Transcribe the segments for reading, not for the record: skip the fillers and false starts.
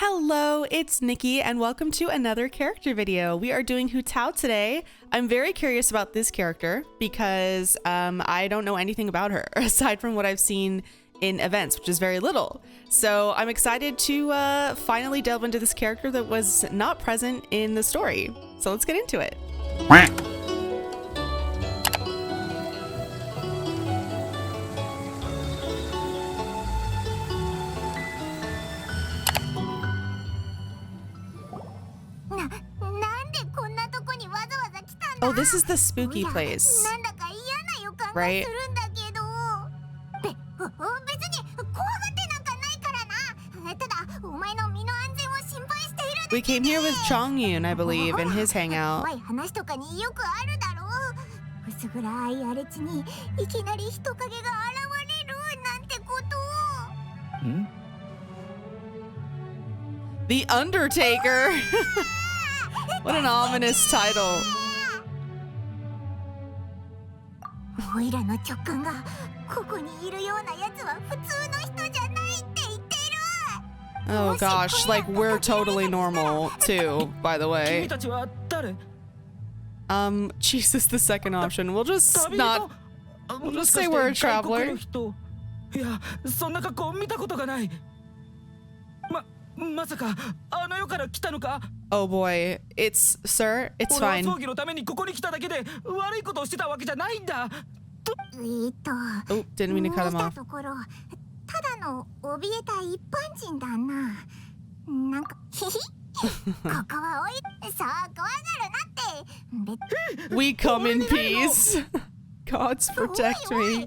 Hello, it's Nikki and welcome to another character video. We are doing Hu Tao today. I'm very curious about this character because I don't know anything about her aside from what I've seen in events, which is very little. So I'm excited to finally delve into this character that was not present in the story. So let's get into it. Oh, this is the spooky place, right? We came here with Chongyun, I believe, in his hangout. The Undertaker! What an ominous title. Oh gosh, like we're totally normal too, by the way. Jesus, the second option. We'll just say we're a traveler. Oh boy, sir, it's fine. Oh, didn't mean to cut him off. We come in peace. Gods protect me.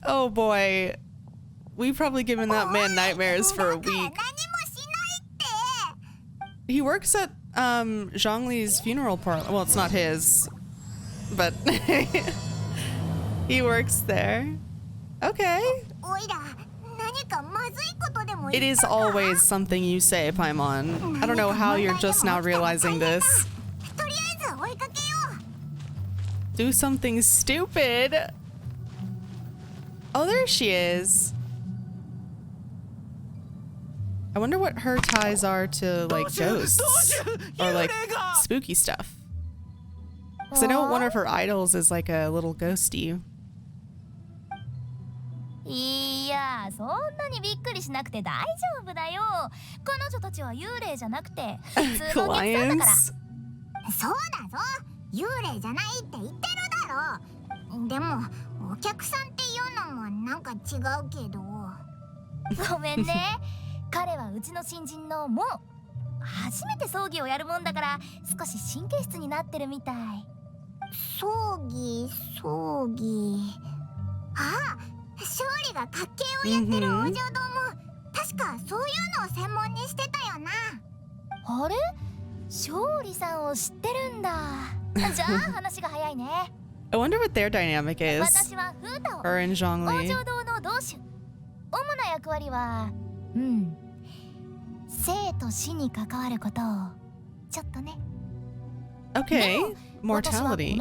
Oh boy. We've probably given that man nightmares for a week. He works at Zhongli's funeral parlor. Well, it's not his, but he works there. Okay. It is always something you say, Paimon. I don't know how you're just now realizing this. Do something stupid. Oh, there she is. I wonder what her ties are to, like, ghosts or, like, spooky stuff. Because I know one of her idols is, like, a little ghosty. Clients? I wonder what their dynamic is. Her and Zhongli. Okay, mortality.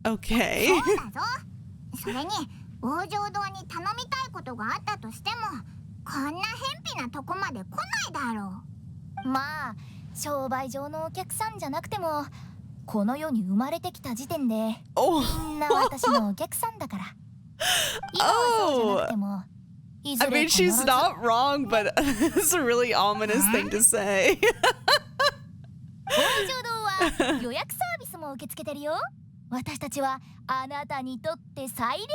Okay. Oh, I mean, she's not wrong, but it's a really ominous thing to say.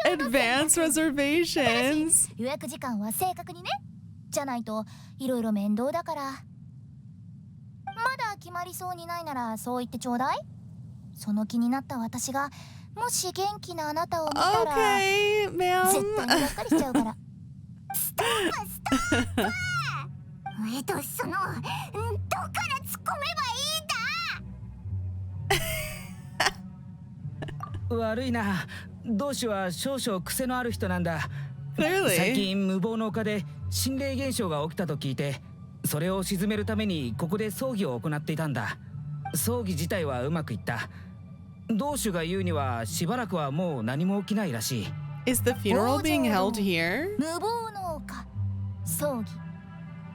Advanced reservations. Okay, ma'am. 同志は少々癖のある人なんだ。最 Clearly. 近無謀の丘で心霊現象が起きたと聞いて、それを鎮めるためにここで葬儀を行っていたんだ。葬儀自体はうまくいった。同志が言うにはしばらくはもう何も起きないらしい。Is the funeral being held here? 無謀の丘、葬儀。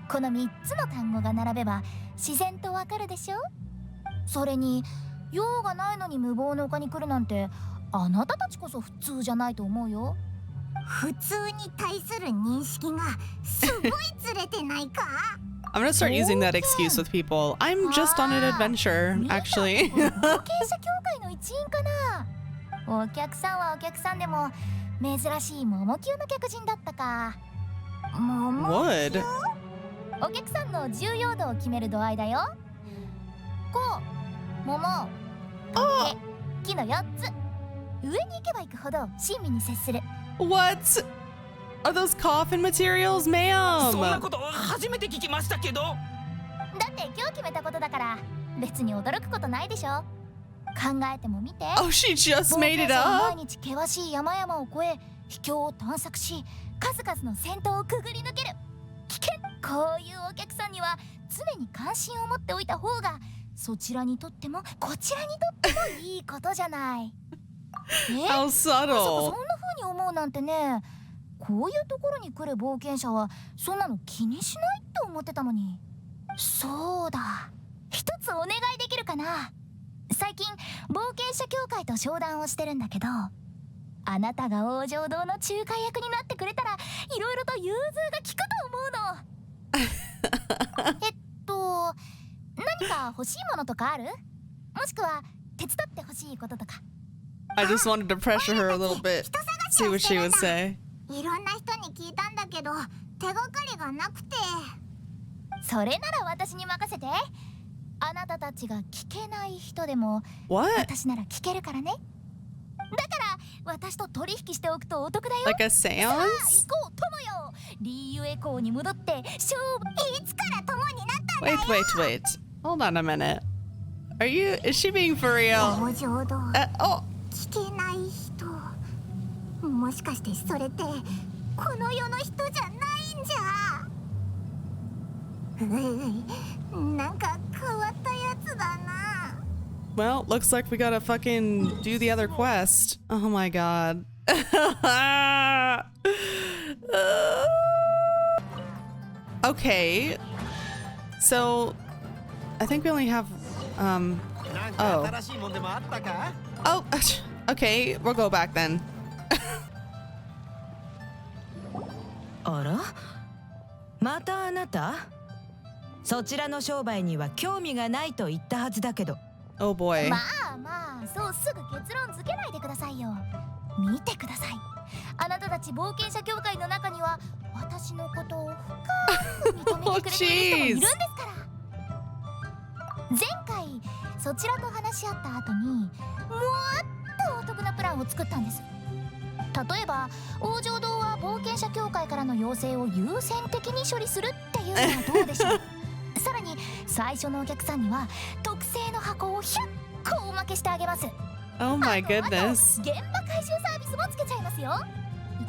この3つの単語が並べば自然とわかるでしょ。それに用がないのに無謀の丘に来るなんて、あなたたちこそ普通じゃないと思うよ。普通に対する認識がすごいずれてないか？ I'm gonna start using that excuse with people. I'm just on an adventure, actually. 冒険者協会の一員かな。お客さんはお客さんでも珍しい桃級の客人だったか。Would. お客さんの重要度を決める度合いだよ。こう、桃、竹、木の4つ。上に行けば行くほど親身に接する。What? Are those coffin materials, そんな ma'am? こと初めて聞きましたけど。だって今日決めたことだから別に驚くことないでしょ。考えてもみて。 Oh, she just 冒 made 険 it 者は毎 up? 日険しい山々を越え秘境を探索し、数々の戦闘をくぐり抜ける。危険。こういうお客さんには常に関心を持っておいた方がそちらにとってもこちらにとってもいいことじゃない。How まさかそん subtle. な風に思うなんてね。こういうところに来る冒険者はそんなの気にしないって思ってたのに。そうだ、一つお願いできるかな。最近冒険者協会と商談をしてるんだけど、あなたが王城堂の仲介役になってくれたらいろいろと融通が利くと思うの。何か欲しいものとかある？もしくは手伝って欲しいこととか。 I just wanted to pressure her a little bit. See what she would say. いろんな人に聞いたんだけど手がかりがなくて。それなら私に任せて。あなたたちが聞けない人でも What? 私なら聞けるからね。だから私と取引しておくとお得だよ。 Like a さあ seance? 行こう友よ。リーユエ港に戻って勝負。いつから友になったんだよ。 Wait. Hold on a minute. Is she being for real? 王城堂 Oh, 聞けない人、もしかしてそれってこの世の人じゃないんじゃ。なんか変わったやつだな。 well, looks like we gotta fucking do the other quest. Oh my god. Okay. So, I think we only have, oh. Oh, okay, we'll go back then. あら、またあなた？そちらの商売には興味がないと言ったはずだけど。Oh boy. まあそうすぐ結論付けないでくださいよ。見てください。あなたたち冒険者協会の中には私のことを深く認めてくれている人もいるんですから。前回そちらと話し合った後にもっとお得なプランを作ったんです。例えば王城堂は冒険者協会からの要請を優先的に処理するっていうのはどうでしょう。さらに最初のお客さんには特製の箱を100個おまけしてあげます。 Oh my あと goodness. 現場回収サービスもつけちゃいますよ。一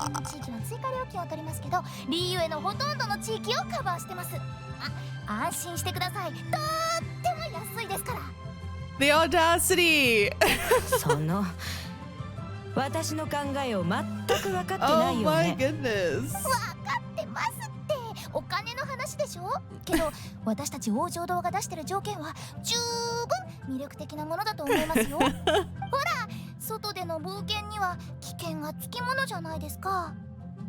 部の地域は追加料金を取りますけど、リーユエのほとんどの地域をカバーしてます。安心してください。とっても安いですから。 The audacity. その私の考えを全く分かってな Oh いよ my ね。 goodness. 分かってますって。お金の話でしょ。けど私たち王城堂が出してる条件は十分魅力的なものだと思いますよ。ほら、外での冒険には危険がつきものじゃないですか。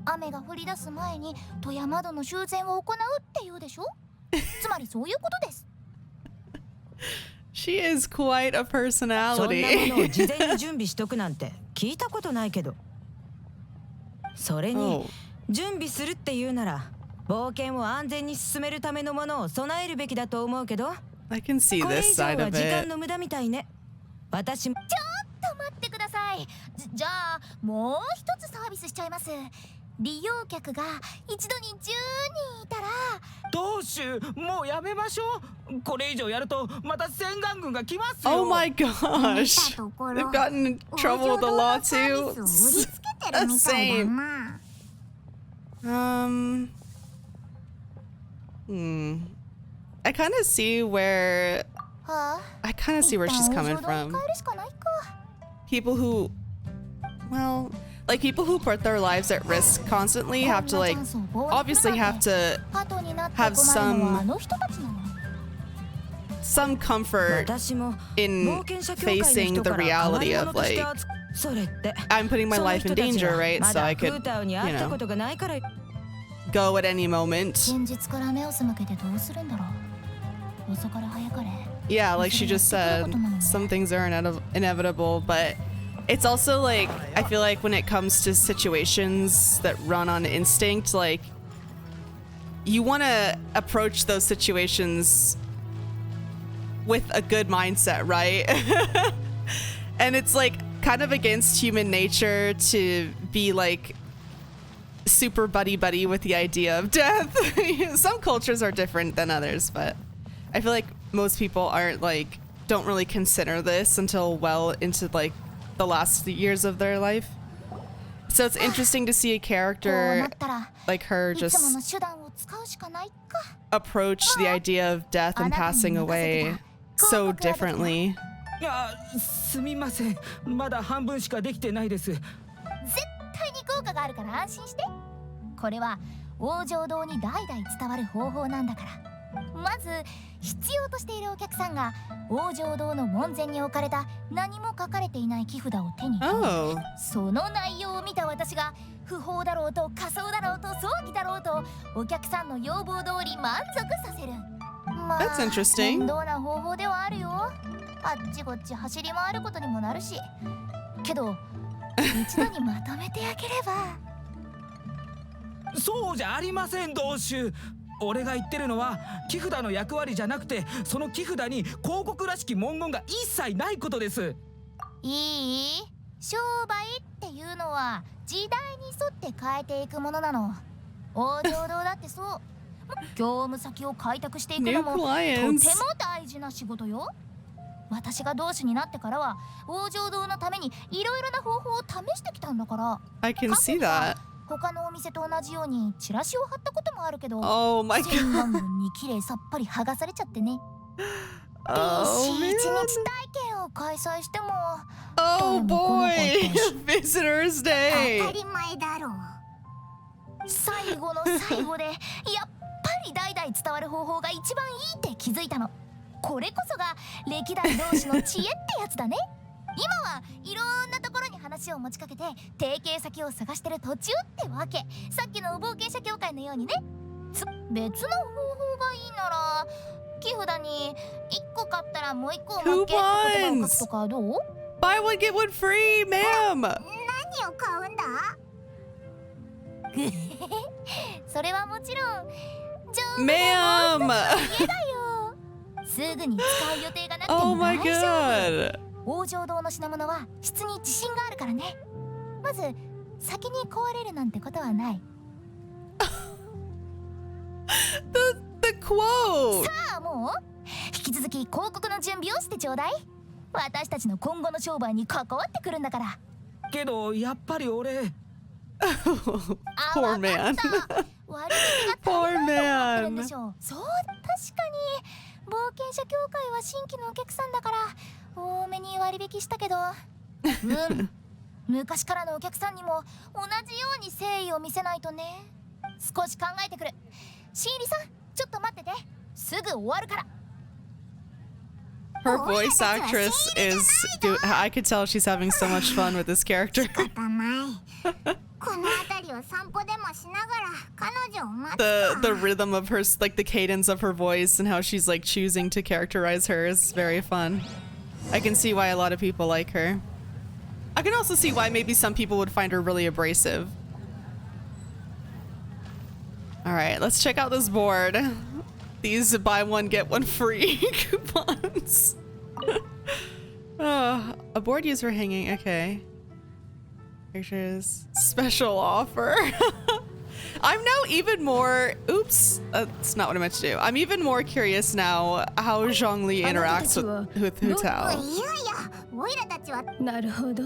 雨が降り出す前に戸や窓の修繕を行うっていうでしょ。つまりそういうことです。She is quite a そんなものを personality. 事前に準備しとくなんて聞いたことないけど。それに Oh. 準備するっていうなら冒険を安全に進めるためのものを備えるべきだと思うけど、 I can see これ this 以上 side は of 時間 it. の無駄みたいね。私もちょっと待ってください。じゃあもう一つサービスしちゃいます。利用客が一度に10人いたら同種もうやめましょう。これ以上やるとまた洗顔軍が来ますよ。 Oh my gosh. They've gotten in trouble with the law too. Same. I kind of see where she's coming from. People who, well, like people who put their lives at risk constantly have to like obviously have to have some comfort in facing the reality of like I'm putting my life in danger, right? So I could, go at any moment. Yeah, like she just said, some things are inevitable, but it's also like, I feel like when it comes to situations that run on instinct, like you want to approach those situations with a good mindset, right? And it's like kind of against human nature to be like super buddy with the idea of death. Some cultures are different than others, but I feel like most people don't really consider this until well into like the last years of their life. So it's interesting to see a character like her just approach the idea of death and passing away so differently. すみません、まだ半分しかできてないです。絶対に効果があるから安心して。これは往生堂に代々伝わる方法なんだから。まず必要としているお客さんが往生堂の門前に置かれた何も書かれていない木札を手に取り、その内容を見た私が不法だろうと仮装だろうと葬儀だろうとお客さんの要望通り満足させる。まあ、面倒な方法ではあるよ。あっちこっち走り回ることにもなるし。けど一度にまとめてあげれば。そうじゃありません、同種。俺が言ってるのは木札の役割じゃなくて、その木札に広告らしき文言が一切ないことです。いい？商売っていうのは時代に沿って変えていくものなの。往生堂だってそう。業務先を開拓していくのもとても大事な仕事よ。私が同志になってからは往生堂のためにいろいろな方法を試してきたんだから。I can see that. 他のお店と同じようにチラシを貼ったこともあるけど、Oh my god. 洗顔群に綺麗さっぱり剥がされちゃってね。Oh 一日 man. 体験を開催しても Oh boy. Visitor's 当た Day. り前だろう。最後の最後でやっぱり代々伝わる方法が一番いいって気づいたの。これこそが歴代同士の知恵ってやつだね。今はいろんなところに話を持ちかけて提携先を探してる途中ってわけ。さっきの冒険者協会のようにね。別の方法がいいなら木札に1個買ったらもう1個おまけって言葉を書くとかどう？ Buy one get one free, ma'am. 何を買うんだ？それはもちろん上手で Ma'am. もう一つの家だよ。すぐに使う予定がなくて Oh も my 大丈夫。 god. 往生堂の品物は質に自信があるからね。まず先に壊れるなんてことはない。The quote. さあもう引き続き広告の準備をしてちょうだい。私たちの今後の商売に関わってくるんだから。けどやっぱり俺。Poor man. 割引が足りないと思ってるんでしょう。そう、確かに冒険者協会は新規のお客さんだから多めに割引したけど、昔からのお客さんにも同じように誠意を見せないとね。少し考えてくる。新入りさん、ちょっと待ってて。すぐ終わるから。Her voice actress I could tell she's having so much fun with this character. 仕方ない。この辺りを散歩でもしながら彼女を待つか。 The rhythm of her, like the cadence of her voice and how she's like choosing to characterize her is very fun. I can see why a lot of people like her. I can also see why maybe some people would find her really abrasive. All right, let's check out this board. These buy one get one free coupons. A board user hanging, okay. Pictures. Special offer. I'm now even more. Oops, that's not what I meant to do. I'm even more curious now how Zhongli interacts with Hu い Tao. やいやオイラたちはなるほど。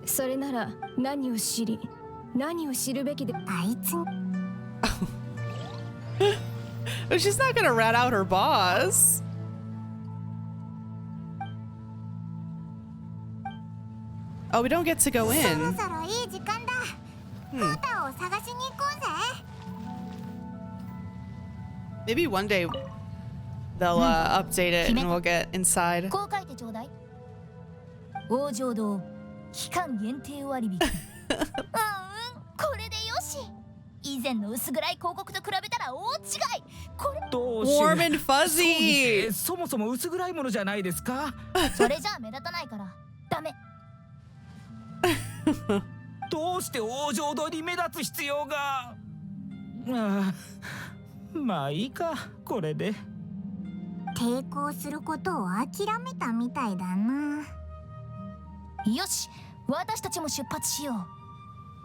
それなら何を知り、何を知るべきで。あいつ But she's not gonna rat out her boss. Oh, we don't get to go そろ in. そろいい時間だ。フータを探しに行こうぜ。 Maybe one day they'll update it and we'll get inside. こう書いてちょうだい。王城堂期間限定割引。これでよし。以前の薄暗い広告と比べたら大違い。これ同種 Warm and 葬儀っ fuzzy. てそもそも薄暗いものじゃないですか。それじゃあ目立たないからダメ。どうして王城堂に目立つ必要が。ああ、まあいいか、これで。抵抗することを諦めたみたいだな。よし、私たちも出発しよ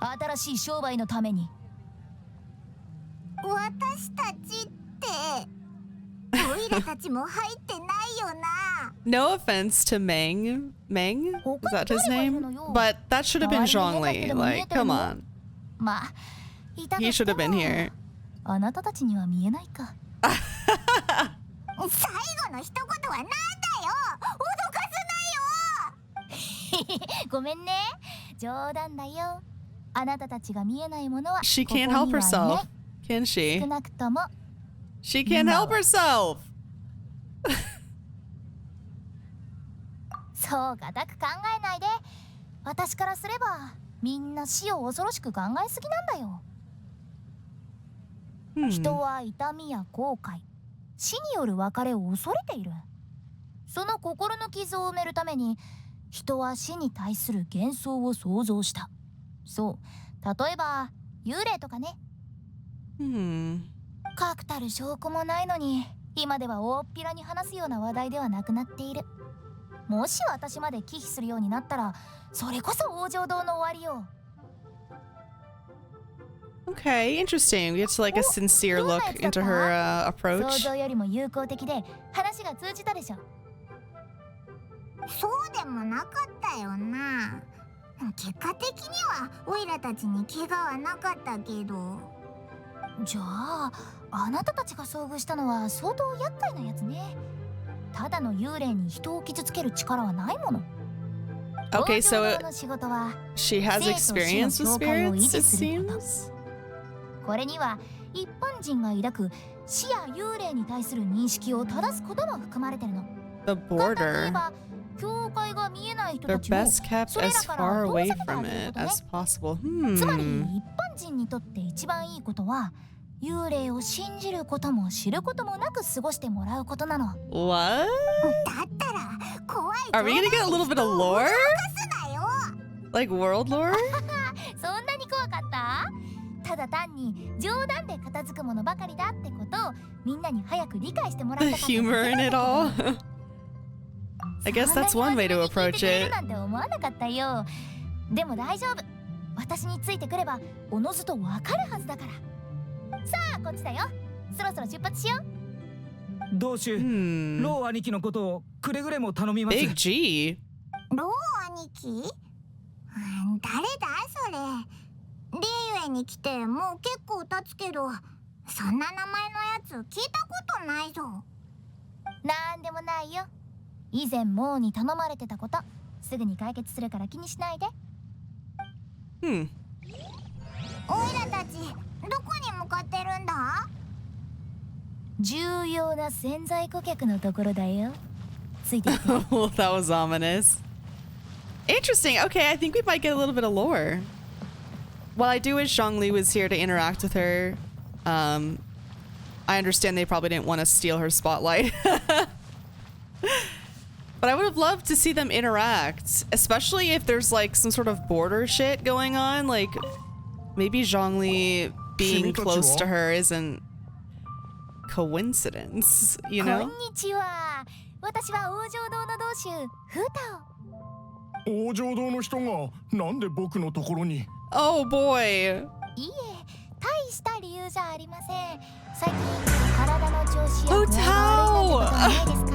う。新しい商売のために。私たちってオイラたちも入ってないよな。 No offense to Meng. Meng? Is that his name? But that should have been Zhongli. Like, come on. まあ、いたと He して should have も been here. あなたたちには見えないか。最後の一言はなんだよ。脅かごめんね。冗談だよ。あなたたちが見えないものは She ここに can't は help ね herself. Can she? 少なくとも She can't help herself. そう固く考えないで。私からすればみんな死を恐ろしく考えすぎなんだよ。人は痛みや後悔、死による別れを恐れている。その心の傷を埋めるために人は死に対する幻想を想像した。そう、例えば幽霊とかね。確たる証拠もないのに今では大っぴらに話すような話題ではなくなっている。もし私まで忌避するようになったらそれこそ王城堂の終わりよ。 Okay, interesting. We get to like a sincere look into her 想 approach. 像よりも友好的で話が通じたでしょ。そうでもなかったよな。結果的にはオイラたちに怪我はなかったけど。じゃああなたたちが遭遇したのは相当厄介なやつね。ただの幽霊に人を傷つける力はないもの。 Okay, 王 so 城堂の仕事は she has experience with spirits, it seems. これには一般人が抱く死や幽霊に対する認識を正すことも含まれてるの。 The 簡単に言え border. ば境界が見えない人 They're たちを best kept それ as らから far 遠 away ざけてあ from げる it ことね。 as possible. つまり一般人にとって一番いいことは幽霊を信じることも知ることもなく過ごしてもらうことなの。 What? だったら怖い。 Are we gonna get a little bit of lore? すなよ。 Like world lore? そんなに怖かった？ただ単に冗談で片付くものばかりだってことをみんなに早く理解してもらい The たかった。 humor in it all? I guess that's one way to approach it. なんて思わなかったよ。でも大丈夫。私についてくればおのずとわかるはずだから。さあこっちだよ。そろそろ出発しよう。同種、ロー兄貴のことをくれぐれも頼みます。 Big G. ロー兄貴？誰だそれ。リーユエに来てもう結構経つけど、そんな名前のやつ聞いたことないぞ。なんでもないよ。以前モーに頼まれてたこと、すぐに解決するから気にしないで。オイラたちどこに向かってるんだ？重要な潜在顧客のところだよ。ついてきて。 Well, that was ominous. Interesting. Okay, I think we might get a little bit of lore. Well, I do wish Zhongli was here to interact with her. I understand they probably didn't want to steal her spotlight. But I would have loved to see them interact, especially if there's like some sort of border shit going on. Like maybe Zhongli being close to her isn't coincidence, you こん know? にちは。私は王城堂の同州フータオ。王城堂の人がなんで僕のところに。 Oh boy. いえ、大した理由じゃありません。最近体の調子や具合が悪いなんてことはないですか？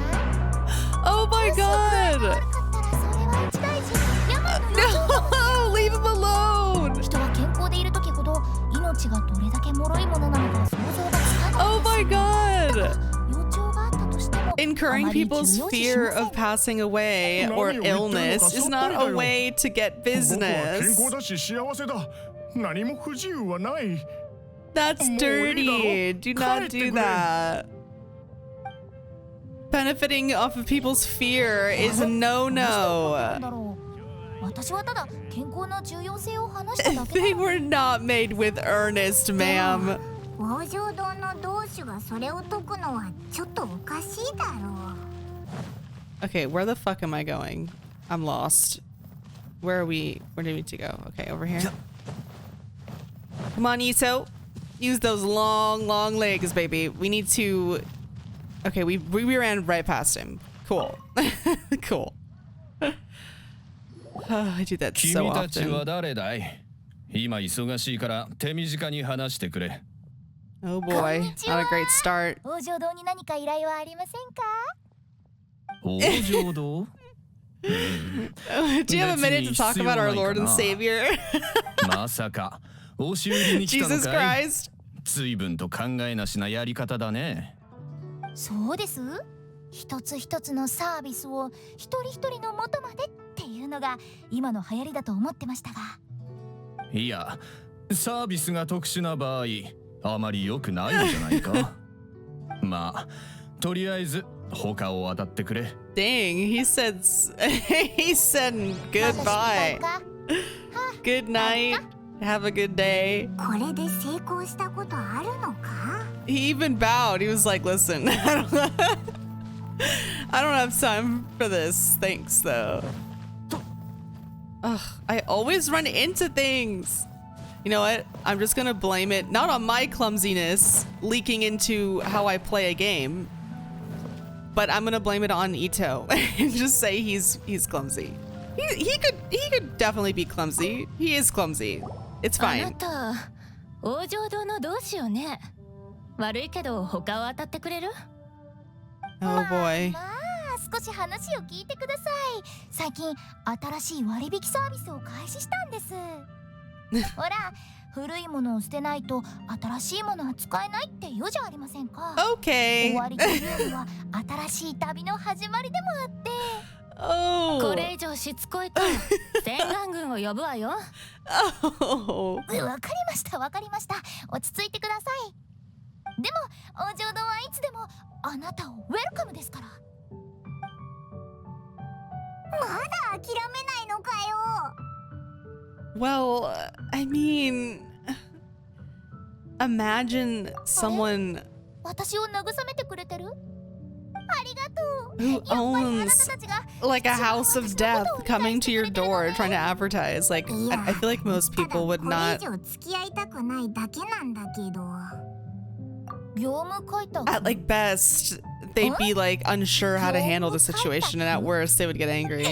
Oh my 悪か god. ったらそれは一大事。病の予兆だもん。 No, leave him alone. 人は健康でいる時ほど命がどれだけ脆いものなのか想像がつかない。 Oh my god. 予兆があったとしても Incurring people's fear of passing away or illness is not a way to get 僕は健 business. 康だし幸せだ。何も不自由はない。 That's dirty. Do not do that. Benefiting off of people's fear is a どうして怒ったん no-no. だろう。私はただ健康の重要性を話しただけ They だ。 were not made with earnest, ma'am. 王城堂の同種がそれを解くのはちょっとおかしいだろう。 Okay, where the fuck am I going? I'm lost. Where are we? Where do we need to go? Okay, over here. Come on, Ito. Use those long, long legs, baby. We need to... Okay, we ran right past him. Cool. Cool. I do that so 君たちは often. 誰だい？今忙しいから手短に話してくれ。 Oh boy, not a great start. 王城堂に何か依頼はありませんか？王城堂？ Do you have a minute to talk about our Lord and Savior? まさか押し売りに来たの Jesus かい？ Christ. 随分と考えなしなやり方だね。そうです。一つ一つのサービスを一人一人の元までっていうのが今の流行りだと思ってましたが。いや、サービスが特殊な場合、あまり良くないのじゃないか。まあ、とりあえず他を渡ってくれ。Dang, he said goodbye. Good night. Have a good day. これで成功したことあるのか？ He even bowed. He was like, listen, I don't have time for this. Thanks, though. Ugh, I always run into things. You know what? I'm just gonna blame it, not on my clumsiness leaking into how I play a game, but I'm gonna blame it on Ito and just say he's clumsy. He could definitely be clumsy. He is clumsy. It's あな fine. た王城堂の同志よね。悪いけど他を当たってくれる？ Oh boy. まあ少し話を聞いてください。最近新しい割引サービスを開始したんです。ほら、古いものを捨てないと新しいものは使えないって言うじゃありませんか。 Okay. 終わりというのは新しい旅の始まりでもあって。Oh. これ以上しつこいと洗顔軍を呼ぶわよ。Oh. わかりましたわかりました。落ち着いてください。でも王城堂はいつでもあなたをウェルカムですから。まだ諦めないのかよ。 Well, I mean, imagine someone 私を慰めてくれてる？ありがとう。 who やっぱりあな owns たたちが like a house of death coming to your door trying to advertise. Like, I feel like most ただ people would これ not, 以上付き合いたくないだけなんだけど。業務開拓。 at like best, they'd be like unsure how to handle the situation, and at worst, they would get angry.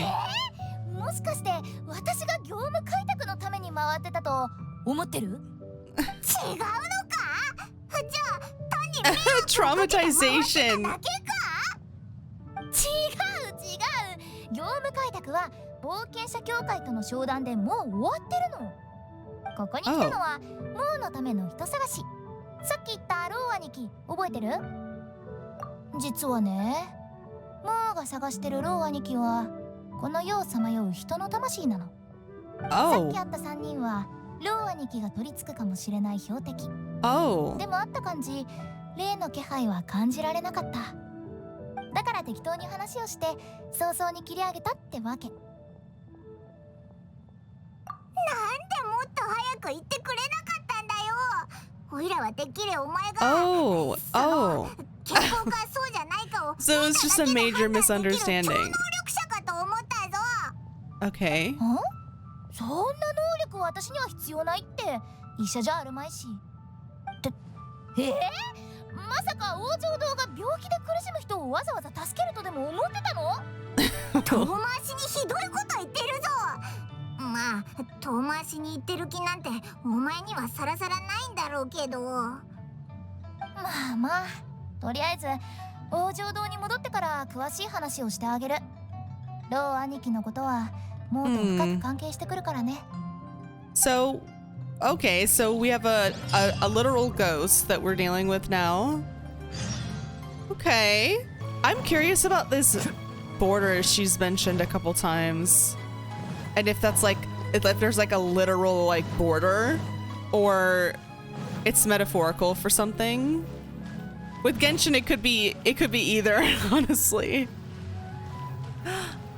もしかして私が業務開拓のために回ってたと思ってる？違うのか？じゃあ単に Traumatization. だけか？違う。業務開拓は冒険者協会との商談でもう終わってるの。ここに来たのはモーのための人探し。さっき言ったロー兄貴覚えてる？実はね、モーが探してるロー兄貴はこの世をさまよう人の魂なの。さっ Oh, き会った3人はロー兄貴が取り付くかもしれない標的。 oh. でも会った感じ、例の気配は感じられなかった。だから適当に話をして早々に切り上げたってわけ。なんでもっと早く言ってくれなかったんだよ。おいらはてっきりお前が Oh, oh. 健康かそうじゃないかを So it was just a major 超能 misunderstanding. 力者かと思ったぞ。 Okay. そんな能力私には必要ないって医者じゃあるまいし。まさか王城堂が病気で苦しむ人をわざわざ助けるとでも思ってたの？遠回しにひどいこと言ってるぞ。まあ遠回しに言ってる気なんてお前にはさらさらないんだろうけど。まあまあ、とりあえず王女堂に戻ってから詳しい話をしてあげる。ロー兄貴のことはもうと深く関係してくるからね。So, okay, so we have a literal ghost that we're dealing with now. Okay. I'm curious about this border she's mentioned a couple times. And if that's like, if there's like a literal like border or it's metaphorical for something. With Genshin, it could be either, honestly.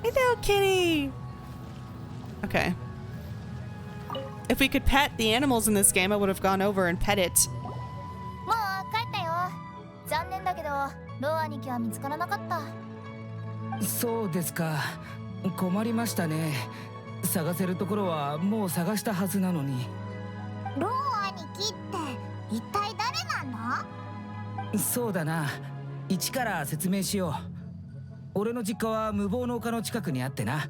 Hello, kitty. Okay. If we could pet the animals in this game, I would have gone over and pet it. もう帰ったよ。残念だけどロー兄貴は見つからなかった。そうですか。困りましたね。探せるところはもう探したはずなのに。ロー兄貴って一体誰なんだ？そうだな。一から説明しよう。俺の実家は無謀の丘の近くにあってな。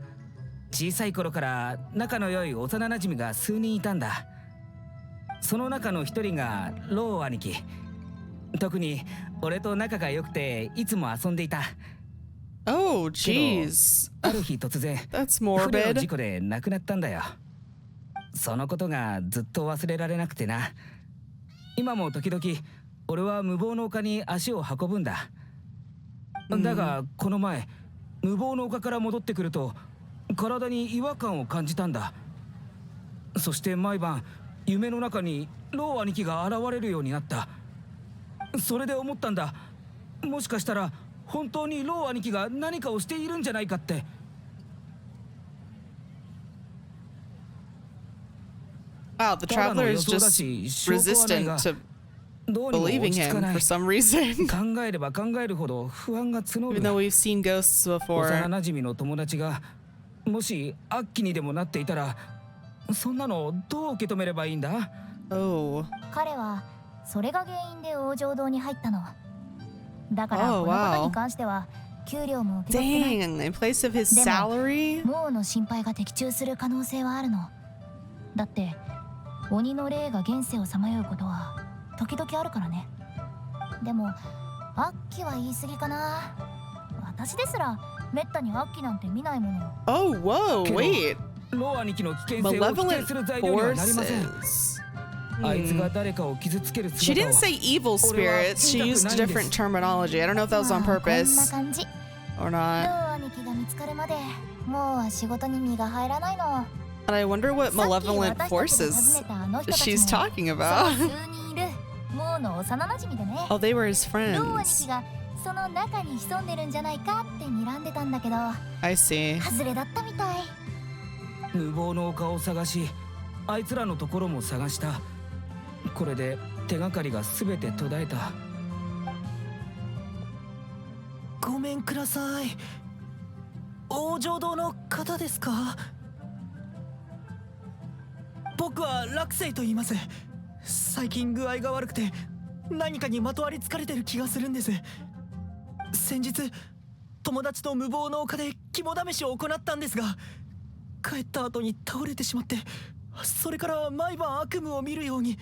小さい頃から仲の良い幼馴染が数人いたんだ。その中の一人がロー兄貴。特に俺と仲が良くていつも遊んでいた。Oh, jeez. ある日突然 That's 不慮の morbid. 事故で亡くなったんだよ。そのことがずっと忘れられなくてな。今も時々俺は無謀の丘に足を運ぶんだ。だがこの前無謀の丘から戻ってくると体に違和感を感じたんだ。そして毎晩夢の中にロー兄貴が現れるようになった。それで思ったんだ。もしかしたら本当にロー兄貴が何かをしているんじゃないかって。Wow, the traveler is just resistant to believing him for some reason. 考えれば考えるほど不安が募 Even る。 though we've seen ghosts 幼 before. 馴染の友達がもし悪鬼にでもなっていたら、そんなのどう受け止めればいいんだ？ Oh. 彼はそれが原因で王女堂に入ったの。だから Oh, このこと wow. に関しては給料も受け取ってない。 Dang, in place of his salary? モーの心配が的中する可能性はあるの。だって鬼の霊が現世をさまようことは時々あるからね。でも悪鬼は言い過ぎかな。私ですらめったに悪鬼なんて見ないもの。 Oh, whoa, wait. ロー兄貴の危険性を否定 Malevolent する材料にはなりません。 forces. あいつが誰かを傷つける She 姿 didn't を say evil spirits. She used different terminology. I don't know if that was on まあこんな purpose 感じ。 or ロ not. ー兄貴が見つかるまでもう仕事に身が入らないの。 And I wonder what さっき malevolent 私たちが訪 forces ねたあの人たち she's も talking そう about. 数人いるモーの幼馴染でね。 Oh, they were his ロー兄 friends. 貴がその中に潜んでるんじゃないかって睨んでたんだけど I see. 外れだったみたい。無謀の丘を探し、あいつらのところも探した。これで手がかりが全て途絶えた。ごめんください。王女堂の方ですか？僕は落星と言います。最近具合が悪くて何かにまとわりつかれてる気がするんです。先日友達と無謀の丘で肝試しを行ったんですが、帰った後に倒れてしまって、それから毎晩悪夢を見るように。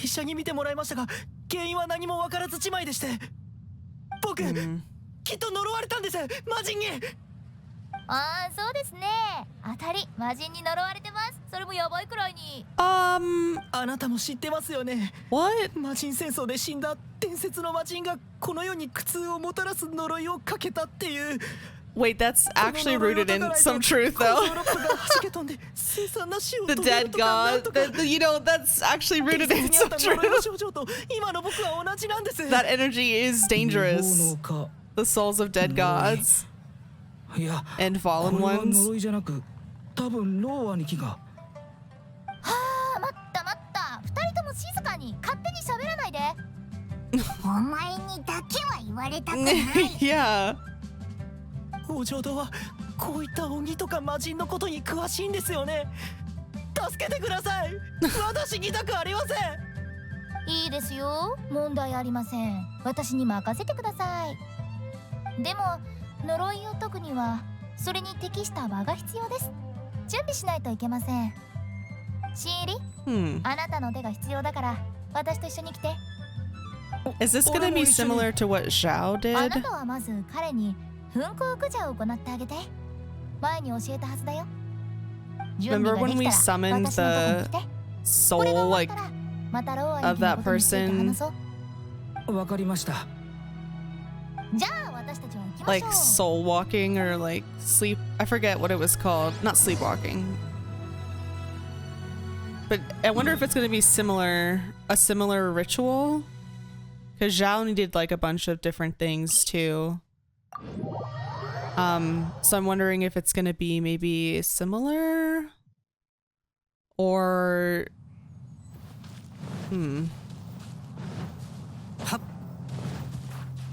医者に診てもらいましたが原因は何も分からずじまいでして、僕、きっと呪われたんです、魔人に。ああ、そうですね。当たり、魔人に呪われてます。それもやばいくらいに。あなたも知ってますよね。 What? 魔人戦争で死んだ伝説の魔人がこの世に苦痛をもたらす呪いをかけたっていう。 Wait, that's actually rooted in some truth, though. The dead god. You know, that's actually rooted in some truth. That energy is dangerous. The souls of dead gods いや、 and こ fallen れは ones. 呪いじゃなく、多分ロー兄貴が。はあ、待った待った。二人とも静かに勝手に喋らないで。お前にだけは言われたくない。Yeah. 王女堂はこういった鬼とか魔人のことに詳しいんですよね。助けてください。私にたくありません。いいですよ。問題ありません。私に任せてください。でも、呪いを解くにはそれに適した場が必要です。準備しないといけません。新入り、あなたの手が必要だから私と一緒に来て。 Is this gonna be similar to what Zhao あ did? なたはまず彼に噴光駆除を行ってあげて。前に教えたはずだよ。準 Remember 備が when で we きたら summoned 私のとこに来て。 the これが soul 終 like わったらまたローア of ニキの that ことについて person? 話そう。わかりました。じゃあ私たちは行きましょう。 Like soul walking or like sleep. I forget what it was called. Not sleepwalking. But I wonder if it's going to be similar, a similar ritual. Because Zhao needed like a bunch of different things too. So I'm wondering if it's going to be maybe similar or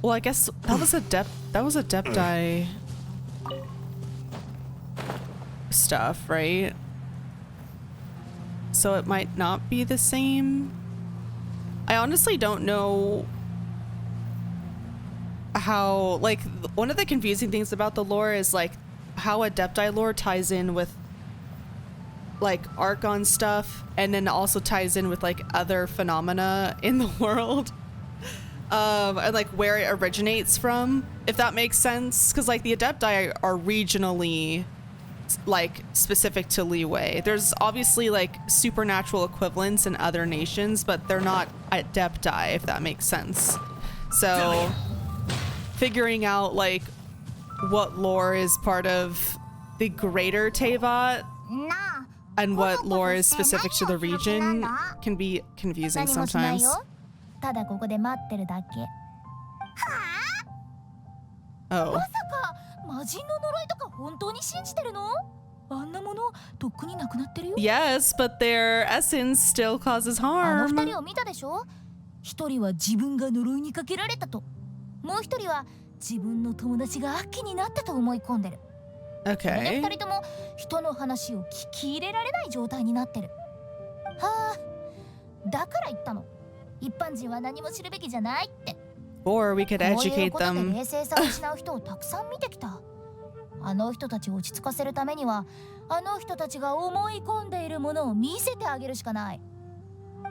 well, I guess that was a Deptai stuff, right? So it might not be the same. I honestly don't know how, like, one of the confusing things about the lore is like how Adepti lore ties in with like Archon stuff and then also ties in with like other phenomena in the world. And like where it originates from, if that makes sense, because like the Adepti are regionally like specific to Liyue. There's obviously like supernatural equivalents in other nations, but they're not Adepti, if that makes sense. So figuring out like what lore is part of the greater Tevat and what lore is specific to the region can be confusing 何もしない sometimes. よ。ただここで待ってるだけ。 Oh. まさか魔人の呪いとか本当に信じてるの？あんなものとっくになくなってるよ。 Yes, but their essence still causes あの harm. 二人を見たでしょ？一人は自分が呪いにかけられたと、もう一人は自分の友達が悪鬼になったと思い込んでる。それで Okay. 二人とも人の話を聞き入れられない状態になってる。はあ、だから言ったの。一般人は何も知るべきじゃないって。 Or we could こういう educate ことで them. 冷静さを失う人をたくさん見てきた。あの人たちを落ち着かせるためには、あの人たちが思い込んでいるものを見せてあげるしかない。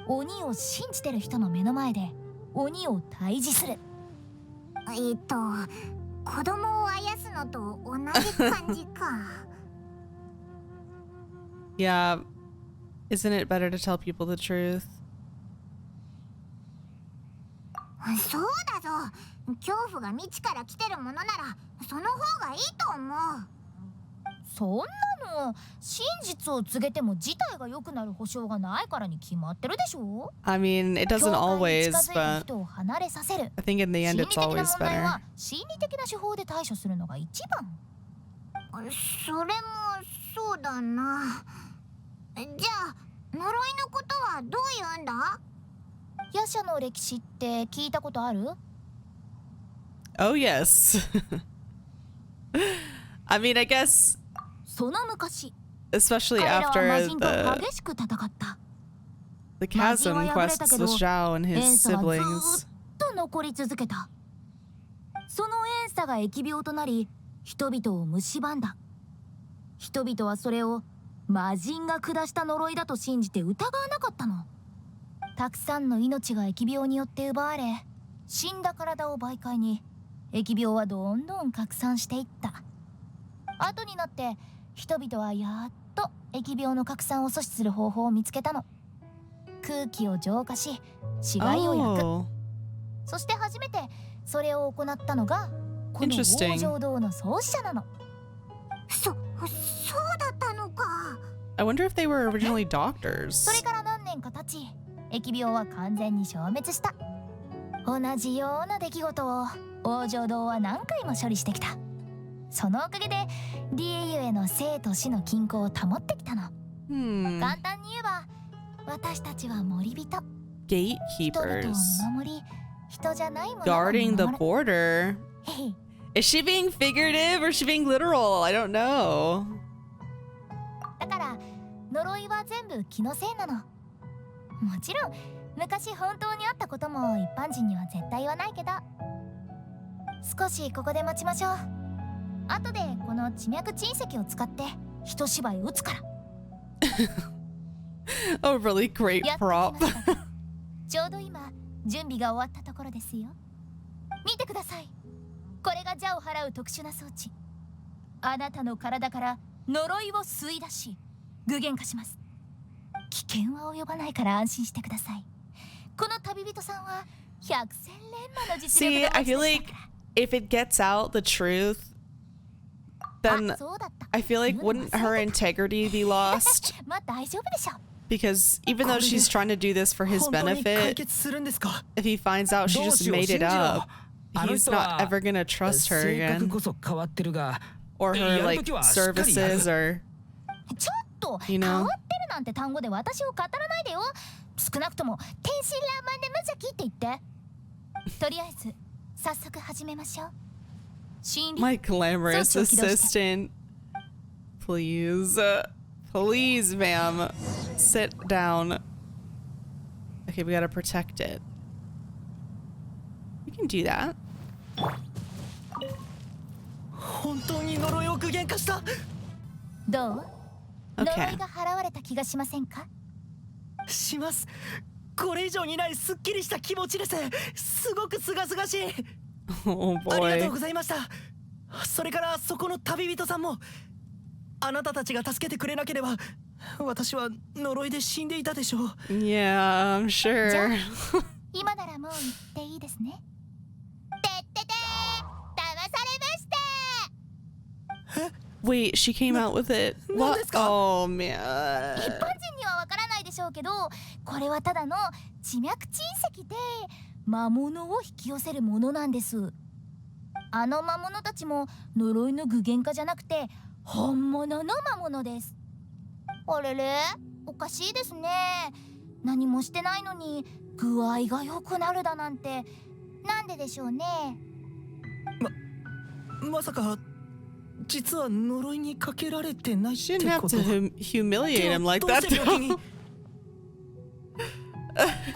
鬼を信じてる人の目の前で鬼を退治する。子供をあやすのと同じ感じか。Yeah. Isn't it better to tell people the truth? そうだぞ。恐怖が未知から来てるものならその方がいいと思う。そんなの真実を告げても事態が良くなる保証がないからに決まってるでしょ。 I mean, it doesn't 境界に always, 近づいた but 人を離れさせる。 I think in the 心 end 理 it's 的な always 問題 better. は心理的な手法で対処するのが一番。それもそうだな。じゃあ呪いのことはどう言うんだ？夜叉の歴史って聞いたことある？ Oh, yes. I mean, I guess, その昔、 especially 彼らは魔 after 人と the 激しく戦った。 chasm quests with Zhao and 怨 his 嗟はず siblings. っと残り続けた。その怨嗟が疫病となり、人々を蝕んだ。人々はそれを魔人が下した呪いだと信じて疑わなかったの。たくさんの命が疫病によって奪われ、死んだ体を媒介に疫病はどんどん拡散していった。後になって人々はやっと疫病の拡散を阻止する方法を見つけたの。空気を浄化し死骸を焼く。 Oh, そして初めてそれを行ったのがこの Interesting. 往生堂の創始者なの。そうだったのか。I wonder if they were originally それ doctors. から何年か経ち、疫病は完全に消滅した。同じような出来事を往生堂は何回も処理してきた。そのおかげでリエユへの生と死の均衡を保ってきたの。 Hmm. 簡単に言えば私たちは森人、人々を Gatekeepers. 見守り、人じゃないものを Guarding the 守る。 border. へへ。 Is she being figurative or is she being literal? I don't know. だから呪いは全部気のせいなの。もちろん昔本当にあったことも一般人には絶対言わないけど、少しここで待ちましょう。後でこの地脈鎮石を使って一芝居打つから。A really great やっと prop. 来ましたか。ちょうど今準備が終わったところですよ。見てください。これが邪を払う特殊な装置。あなたの体から呪いを吸い出し具現化します。危険は及ばないから安心してください。この旅人さんは百戦錬磨の実力 See, の I 持ち feel 主 like だから。 if it gets out the truth, then あ、そうだった。 I feel like 言うの wouldn't 忘 her れてた。 integrity be lost? まあ大丈夫でしょ。Because even though she's trying to do this for his 本当に解 benefit, 決するんですか？ if he finds out she どう just しよう made 信 it じろ。 up, あの he's 人 not は ever gonna trust her 性格 again. こそ変わってるが Or や her る like 時はしっかりやる。 services or ちょっと You 変 know? わってるなんて単語で私を語らないでよ。少なくとも天真爛漫で無邪気って言って。とりあえず早速始めましょう。心理 my glamorous 装置を起動して assistant. Please, please, ma'am, sit down. Okay, we gotta protect it. We can do that. 本当に呪いを具現化した。どう？ Okay. 呪いが払われた気がしませんか？します。これ以上にないすっきりした気持ちです。すごく清々しい。 Oh ありがとう boy. ございました。それからそこの旅人さんも、あなたたちが助けてくれなければ私は呪いで死んでいたでしょう。 Yeah, I'm じゃあ sure. 今ならもう言っていいですね。てっててー、騙されました。 Wait, she came out with it. What? Oh 一 man. 般人にはわからないでしょうけど、これはただの地脈鎮石で魔物を引き寄せるものなんです。あの魔物たちも呪いの具現化じゃなくて本物の魔物です。あれれ、おかしいですね。何もしてないのに具合が良くなるだなんて、なんででしょうね。まさか実は呪いにかけられてないっ She て didn't have こと。 to humiliate him like どう that. して病気に though.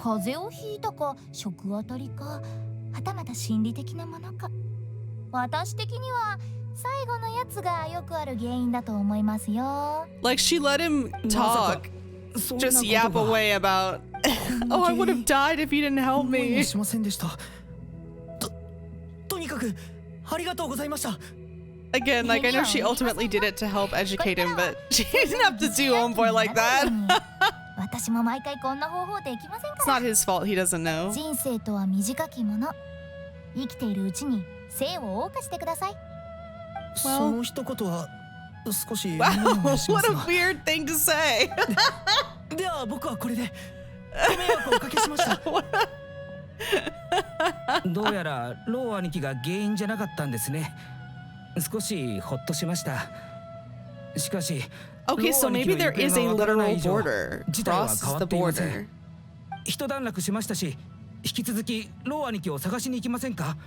風邪をひいたか食当たりか、はたまた心理的なものか。私的には最後のやつがよくある原因だと思いますよ。 Like she let him talk, そんなこと just yap が away about. Oh, I would have died if you didn't help 思い me. もしませんでした。とにかくありがとうございました。 Again, like I know she ultimately did it to help educate him, but she didn't have to do homeboy like that. 私も毎回こんな方法できません It's か not his fault. He doesn't know. ら。人生とは短きもの。生きているうちに生を謳歌してください。その一言は少し Wow, モヤモヤしま what す a が。 weird thing to say. では僕はこれでご迷惑をおかけしました。どうやらロー兄貴が原因じゃなかったんですね。少しほっとしました。しかし Okay, so maybe there is a literal border. 事態は Crosses 変わ the っていませ border. ん。一段落しましたし、引き続きロー兄貴を探しに行きませんか？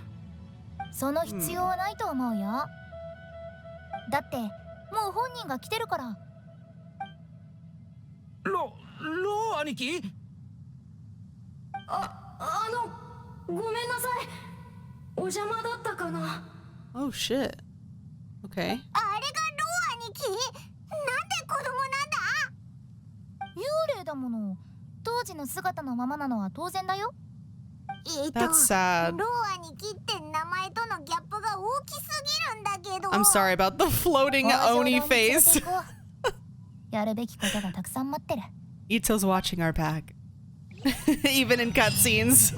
その必要はないと思うよ。だってもう本人が来てるから。ロー兄貴？ごめんなさい。お邪魔だったかな。 Oh shit. Okay. あれがロー兄貴？なんで子供なんだ？幽霊だもの。当時の姿のままなのは当然だよ。That's sad. ロー兄貴って名前とのギャップが大きすぎるんだけど。 I'm sorry about the floating 王 Oni 女堂に連れて face. 行こう。やるべきことがたくさん待ってる。Ito's watching our back. Even in cutscenes.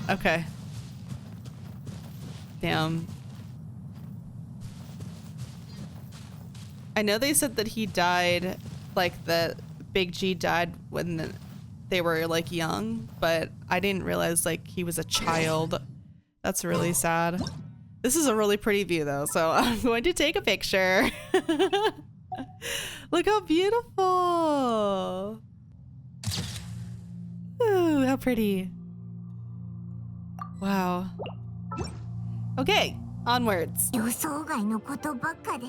Okay. Damn. I know they said that he died, like the Big G died when they were like young, but I didn't realize like he was a child. That's really sad. This is a really pretty view though, so I'm going to take a picture. Look how beautiful. Ooh, how pretty. Wow. Okay, onwards. 予想外のことばっかで、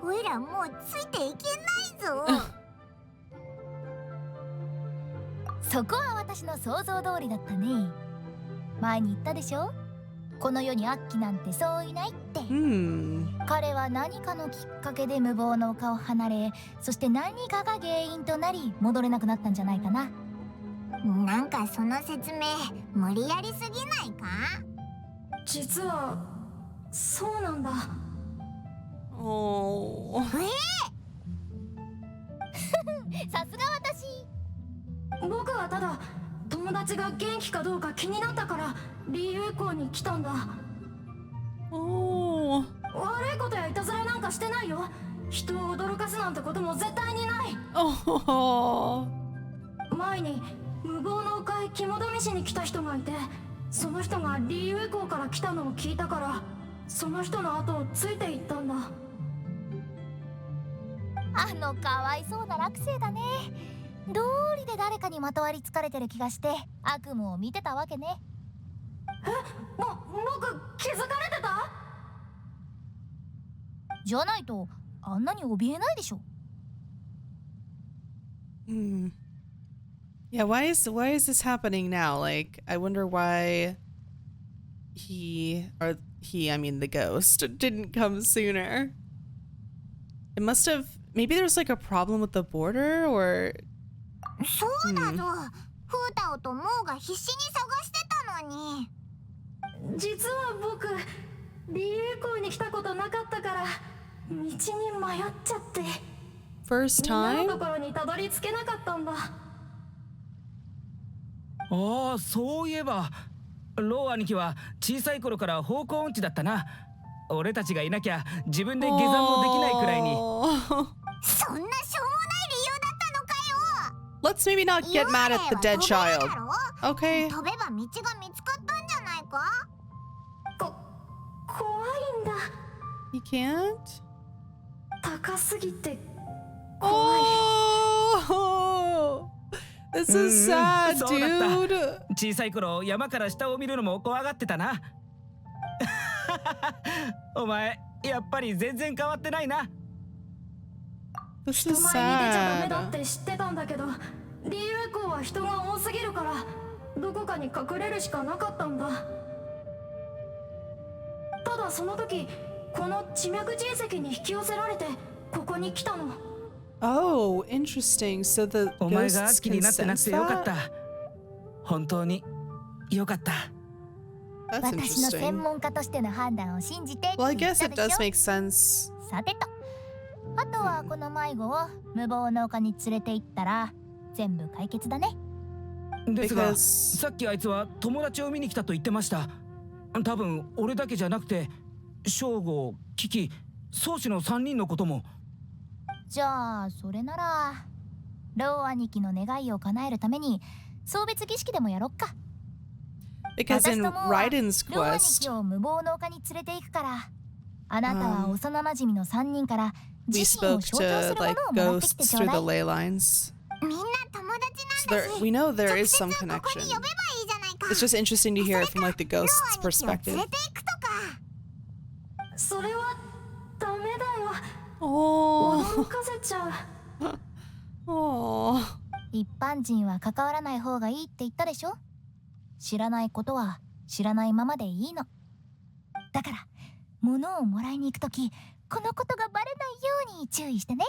おいらもうついていけないぞ。そこは私の想像通りだったね。前に言ったでしょ。この世に悪鬼なんてそういないって。Hmm. 彼は何かのきっかけで無謀の丘を離れ、そして何かが原因となり戻れなくなったんじゃないかな。なんかその説明無理やりすぎないか？実はそうなんだ。 Oh. さすが私。僕はただ友達が元気かどうか気になったから理由校に来たんだ。 Oh. 悪いことやいたずらなんかしてないよ。人を驚かすなんてことも絶対にない。 Oh. 前に無謀の丘へ肝試しに来た人がいて、その人が理由校から来たのを聞いたから、その人の後をついていったんだ。あのかわいそうな落星だね。道理で誰かにまとわりつかれてる気がして悪夢を見てたわけね。僕気づかれてた？じゃないとあんなに怯えないでしょ。Hmm. Yeah, why is this happening now? Like, I wonder why I mean the ghost didn't come sooner. It must have, maybe there's like a problem with the border or そうだぞ。フータオとモーが必死に探してたのに。実は僕理由校に来たことなかったから道に迷っちゃって、 first みんな time? のところにたどり着けなかったんだ。ああ、そういえばロー兄貴は小さい頃から方向音痴だったな。俺たちがいなきゃ自分で下山もできないくらいに。 Oh. そんなしょうもない理由だったのかよ。 Let's maybe not get mad at the dead child. Okay. 飛べば道が見つかったんじゃないか？怖いんだ。 You can't? 高すぎて Oh. This is sad, そうだった。 dude. 小さい頃山から下を見るのも怖がってたな。お前やっぱり全然変わってないな。 This 人 is 前に出ちゃダメだっ sad. て知ってたんだけど、理由校は人が多すぎるからどこかに隠れるしかなかったんだ。ただその時この地脈人石に引き寄せられてここに来たの。 Oh, interesting. So the お前が ghosts 悪鬼 can になってなく sense てよかっ that? た。本当によかった。 That's 私の専 interesting. 門家としての判断を信じてって Well, I 言っ guess た it で does しょ。 make sense. さてと、あとはこの迷子を無謀の丘に連れて行ったら全部解決だね。ですが Because さっきあいつは友達を見に来たと言ってました。多分俺だけじゃなくて正吾、キキ、宗師の3人のことも。じゃあそれならロー兄貴の願いを叶えるために送別儀式でもやろっか。 because in 私とモーは Raiden's ロー兄 quest, 貴を無謀の丘に連れて行くから、あなたは幼馴染の3人から we 自身を spoke 象徴す to るも like のをもらってきて ghosts ちょう through だ the い。 ley lines. みんな友達 So なんだ there, し。 we know there 直 is 接 some ここに connection. 呼べばいいじゃないか。 It's just interesting to hear it from like the ロー ghost's 兄貴を連 perspective. れて行くとか。それはダメだよ。 Oh. 驚かせちゃう。 Oh. 一般人は関わらない方がいいって言ったでしょ。知らないことは知らないままでいいの。だから物をもらいに行くときこのことがバレないように注意してね。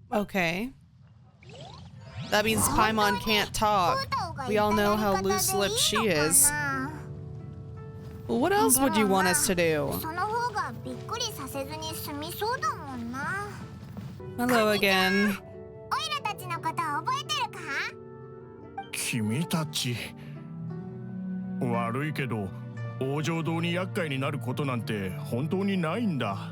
Okay. That means Paimon can't フ talk. ータオが We 言 all ったや know り how 方でいい loose-lipped she のか is. な。 Well, what else would you want us to do? その方がびっくりさせずに済みそうだもんな。 Hello again. オイラたちのこと覚えてるか？君たち悪いけど王城堂に厄介になることなんて本当にないんだ。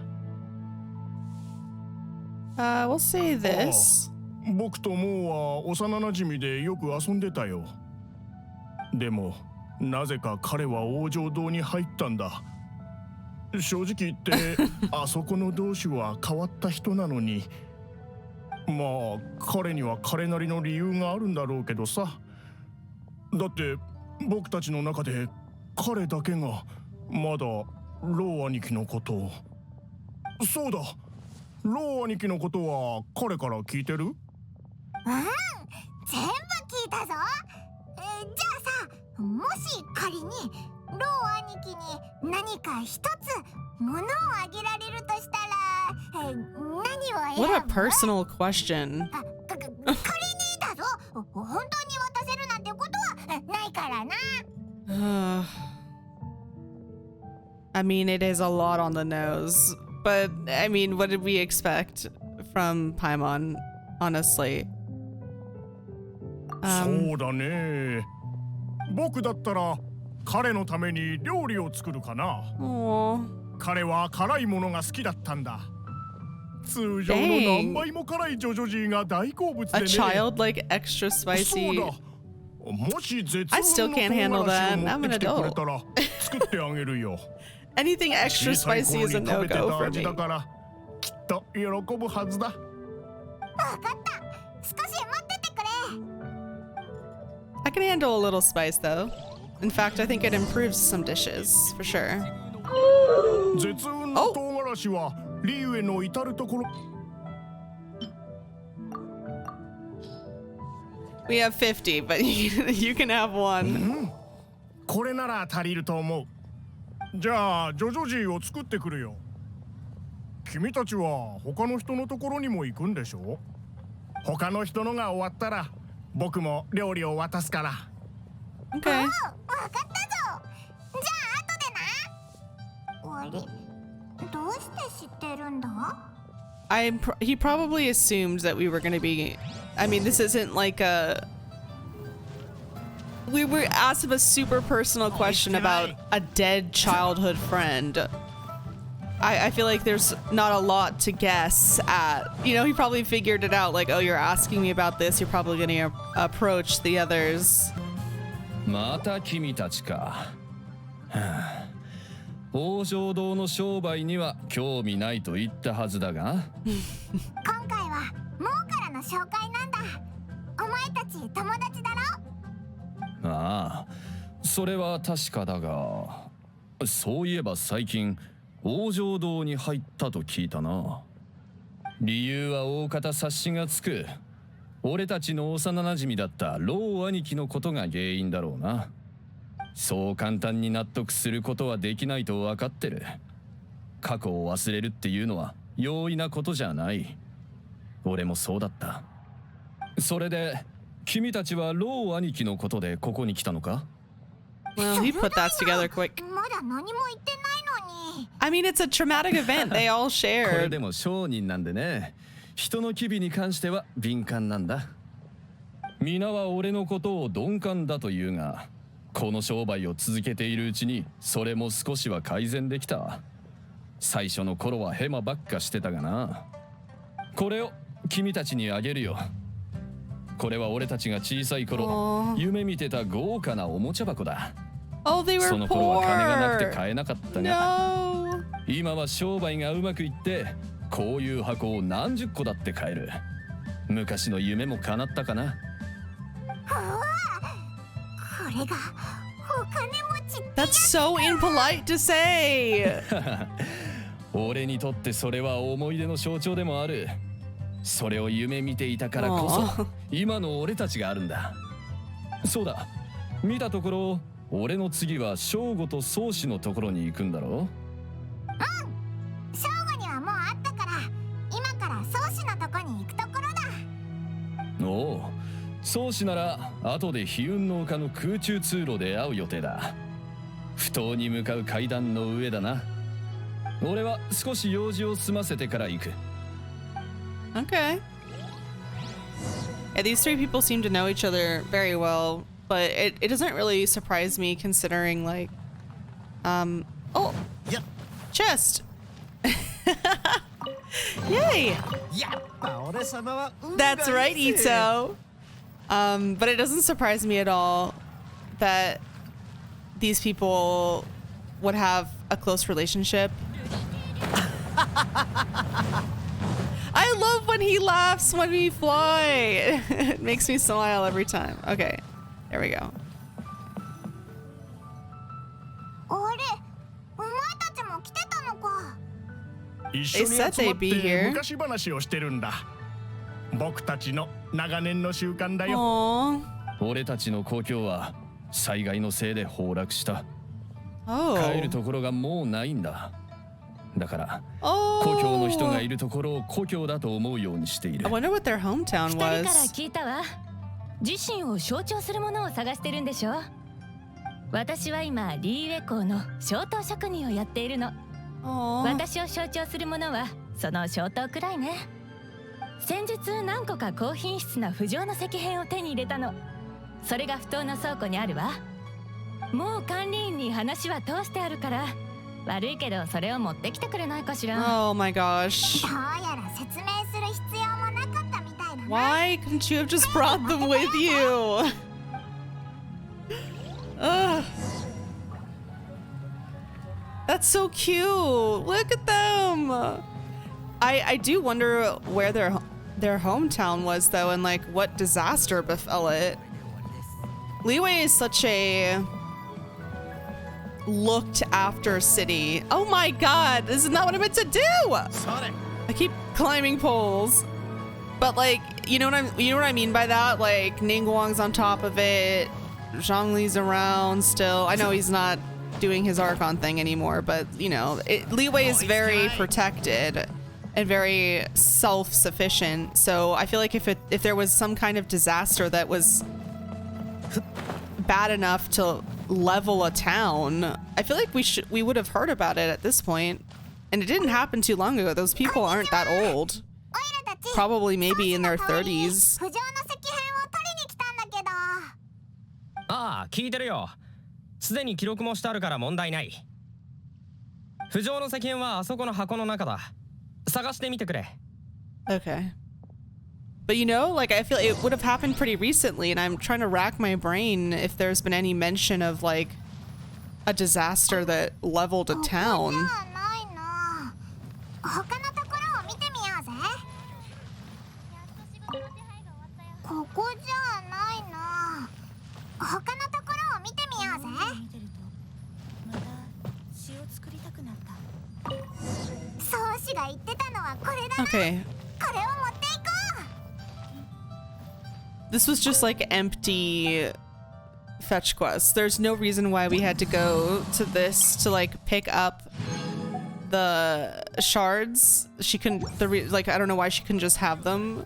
We'll say this. 僕とモーは幼なじみでよく遊んでたよ。でもなぜか彼は王城堂に入ったんだ。正直言ってあそこの同志は変わった人なのに、まあ彼には彼なりの理由があるんだろうけどさ。だって僕たちの中で彼だけがまだロー兄貴のことを。そうだ、ロー兄貴のことは彼から聞いてる？うん、全部聞いたぞ。じゃあさ、もし仮にロロー兄貴に何か一つ物をあげられるとしたら、何を選ぶ？ What a personal question. 仮にだぞ、本当に渡せるなんてことはないからな。I mean, it is a lot on the nose, but I mean, what did we expect from Paimon, honestly? そうだね。僕だったら彼のために料理を作るかな。彼は辛いものが好きだったんだ。通常の何倍も辛いジョジョジーが大好物でね。A child like extra spicy. そうだ。もし絶 I still 妙 can't の handle 唐辛 that. 子を持 I'm っ an てきてくれ adult. たら作ってあげるよ。Anything extra 小さい spicy 頃 is a に食べて no-go た for 味 me. だからきっと喜ぶはずだ。わかった。少し待っててくれ。I can handle a little spice though. In fact, I think it improves some dishes for sure. 絶運の唐辛子はリーウェの至るところ。We have 50, but you can have one. これなら足りると思う。じゃあジョジョジーを作ってくるよ。君たちは他の人のところにも行くんでしょ？他の人のが終わったら僕も料理を渡すから。Okay. わかったぞ。じゃあ後でな。あれ、どうして知ってるんだ？ He probably assumed that we were going to be. I mean, this isn't like a. We were asked him a super personal question about a dead childhood friend. I feel like there's not a lot to guess at. You know, he probably figured it out. Like, oh, you're asking me about this. You're probably going to approach the others. また君たちか。王将堂の商売には興味ないと言ったはずだが。今回はモーからの紹介なんだ。お前たち友達だろ？ああ、それは確かだが、そういえば最近王将堂に入ったと聞いたな。理由は大方察しがつく。俺たちの幼馴染だったロー兄貴のことが原因だろうな。そう簡単に納得することはできないと分かってる。過去を忘れるっていうのは容易なことじゃない。俺もそうだった。それで君たちはロー兄貴のことでここに来たのか？ Well, he put that together quick. まだ何も言ってないのに。I mean, it's a traumatic event. They all これ shared. でも商人なんでね。人の機微に関しては敏感なんだ。皆は俺のことを鈍感だと言うが、この商売を続けているうちにそれも少しは改善できた。最初の頃はヘマばっかしてたがな。これを君たちにあげるよ。これは俺たちが小さい頃夢見てた豪華なおもちゃ箱だ。 Oh, they were その頃は金がなくて poor. 買えなかったが、 No. 今は商売がうまくいってこういう箱を何十個だって買える。昔の夢も叶ったかな。うわ、これがお金持ち。 That's so impolite to say. 俺にとってそれは思い出の象徴でもある。それを夢見ていたからこそ今の俺たちがあるんだ。そうだ、見たところ俺の次は正吾と宗師のところに行くんだろう。うん、正吾にはもうあったから今から宗師のとこに行くところだ。おお、宗師なら後で悲運の丘の空中通路で会う予定だ。埠頭に向かう階段の上だな。俺は少し用事を済ませてから行く。 Okay. Yeah, these three people seem to know each other very well, but it doesn't really surprise me considering like oh Yep. chest. Yay! やっぱ俺様は運が That's right, いいぜ。 Ito. But it doesn't surprise me at all that these people would have a close relationship. I love when he laughs when we fly. It makes me smile every time. Okay, there we go. あれ、お前たちも来てたのか。一緒に They 集ま said っ they'd be て here. 昔話をしてるんだ。僕たちの長年の習慣だよ。 Aww. 俺たちの故郷は災害のせいで崩落した。帰るところがもうないんだ。だから故郷の人がいるところを故郷だと思うようにしている。 I wonder what their hometown 二人から was. 聞いたわ。自身を象徴するものを探してるんでしょ。私は今リーウェ校の小刀職人をやっているの。 Aw. 私を象徴するものはその小刀くらいね。先日何個か高品質な不浄の石片を手に入れたの。それが不当の倉庫にあるわ。もう管理員に話は通してあるから、悪いけどそれを持ってきてくれないかしら。 Oh my gosh. どうやら説明する必要もなかったみたいだな。 Why couldn't you have just brought them with you? Ugh. That's so cute. Look at them. I do wonder where their hometown was though, and like what disaster befell it. Liyue is such a looked after city. Oh my god, this is not what I meant to do. I keep climbing poles. But like, you know what I mean by that? Like Ningguang's on top of it. Zhongli's around still. I know he's not doing his Archon thing anymore, but you know, Liyue is very protected and very self-sufficient. So I feel like if there was some kind of disaster that was bad enough to level a town, I feel like we would have heard about it at this point. And it didn't happen too long ago. Those people aren't that old. Probably maybe in their 30s. 不浄の石片を取りに来たんだけど。ああ、聞いてるよ。すでに記録もしてあるから問題ない。不浄の石片はあそこの箱の中だ。探してみてくれ。 Okay. But you know, like I feel it would have happened pretty recently, and I'm trying to rack my brain if there's been any mention of like a disaster that leveled a town. ないな。他のところを見てみようぜ。ここじゃないな。他のところを見てみようぜ。宗師が言ってたのはこれだな。 Okay. これを持っていこう。 This was just like empty fetch quests. There's no reason why we had to go to this to like pick up the shards. She couldn't, like, I don't know why she couldn't just have them.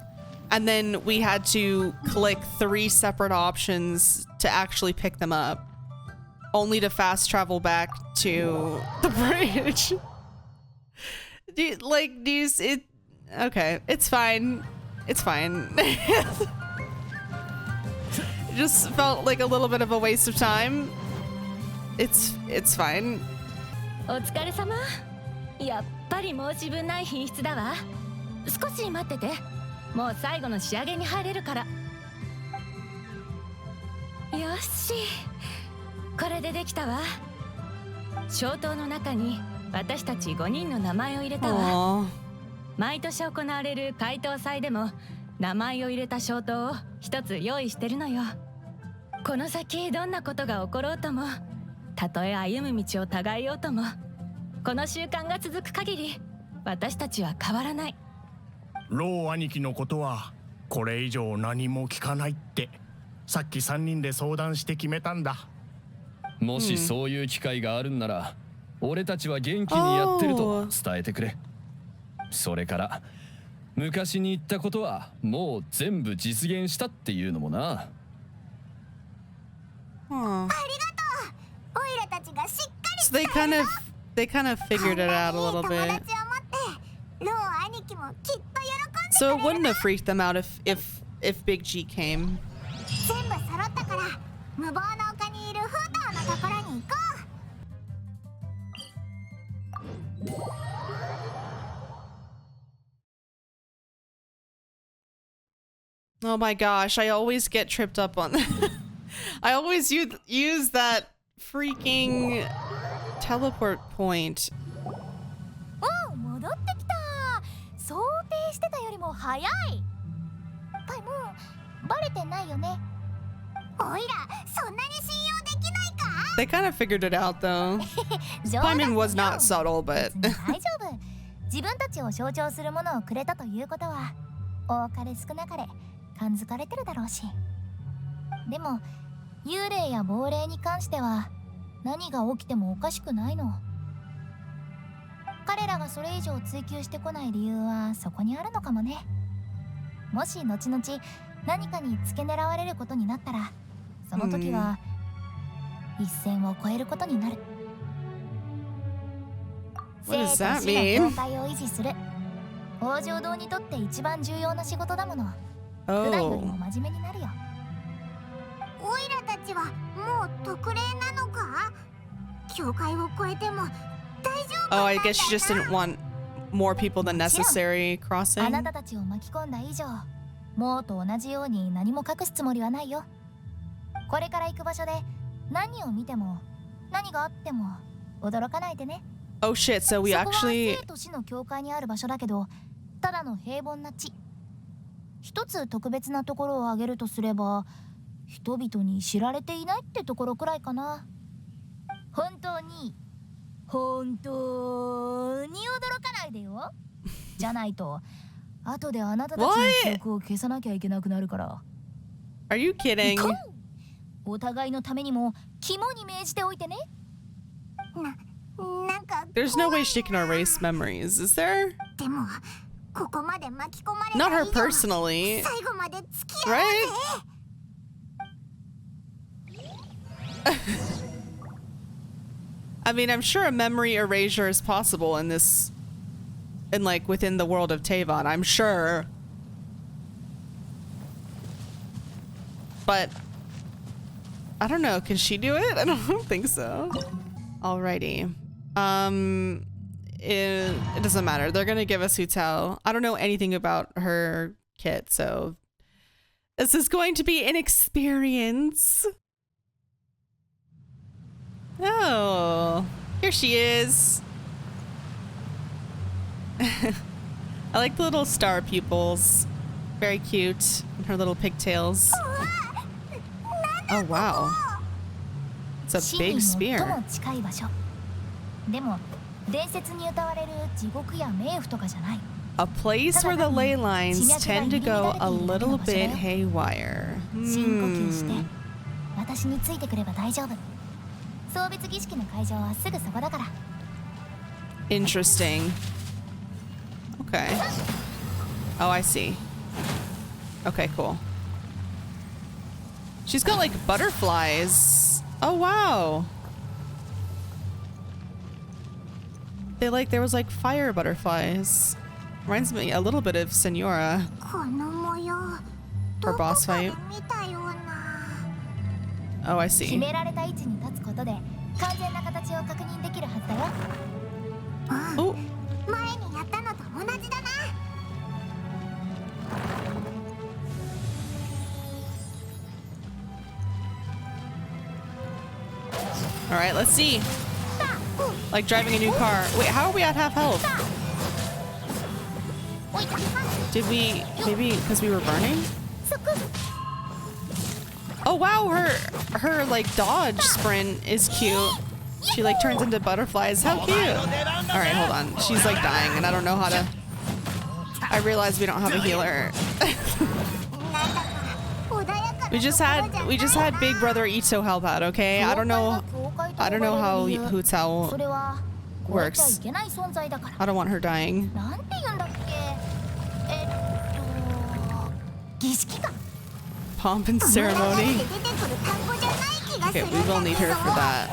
And then we had to click 3 separate options to actually pick them up, only to fast travel back to the bridge. Okay, it's fine. It's fine. It just felt like a little bit of a waste of time. It's fine. お疲れ様。やっぱり申し分ない品質だわ。少し待ってて。もう最後の仕上げに入れるから。よし。これでできたわ。小刀の中に私たち5人の名前を入れたわ。Aww. 毎年行われる解答祭でも名前を入れた小刀を一つ用意してるのよ。この先どんなことが起ころうとも、たとえ歩む道を違えようとも、この習慣が続く限り私たちは変わらない。ロー兄貴のことはこれ以上何も聞かないってさっき3人で相談して決めたんだ。もしそういう機会があるんなら、俺たちは元気にやってると伝えてくれ。それから昔に言ったことはもう全部実現したっていうのもな。 Huh. ありがとう。オイラたちがしっかり So they kind of figured it out a little 友 bit. 達を持ってロー兄貴もきっと喜んで So it くれる wouldn't have freaked them out if Big G came. 全部揃ったから無謀の丘にいるフーターのところに行こう。 Oh my gosh, I always get tripped up on that. I always use that freaking teleport point. おう、戻ってきた。想定してたよりも早い。パイモン、バレてないよね。オイラそんなに信用できないか。 They kind of figured it out though. 冗談 Paimon よ was not subtle, but 別に大丈夫。自分たちを象徴するものをくれたということは多かれ少なかれ感づかれてるだろうし。でも幽霊や亡霊に関しては何が起きてもおかしくないの。彼らがそれ以上追求してこない理由はそこにあるのかもね。もし後々何かに付け狙われることになったら、その時は一線を越えることになる。 What does 生と that 死 mean? の境界を維持する王城堂にとって一番重要な仕事だもの。普段より Oh. も真面目になるよ。オイラたちはもう特例なのか？境界を越えても大丈夫 Oh, なんだ I な。 guess she just didn't want more people than necessary あ crossing. なたたちを巻き込んだ以上、もうと同じように何も隠すつもりはないよ。これから行く場所で何を見ても何があっても驚かないでね。 Oh shit, so we そこは actually... 生と死の境界にある場所だけど、ただの平凡な地。一つ特別なところを挙げるとすれば、人々に知られていないってところくらいかな。本当に驚かないでよ。じゃないと後であなたたちの記憶を消さなきゃいけなくなるから。 Are you kidding? 行こう。お互いのためにも肝に銘じておいてね。なんか There's no way she can erase memories, is there? でもここまで巻き込まれた Not her 以上は personally, 最後まで付き合おうぜ。 right? I mean, I'm sure a memory erasure is possible in this, in like within the world of Tavon, I'm sure. But I don't know, can she do it? I don't think so. Alrighty. It doesn't matter. They're gonna give us Hu Tao. I don't know anything about her kit, so this is going to be an experience. Oh, here she is. I like the little star pupils. Very cute. And her little pigtails. Oh, wow. It's a 死 big に最 spear. も近い場所。でも伝説に歌われる地獄や冥府とかじゃない。 A place where the ley lines tend to go a little bit haywire. 深呼吸して Hmm. 私についてくれば大丈夫。送別儀式の会場はすぐそこだから。 Interesting. Okay. Oh, I see. Okay, cool. She's got like butterflies. Oh, wow. There was like fire butterflies. Reminds me a little bit of Senora. この模様 Her どこ boss かで fight. 見たような。 Oh, I 決 see. められた位置に立つことで完全な形を確認できるはずだよ。 Oh, 前にやったのと同じだな。 all right, let's see. Like driving a new car. Wait, how are we at half health? Did we, maybe because we were burning? Oh wow, her like dodge sprint is cute. She like turns into butterflies. How cute. All right, hold on. She's like dying and I don't know how to. I realize we don't have a healer. We just had Big Brother Ito help out, okay? I don't know how Hu Tao それは超えちゃい works. けない存在だから。 I don't want her dying. なんて言うんだっけ。儀式か。 Pomp and ceremony. 出てくる単語じゃない気がす Okay, る we んだ will need け her ど。 for that.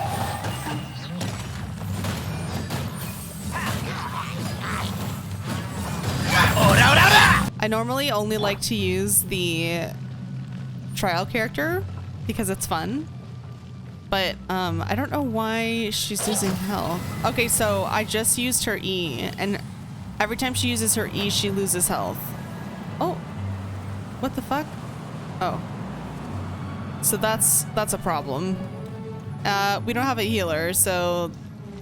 I normally only like to use the trial character because it's fun. But I don't know why she's losing health. Okay, so I just used her E, and every time she uses her E, she loses health. Oh, what the fuck? Oh, so that's a problem. We don't have a healer, so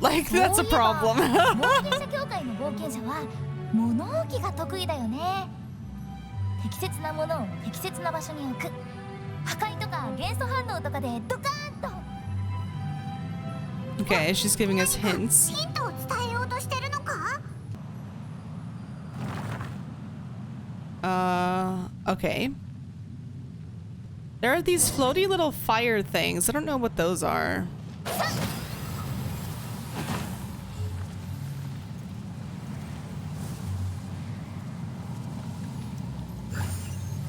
like that's a problem. 冒険者協会の冒険者は物置が得意だよね。適切なものを適切な場所に置く。破壊とか元素反応とかでドカーンと。 Okay, she's giving us hints. ヒントを伝えようとしてるのか？ Okay. There are these floaty little fire things. I don't know what those are.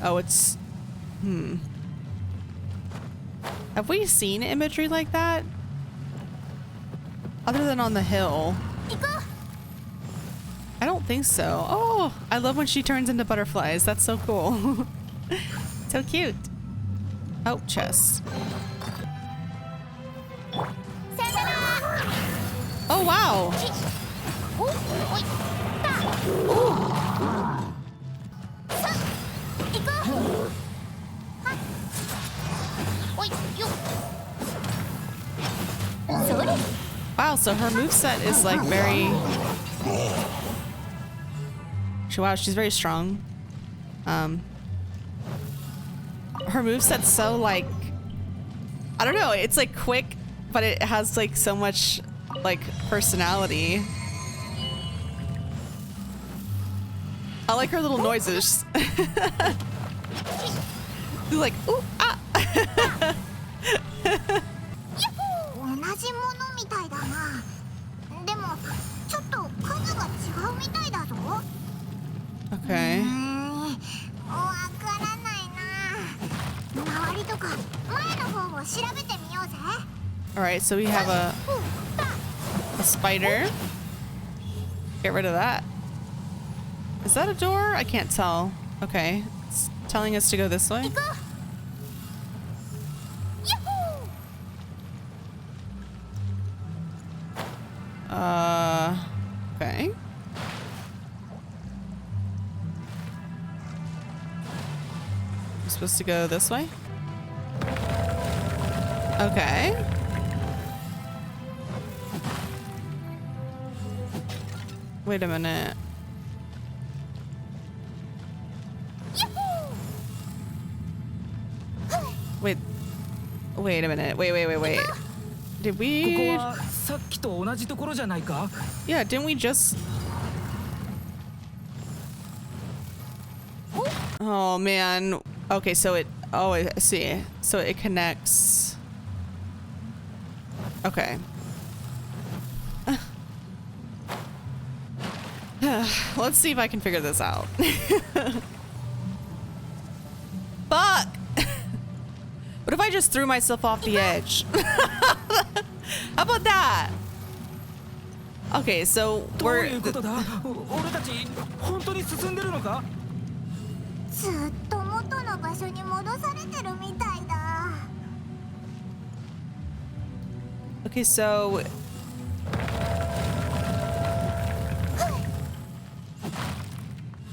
Oh, it's... Have we seen imagery like that? Other than on the hill? I don't think so. Oh, I love when she turns into butterflies. That's so cool. So cute. Oh, chest. Oh, wow. Wow, so her moveset is like very... Wow, she's very strong. Her moveset's so like... I don't know, it's like quick, but it has like so much like personality. I like her little noises. Like, ooh, ah. 同じものみたいだな。でもちょっと数が違うみたいだぞ。Okay. わからないな。周りとか前の方を調べてみようぜ。All right, so we have a spider. Get rid of that. Is that a door? I can't tell. Okay, it's telling us to go this way. Okay. I'm supposed to go this way? Okay. Wait a minute. Wait a minute. Wait. Did we? ここはさっきと同じところじゃないか? Yeah, didn't we just... Oh man. Okay, so it... Oh, I see. So it connects... Okay. Let's see if I can figure this out. Fuck! What if I just threw myself off the edge? How about that? Okay, so we're... どういうことだ? 俺たち本当に進んでるのか? ずっと元の場所に戻されてるみたいだ。 Okay, so...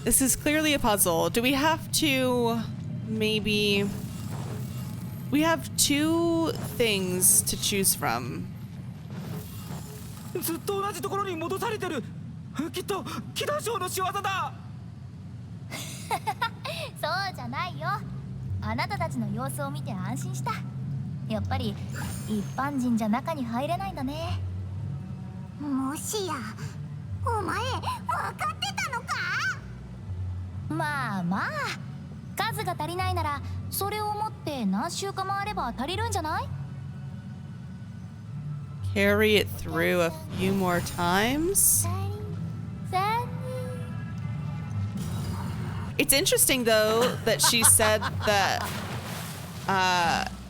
This is clearly a puzzle. Do we have to maybe... We have two things to choose from. ずっと同じところに戻されてる。きっとキダショウの仕業だ。そうじゃないよ。あなたたちの様子を見て安心した。やっぱり一般人じゃ中に入れないんだね。もしやお前分かってたのか? まあまあ、数が足りないならそれを持って何週間もあれば足りるんじゃない? Carry it through a few more times. It's interesting though that she said that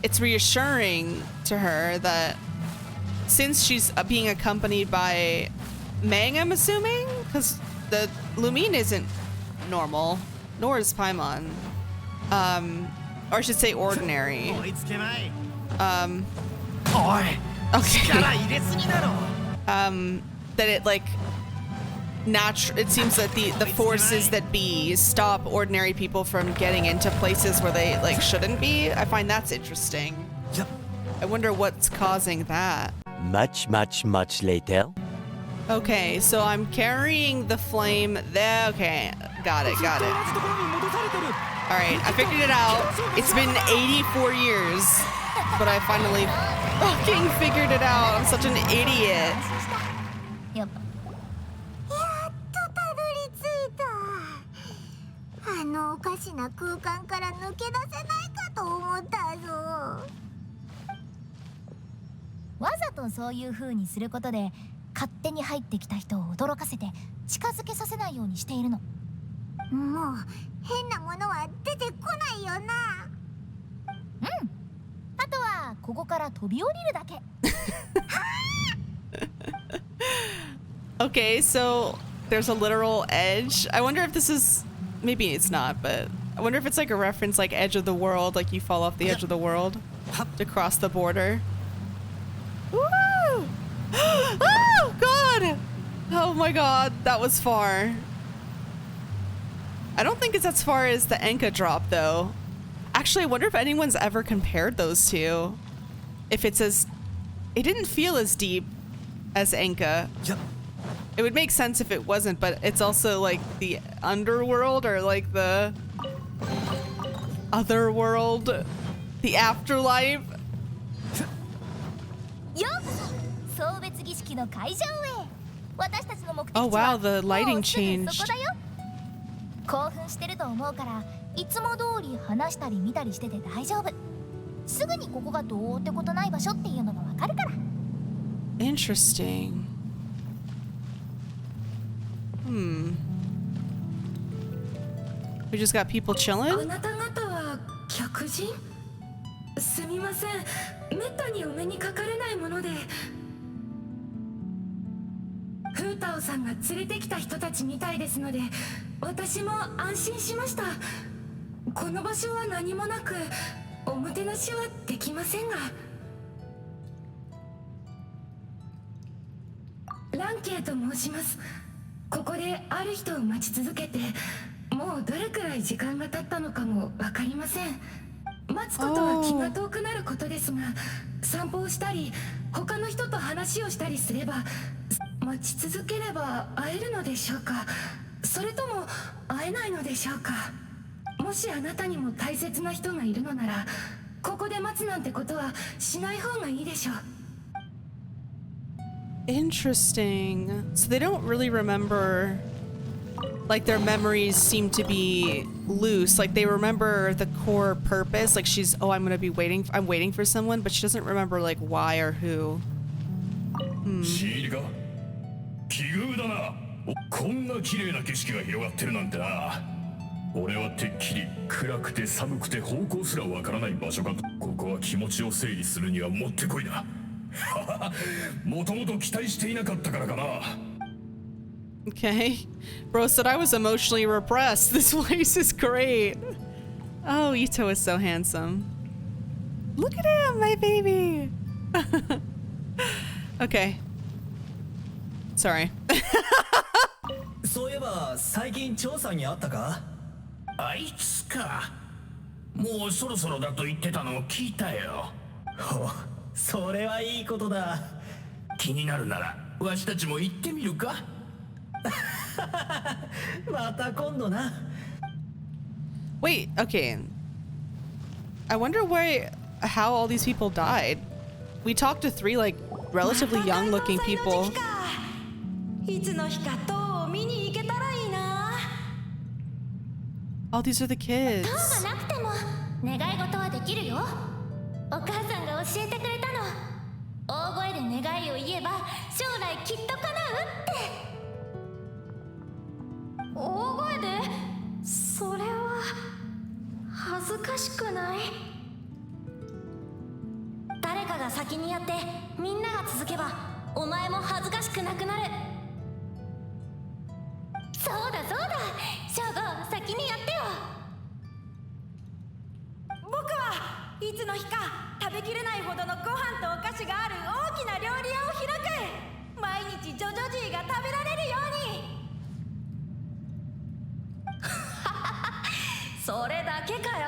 it's reassuring to her that since she's being accompanied by Mang, I'm assuming, because the Lumine isn't normal, nor is Paimon. Or I should say ordinary. Okay. That it like it seems that the forces that be stop ordinary people from getting into places where they like shouldn't be. I find that's interesting. I wonder what's causing that. Much later. Okay, so I'm carrying the flame there. Okay, got it. All right, I figured it out. It's been 84 years, but I finally fucking figured it out. I'm such an idiot. やっとたどり着いた。あのおかしな空間から抜け出せないかと思ったぞ。わざとそういう風にすることで勝手に入ってきた人を驚かせて近づけさせないようにしているの。もう変なものは出てこここから飛び降りるだけ。Okay, so there's a literal edge. I wonder if this is, maybe it's not, but I wonder if it's like a reference like edge of the world, like you fall off the edge of the world to cross the border. Woo! Oh god! Oh my god, that was far. I don't think it's as far as the Enka drop though. Actually, I wonder if anyone's ever compared those two. If it's as, it didn't feel as deep as Enka. Yep. It would make sense if it wasn't, but it's also like the underworld or like the other world, the afterlife. よっ送別儀式の会場へ。私たちの目的地 Oh は wow, the lighting もうすぐ changed. そこだよ。興奮してると思うからいつも通り話したり見たりしてて大丈夫。すぐにここがどうってことない場所っていうのがわかるから。 Interesting. We just got people あ chilling? なた方は客人？すみません、めったにお目にかかれないもので。フータオさんが連れてきた人たちみたいですので、私も安心しました。この場所は何もなく、おもてなしはできませんが。ランケイと申します。ここである人を待ち続けて、もうどれくらい時間が経ったのかもわかりません。待つことは気が遠くなることですが、散歩をしたり他の人と話をしたりすれば、待ち続ければ会えるのでしょうか、それとも会えないのでしょうか。もしあなたにも大切な人がいるのなら、ここで待つなんてことはしない方がいいでしょう。 Interesting. So they don't really remember, like their memories seem to be loose. Like they remember the core purpose. Like she's, oh, I'm waiting for someone, but she doesn't remember like why or who. シーリか奇遇だな。こんな綺麗な景色が広がってるなんてな。俺はてっきり暗くて寒くて方向すらわからない場所かと。ここは気持ちを整理するにはもってこいだ。もともと期待していなかったからかな。 Okay. Bro said I was emotionally repressed. This place is great. Oh, Ito is so handsome. Look at him, my baby. Okay. Sorry. そういえば最近調査にあったか？あいつか。もうそろそろだと言ってたのを聞いたよ。ほ、それはいいことだ。気になるならわしたちも行ってみるか。また今度な。 Wait, okay. I wonder how all these people died. We talked to 3 like relatively young looking people. いつの日か塔を見に行けたらいいな。 Oh, these are the kids. 塔がなくても願い事はできるよ。お母さんが教えてくれたの。大声で願いを言えば将来きっと叶うって。大声で？それは恥ずかしくない？誰かが先にやってみんなが続けばお前も恥ずかしくなくなる。そうだそうだ、ショーゴ先にやってよ。僕はいつの日か食べきれないほどのご飯とお菓子がある大きな料理屋を開く。毎日ジョジョジーが食べられるように。それだけかよ。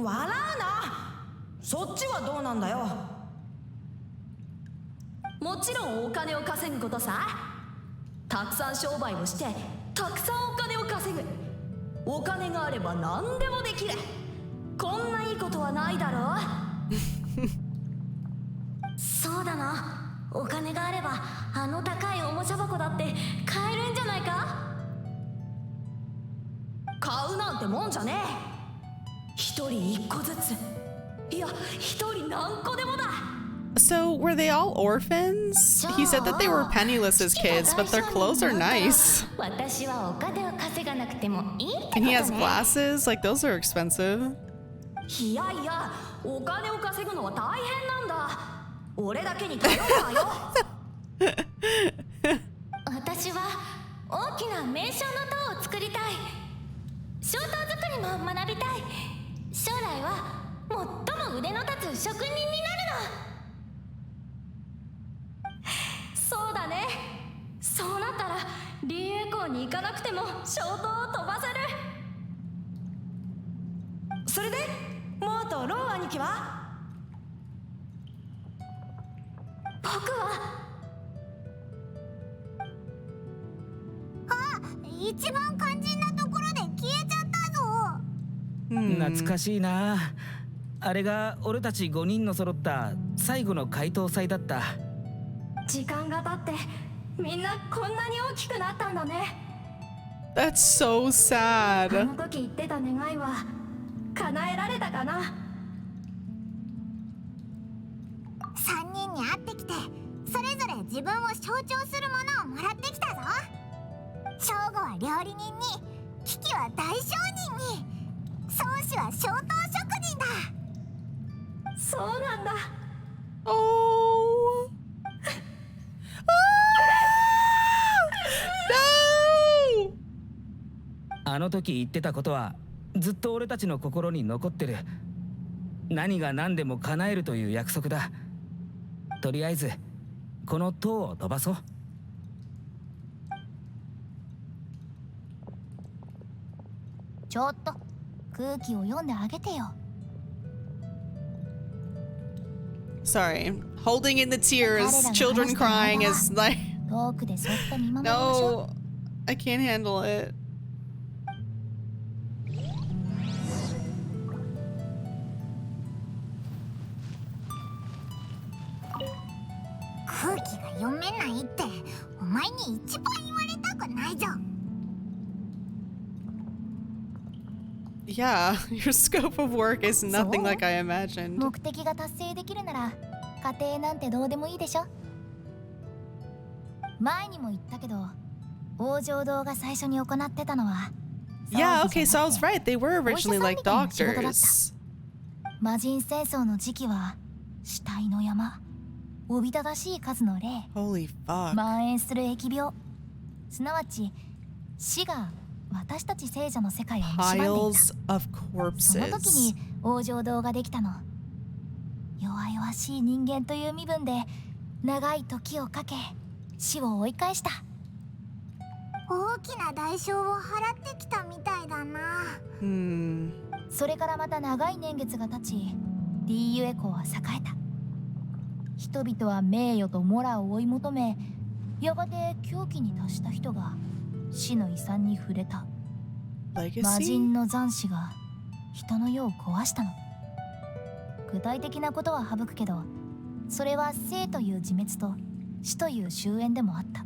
笑うな。そっちはどうなんだよ。もちろんお金を稼ぐことさ。たくさん商売をしてたくさんお金を稼ぐ。お金があれば何でもできる。こんないいことはないだろう。そうだな、お金があればあの高いおもちゃ箱だって買えるんじゃないか。買うなんてもんじゃねえ。一人一個ずつ、いや一人何個でもだ。 So were they all orphans? He said that they were penniless as kids, but their clothes are nice. 私はお金を稼がなくてもいいってこと And he ね。 has glasses, like those are expensive. いやいや、お金を稼ぐのは大変なんだ。俺だけに頼るわよ。私は大きな名称の塔を作りたい。小塔作りも学びたい。将来は最も腕の立つ職人になるの。そうだね。そうなったらリーエコーに行かなくても小塔を飛ばせる。それでモーとロー兄貴は？僕は一番肝心なところで消えちゃったぞ。懐かしいな。あれが俺たち5人の揃った最後の解答祭だった。時間が経ってみんなこんなに大きくなったんだね。 That's so あ sad. の時言ってた願いは叶えられたかな。3人に会ってきて、それぞれ自分を象徴するものをもらってきたぞ。ショーゴは料理人に、キキは大商人に、宗師は小塔職人だ。そうなんだ。 Oh. No! あの時言ってたことはずっと俺たちの心に残ってる。何が何でも叶えるという約束だ。とりあえずこの塔を飛ばそう。ちょっと空気を読んであげてよ。 Sorry. Holding in the tears, children crying is like. 遠くでそっと見守りましょ No, I can't handle it. 空気が読めないって、お前に一番言われたくないぞ。Yeah, your scope of work is nothing like I う。 imagined. 目的が達成できるなら家庭なんてどうでもいいでしょ。前にも言ったけど、王城堂が最初に行ってたのは Yeah, okay, so I was right. They were originally like doctors. 魔人戦争の時期は死体の山、おびただしい数の霊、 Holy fuck. 蔓延する疫病、すなわち死が私たち聖者の世界を蝕んでい Piles た。 of その時 corpses. に王城堂ができたの。弱々しい人間という身分で長い時をかけ死を追い返した。大きな代償を払ってきたみたいだな。Hmm. それからまた長い年月が経ち、リーユエコは栄えた。人々は名誉とモラを追い求め、やがて狂気に達した人が死の遺産に触れた。魔 Legacy? 人の残滓が人の世を壊したの。具体的なことは省くけど、それは生という自滅と死という終焉でもあった。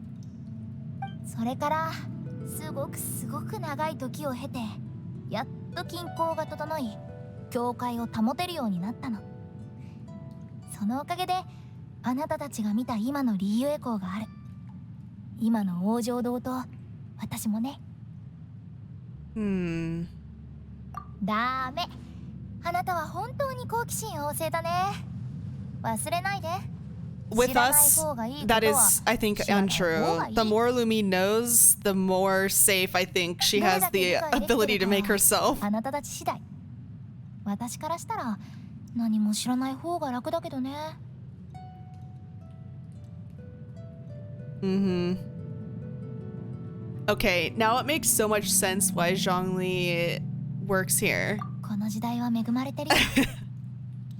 それからすごく長い時を経て、やっと均衡が整い、教会を保てるようになったの。そのおかげであなたたちが見た今のリーユエコーがある。今の王城堂と私もね。Hmm. ダメ。あなたは本当に好奇心旺盛だね。忘れないで。 With us, that is, I think, untrue. The more Lumi knows, the more safe I think she has the ability to make herself. あなたたち次第。私からしたら何も知らない方が楽だけどね。 Mm-hmm. Okay, now it makes so much sense why Zhongli works here. この時代は恵まれてるよ。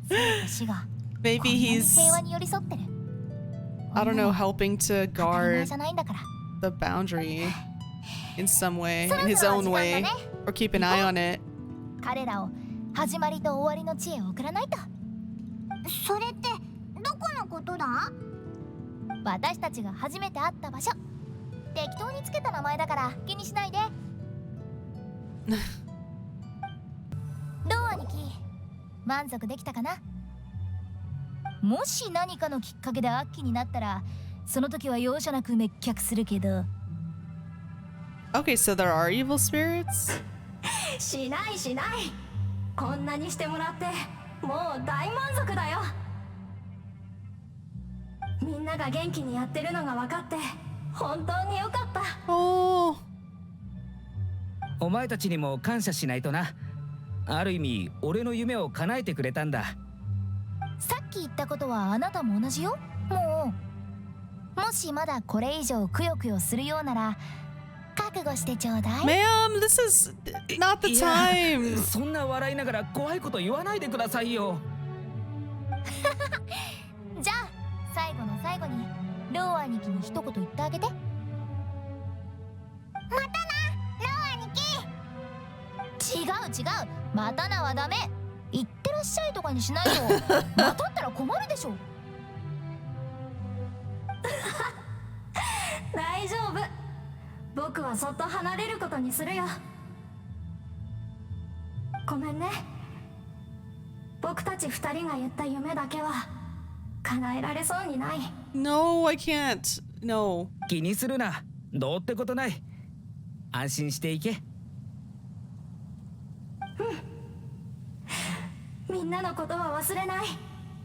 生と死が Maybe こんなに he's, 平和に寄り添ってる。 I don't know, helping to 当たり前 guard じゃないんだから。 the boundary in some way, そろ in そ his ろ own 時間だ way, ね。 or keep an eye on it. 彼らを始まりと終わりの地へ送らないと。それってどこのことだ？私たちが初めて会った場所。適当につけた名前だから気にしないで。どう兄貴、満足できたかな？もし何かのきっかけで悪鬼になったら、その時は容赦なく滅却するけど。 Okay, so there are evil spirits? しないしない。こんなにしてもらってもう大満足だよ。みんなが元気にやってるのが分かって本当によかった。Oh. お前たちにも感謝しないとな。ある意味俺の夢を叶えてくれたんだ。さっき言ったことはあなたも同じよ。もしまだこれ以上くよくよするようなら覚悟してちょうだい。 Ma'am, this is not the いや time. そんな笑いながら怖いこと言わないでくださいよ。じゃあ最後の最後にロー兄貴に一言言ってあげて。またな、ロー兄貴。違うまたなはダメ。言ってらっしゃいとかにしないとまたったら困るでしょ。大丈夫、僕はそっと離れることにするよ。ごめんね、僕たち二人が言った夢だけは叶えられそうにない。 No, I can't. No. 気にするな、どうってことない。安心していけ。みんなのことは忘れない。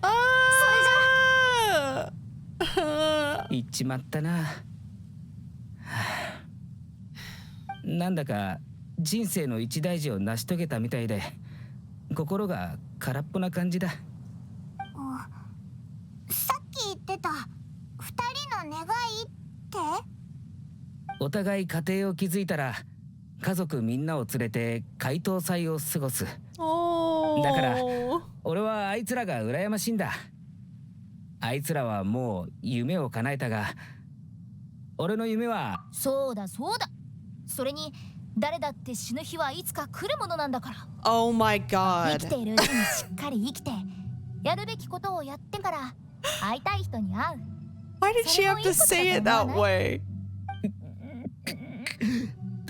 Ah! 言っちまったな。はあ、なんだか人生の一大事を成し遂げたみたいで心が空っぽな感じだ。さっき言ってた二人の願いって？お互い家庭を築いたら家族みんなを連れて回答祭を過ごす。Oh. だから俺はあいつらが羨ましいんだ。あいつらはもう夢を叶えたが俺の夢は。そうだそれに誰だって死ぬ日はいつか来るものなんだから。 Oh my 生 god. きているうちにしっかり生きてやるべきことをやってから会いたい人に会う。 Why did she have to say it that way?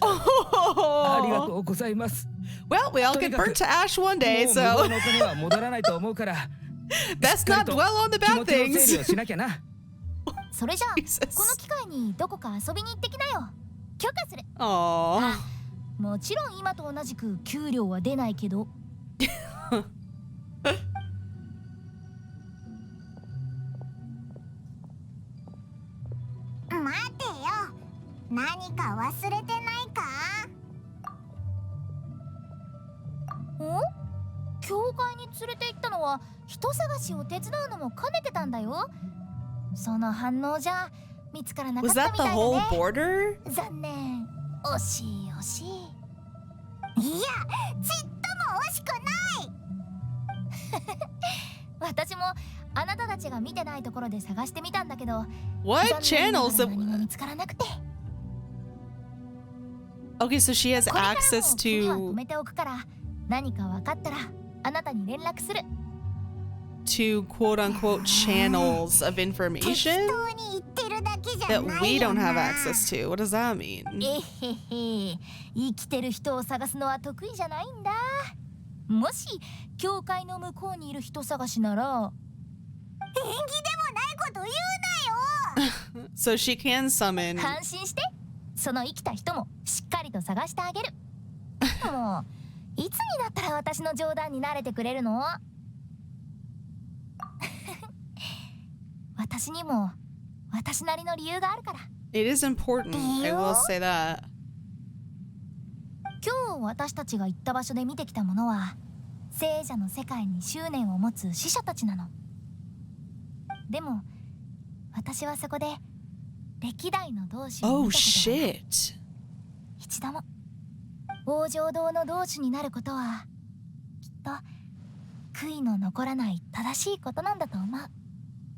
ありが Oh. とうございます。 Well, we all get burnt to ash one day, もう so 向こうのお金は戻らないと思うから best not dwell on the 気 bad 持ちの整理 things. をしなきゃな。それじゃあ Jesus. この機会にどこか遊びに行ってきなよ。許可する。 Aw. もちろん今と同じく給料は出ないけど。待てよ、何か忘れてないか？お？教会に連れて行ったのは人探しを手伝うのも兼ねてたんだよ。その反応じゃ見つからなかっ Was た that み the たいだ whole ね。 border? 残念。惜しい。いや、ちっとも惜しくない。私もあなたたちが見てないところで探してみたんだけど、 What 残念なが channels? ら何も見つからなくて。 Okay, so she has これからも access 君は止 to めておくから何か分かったらあなたに連絡する。 quote unquote channels of 適 information 当に言ってるだけじゃ that ない we よ don't な。 have access to. What does that mean? えへへ、生きてる人を探すのは得意じゃないんだ。もし教会の向こうにいる人探しなら、縁起でもないこと言うなよ。 So she can summon. 安心して、その生きた人もしっかりと探してあげる。もういつになったら私の冗談に慣れてくれるの？私にも私なりの理由があるから。 It is important. I will say that. 今日私たちが行った場所で見てきたものは聖者の世界に執念を持つ死者たちなの。でも私はそこで歴代の同志を Oh 見たことがない。 shit. 一度も王城堂の同志になることはきっと悔いの残らない正しいことなんだと思う。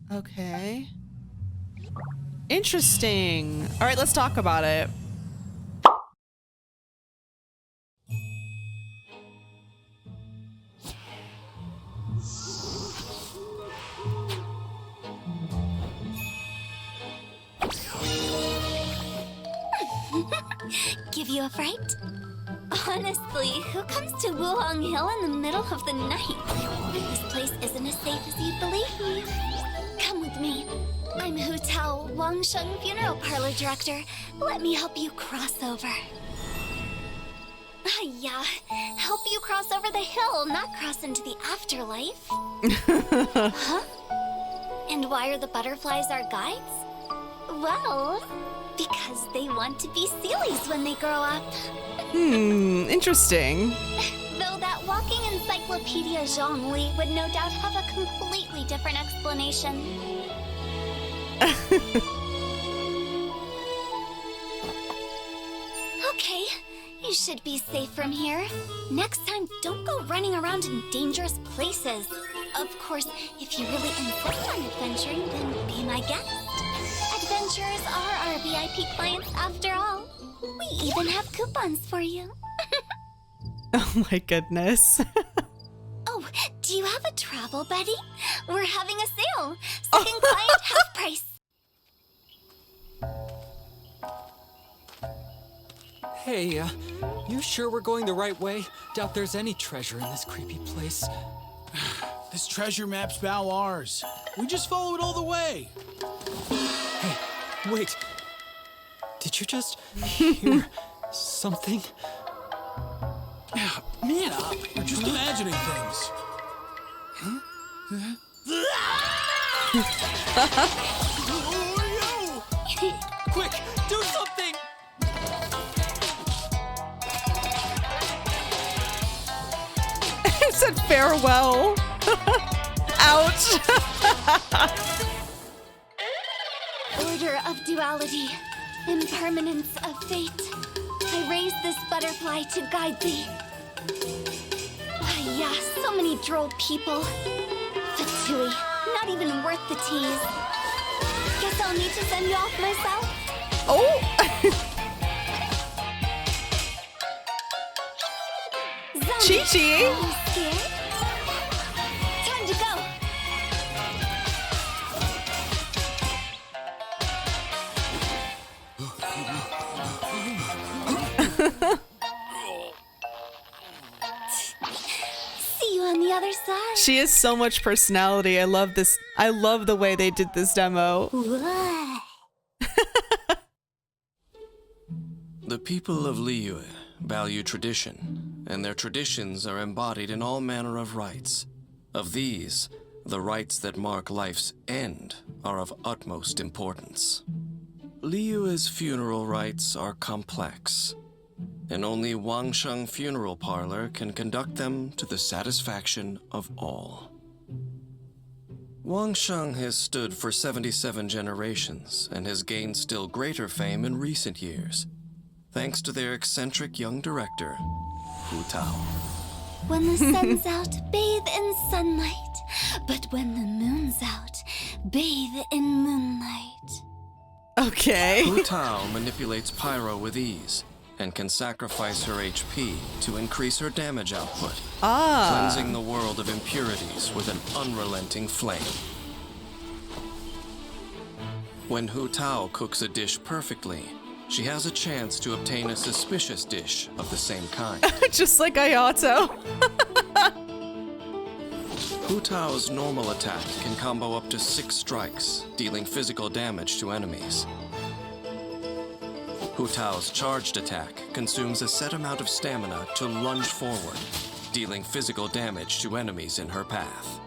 Okay. Interesting. All right, let's talk about it. Give you a fright? Honestly, who comes to Wuhong Hill in the middle of the night? This place isn't as safe as you believe. Come with me. I'm Hu Tao, Wangsheng Funeral Parlor Director. Let me help you cross over. Yeah, help you cross over the hill, not cross into the afterlife. Huh? And why are the butterflies our guides? Well, because they want to be Sealies when they grow up. Interesting. Though that walking encyclopedia Zhongli would no doubt have a completely different explanation. Okay, you should be safe from here. Next time, don't go running around in dangerous places. Of course, if you really insist on adventuring, then be my guest. Adventurers are our VIP clients after all. We even have coupons for you. Oh my goodness. Oh, do you have a travel buddy? We're having a sale. Second client half price. Hey, you sure we're going the right way? Doubt there's any treasure in this creepy place. This treasure map's bow ours. We just follow it all the way. Hey, wait. Did you just hear something? Man up. You're just imagining things. Huh? Who are you? Quick, do something! It said farewell. Ouch. Order of duality, impermanence of fate. I raised this butterfly to guide thee. Ah, yeah, so many droll people. Fatui, not even worth the tease. Guess I'll need to send you off myself. Oh! Chi-Chi! Are you scared? Time to go. See you on the other side. She has so much personality. I love this. I love the way they did this demo. The people of Liyue value tradition, and their traditions are embodied in all manner of rites. Of these, the rites that mark life's end are of utmost importance. Liyue's funeral rites are complex, and only Wangsheng Funeral Parlor can conduct them to the satisfaction of all. Wangsheng has stood for 77 generations and has gained still greater fame in recent years, thanks to their eccentric young director, Hu Tao. When the sun's out, bathe in sunlight. But when the moon's out, bathe in moonlight. Okay. Hu Tao manipulates pyro with ease and can sacrifice her HP to increase her damage output, cleansing the world of impurities with an unrelenting flame. When Hu Tao cooks a dish perfectly, she has a chance to obtain a suspicious dish of the same kind. Just like Ayato. Hu Tao's normal attack can combo up to 6 strikes, dealing physical damage to enemies. Hu Tao's charged attack consumes a set amount of stamina to lunge forward, dealing physical damage to enemies in her path.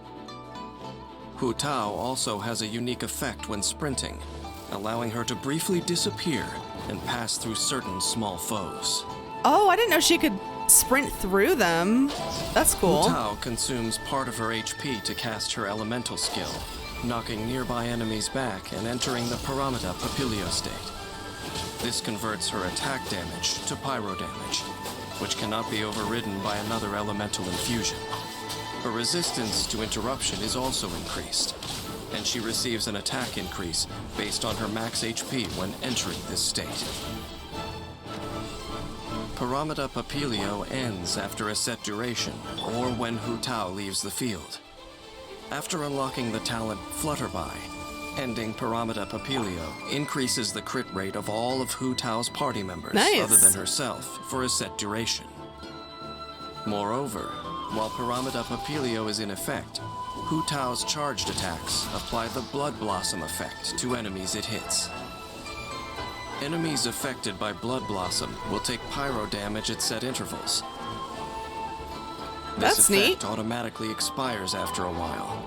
Hu Tao also has a unique effect when sprinting, allowing her to briefly disappear and pass through certain small foes. Oh, I didn't know she could sprint through them. That's cool. Hu Tao consumes part of her HP to cast her elemental skill, knocking nearby enemies back and entering the Paramita Papilio state. This converts her attack damage to pyro damage, which cannot be overridden by another elemental infusion. Her resistance to interruption is also increased, and she receives an attack increase based on her max HP when entering this state. Paramita Papilio ends after a set duration, or when Hu Tao leaves the field. After unlocking the talent Flutterby, ending Paramita Papilio increases the crit rate of all of Hu Tao's party members other than herself for a set duration. Moreover, while Paramita Papilio is in effect, Hu Tao's charged attacks apply the Blood Blossom effect to enemies it hits. Enemies affected by Blood Blossom will take pyro damage at set intervals. This That's effect neat. automatically expires after a while.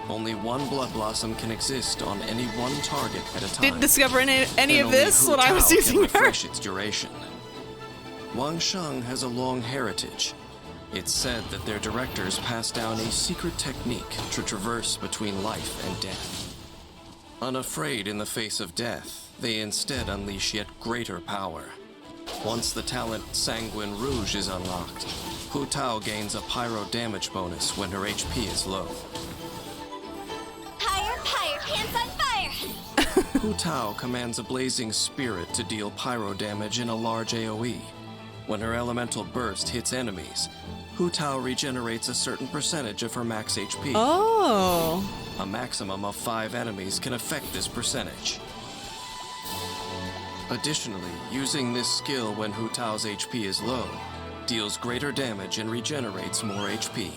Only one Blood Blossom can exist on any one target at a time. Didn't discover any of only this Hu when I was Tao can using her. refresh its duration. Wang Sheng has a long heritage. It's said that their directors passed down a secret technique to traverse between life and death. Unafraid in the face of death, they instead unleash yet greater power. Once the talent Sanguine Rouge is unlocked, Hu Tao gains a pyro damage bonus when her HP is low. Pyre, pants on fire! Hu Tao commands a blazing spirit to deal pyro damage in a large AoE. When her elemental burst hits enemies, Hu Tao regenerates a certain percentage of her max HP. Oh. A maximum of 5 enemies can affect this percentage. Additionally, using this skill when Hu Tao's HP is low deals greater damage and regenerates more HP.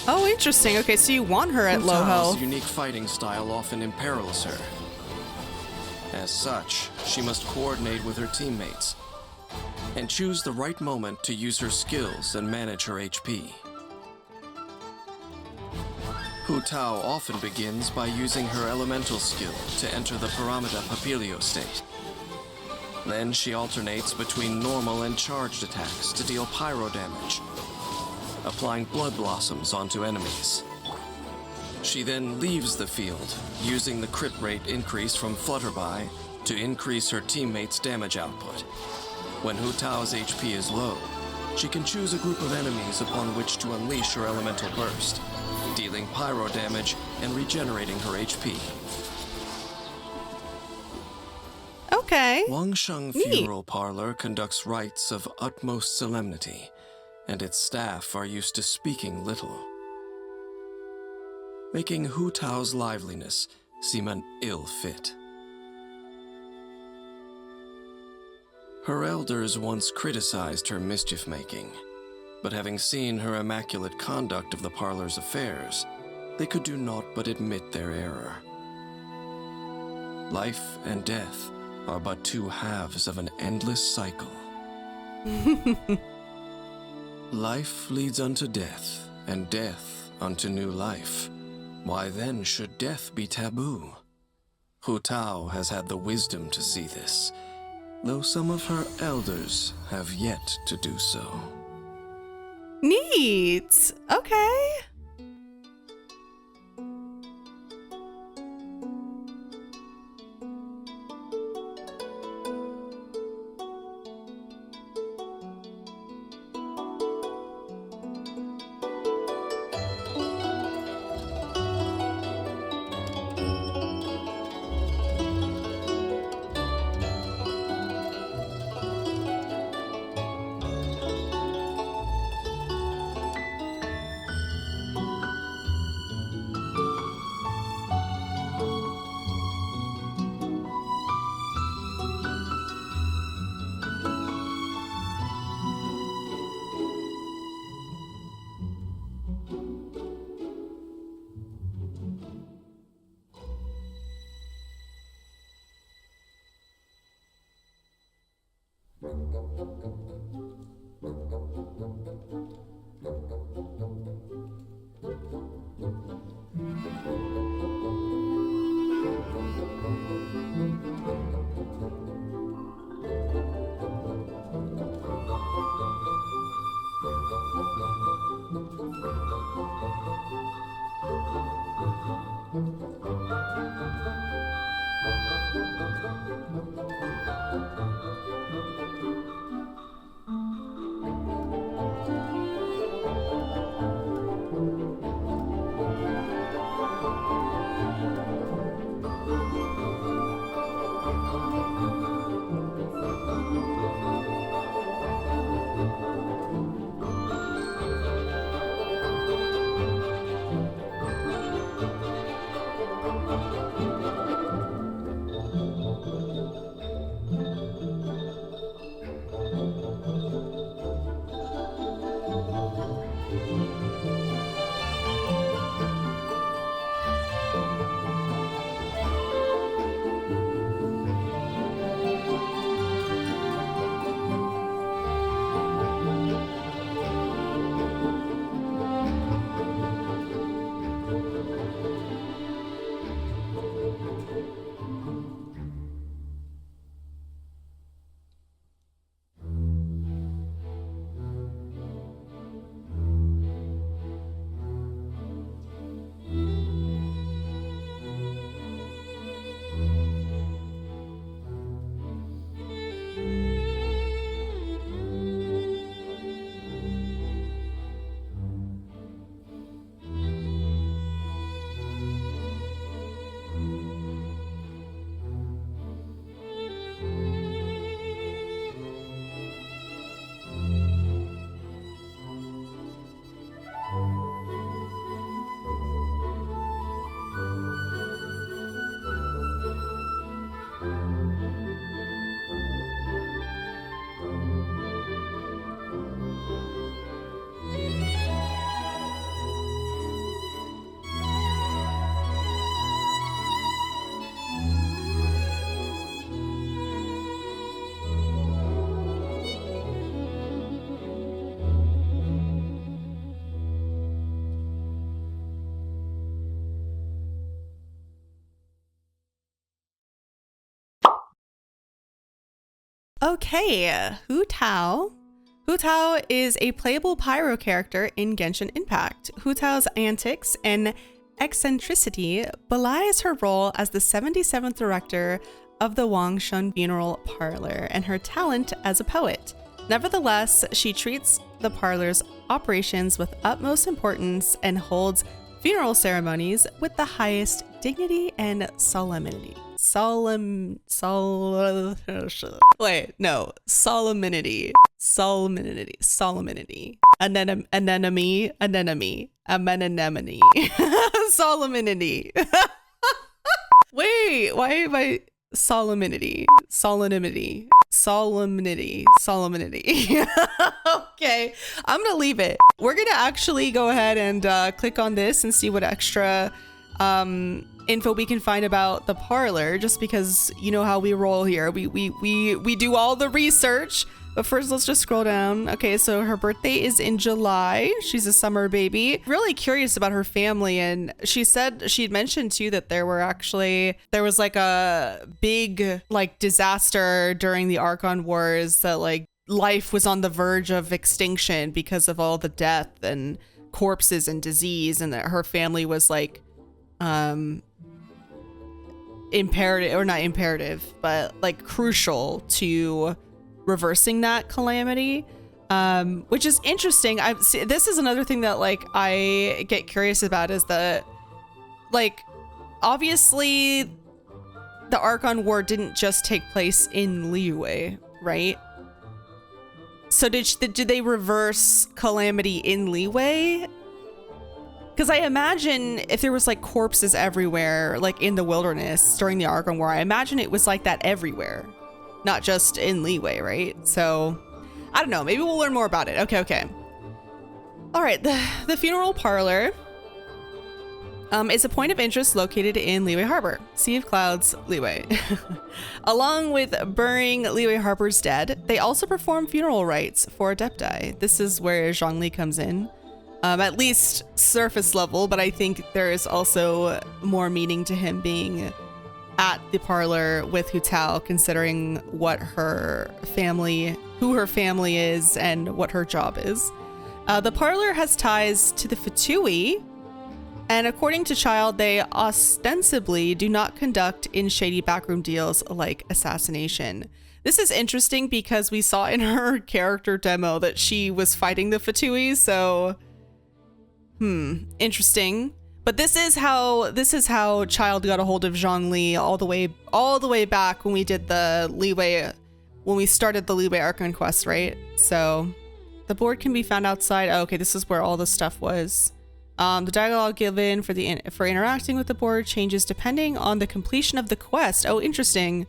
Oh, interesting. Okay, so you want her at Hu low Tao's health. unique fighting style often imperils her. As such, she must coordinate with her teammates and choose the right moment to use her skills and manage her HP. Hu Tao often begins by using her elemental skill to enter the Paramita Papilio state. Then she alternates between normal and charged attacks to deal pyro damage, applying blood blossoms onto enemies. She then leaves the field, using the crit rate increase from Flutterby to increase her teammates' damage output. When Hu Tao's HP is low, she can choose a group of enemies upon which to unleash her elemental burst, dealing pyro damage and regenerating her HP. Okay. Wang Sheng Funeral Parlor conducts rites of utmost solemnity, and its staff are used to speaking little, making Hu Tao's liveliness seem an ill fit. Her elders once criticized her mischief-making, but having seen her immaculate conduct of the parlor's affairs, they could do naught but admit their error. Life and death are but two halves of an endless cycle. Life leads unto death, and death unto new life. Why then should death be taboo? Hu Tao has had the wisdom to see this, though some of her elders have yet to do so. Neat. Okay. Okay, Hu Tao. Hu Tao is a playable pyro character in Genshin Impact. Hu Tao's antics and eccentricity belies her role as the 77th director of the Wangshan Funeral Parlor and her talent as a poet. Nevertheless, she treats the parlor's operations with utmost importance and holds funeral ceremonies with the highest dignity and solemnity. Solemnity. Anemone. Solemnity. Wait, why am I solemnity? Okay, I'm gonna leave it. We're gonna actually go ahead and click on this and see what extra info we can find about the parlor, just because you know how we roll here. We do all the research. But first, let's just scroll down. Okay, so her birthday is in July. She's a summer baby. Really curious about her family. And she said, she'd mentioned too that there was like a big like disaster during the Archon Wars, that like life was on the verge of extinction because of all the death and corpses and disease, and that her family was like imperative, or not imperative, but like crucial to reversing that calamity, which is interesting. This is another thing that like I get curious about, is that like obviously the Archon War didn't just take place in Liyue, right? So did they reverse calamity in Liyue? Because I imagine if there was like corpses everywhere, like in the wilderness during the Archon War, I imagine it was like that everywhere, not just in Liyue, right? So I don't know, maybe we'll learn more about it. Okay. All right, the funeral parlor is a point of interest located in Liyue Harbor, Sea of Clouds, Liyue. Along with burying Liyue Harbor's dead, they also perform funeral rites for Adepti. This is where Zhongli comes in, at least surface level, but I think there is also more meaning to him being at the parlor with Hu Tao, considering who her family is and what her job is. The parlor has ties to the Fatui, and according to Child, they ostensibly do not conduct in shady backroom deals like assassination. This is interesting because we saw in her character demo that she was fighting the Fatui, so interesting. But this is how Child got a hold of Zhongli all the way back when we did when we started the Liyue Archon quest, right? So the board can be found outside. Oh, okay, this is where all the stuff was. The dialogue given for interacting with the board changes depending on the completion of the quest. Oh, interesting.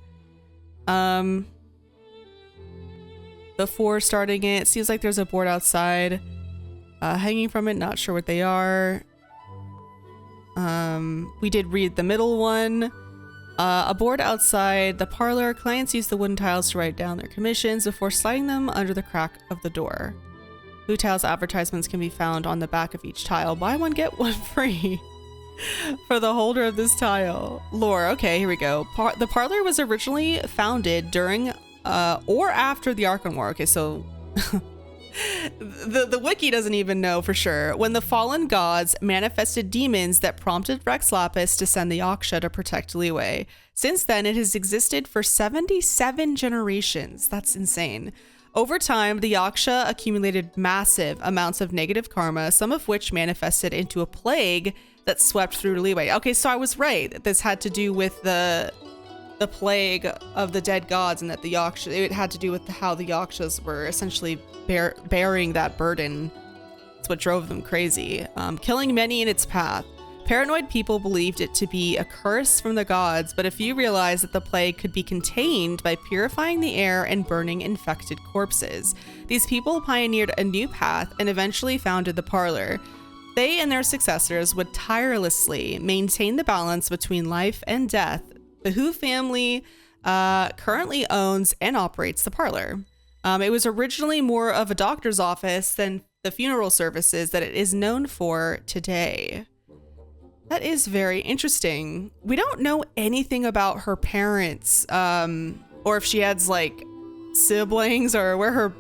Before starting it, seems like there's a board outside, hanging from it. Not sure what they are. We did read the middle one. A board outside the parlor. Clients use the wooden tiles to write down their commissions before sliding them under the crack of the door. Hu Tao's advertisements can be found on the back of each tile. Buy one, get one free for the holder of this tile. Lore. Okay, here we go. The parlor was originally founded during or after the Archon War. Okay, so the wiki doesn't even know for sure. When the fallen gods manifested demons that prompted Rex Lapis to send the Yaksha to protect Liyue. Since then, it has existed for 77 generations. That's insane. Over time, the Yaksha accumulated massive amounts of negative karma, some of which manifested into a plague that swept through Liyue. Okay, so I was right. This had to do with the plague of the dead gods, and that the Yaksha, it had to do with how the Yakshas were essentially bearing that burden. It's what drove them crazy, killing many in its path. Paranoid people believed it to be a curse from the gods, but a few realized that the plague could be contained by purifying the air and burning infected corpses. These people pioneered a new path and eventually founded the parlor. They and their successors would tirelessly maintain the balance between life and death. The Hu family currently owns and operates the parlor. It was originally more of a doctor's office than the funeral services that it is known for today. That is very interesting. We don't know anything about her parents, or if she has like siblings or where her,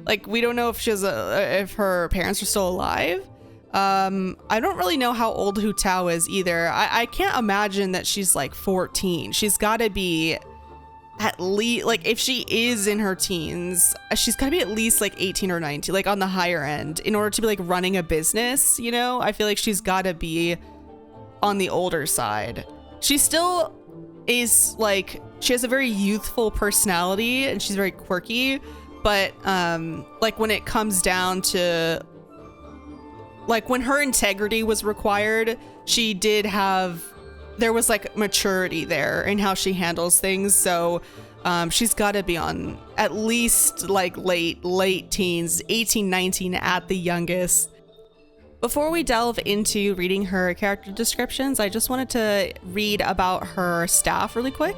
like, we don't know if if her parents are still alive. I don't really know how old Hu Tao is either. I can't imagine that she's like 14. She's got to be at least, like, if she is in her teens, she's got to be at least like 18 or 19, like on the higher end, in order to be like running a business, you know? I feel like she's got to be on the older side. She still is like, she has a very youthful personality and she's very quirky, but like when it comes down to, like, when her integrity was required, she did have, there was like maturity there in how she handles things. So she's got to be on at least like late teens, 18, 19 at the youngest. Before we delve into reading her character descriptions, I just wanted to read about her staff really quick.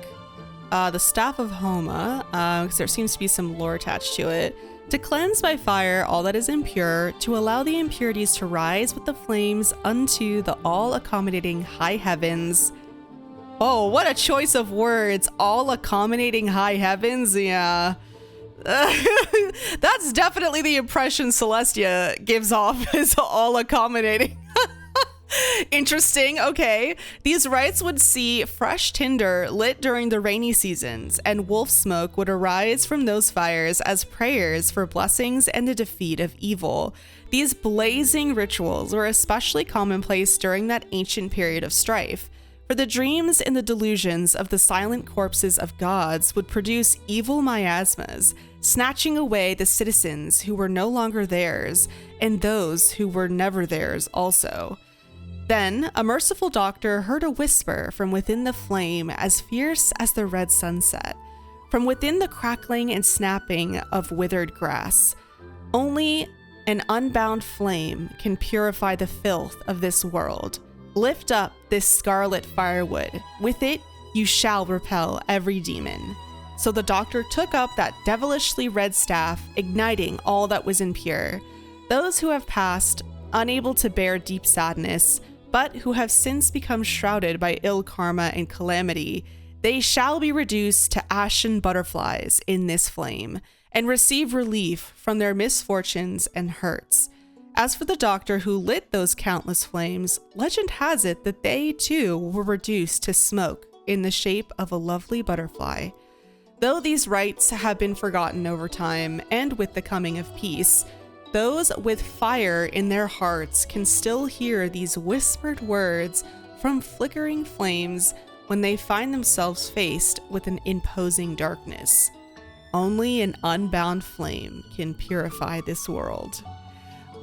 The staff of Homa, because there seems to be some lore attached to it. To cleanse by fire all that is impure, to allow the impurities to rise with the flames unto the all-accommodating high heavens. Oh, what a choice of words. All-accommodating high heavens, yeah. That's definitely the impression Celestia gives off, as all-accommodating. Interesting. Okay. These rites would see fresh tinder lit during the rainy seasons, and wolf smoke would arise from those fires as prayers for blessings and the defeat of evil. These blazing rituals were especially commonplace during that ancient period of strife, for the dreams and the delusions of the silent corpses of gods would produce evil miasmas, snatching away the citizens who were no longer theirs, and those who were never theirs also. Then, a merciful doctor heard a whisper from within the flame as fierce as the red sunset, from within the crackling and snapping of withered grass. Only an unbound flame can purify the filth of this world. Lift up this scarlet firewood. With it, you shall repel every demon. So the doctor took up that devilishly red staff, igniting all that was impure. Those who have passed, unable to bear deep sadness, but who have since become shrouded by ill karma and calamity, they shall be reduced to ashen butterflies in this flame, and receive relief from their misfortunes and hurts. As for the doctor who lit those countless flames, legend has it that they too were reduced to smoke in the shape of a lovely butterfly. Though these rites have been forgotten over time, and with the coming of peace, those with fire in their hearts can still hear these whispered words from flickering flames when they find themselves faced with an imposing darkness. Only an unbound flame can purify this world.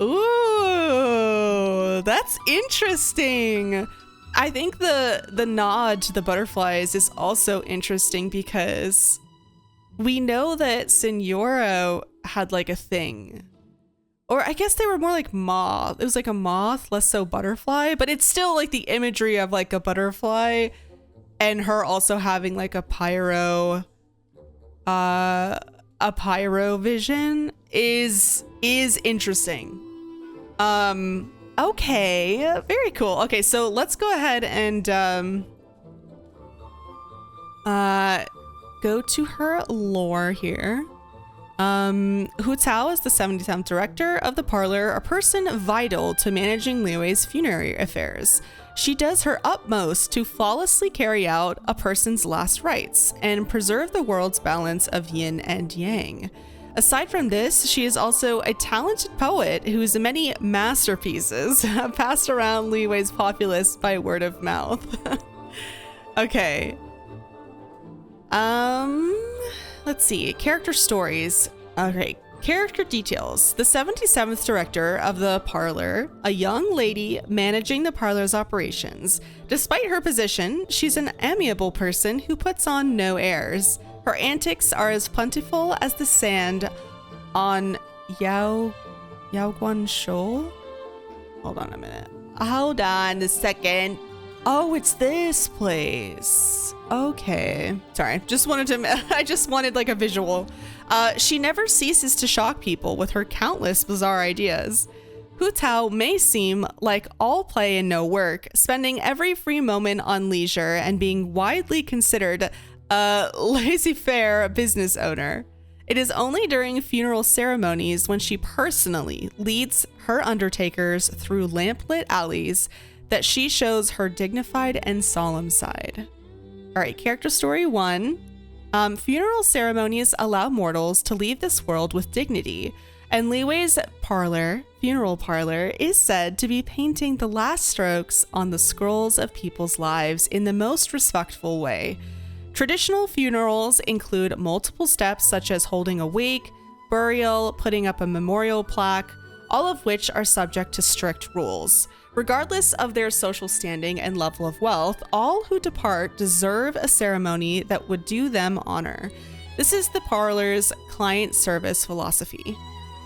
Ooh, that's interesting. I think the nod to the butterflies is also interesting because we know that Senora had like a thing. Or I guess they were more like moth. It was like a moth, less so butterfly, but it's still like the imagery of like a butterfly and her also having like a pyro vision is interesting. Okay, very cool. Okay, so let's go ahead and go to her lore here. Hu Tao is the 77th director of the parlor, a person vital to managing Liu's funerary affairs. She does her utmost to flawlessly carry out a person's last rites and preserve the world's balance of yin and yang. Aside from this, she is also a talented poet whose many masterpieces have passed around Liu's populace by word of mouth. Okay. Let's see. Character stories. Okay. Character details. The 77th director of the parlor, a young lady managing the parlor's operations. Despite her position, she's an amiable person who puts on no airs. Her antics are as plentiful as the sand on Yaoguan Shoal. Hold on a minute. Hold on a second. Oh, it's this place. Okay. Sorry. I just wanted like a visual. She never ceases to shock people with her countless bizarre ideas. Hu Tao may seem like all play and no work, spending every free moment on leisure and being widely considered a laissez-faire business owner. It is only during funeral ceremonies when she personally leads her undertakers through lamplit alleys that she shows her dignified and solemn side. All right, character story 1. Funeral ceremonies allow mortals to leave this world with dignity, and Li Wei's funeral parlor, is said to be painting the last strokes on the scrolls of people's lives in the most respectful way. Traditional funerals include multiple steps such as holding a wake, burial, putting up a memorial plaque, all of which are subject to strict rules. Regardless of their social standing and level of wealth, all who depart deserve a ceremony that would do them honor. This is the parlor's client service philosophy.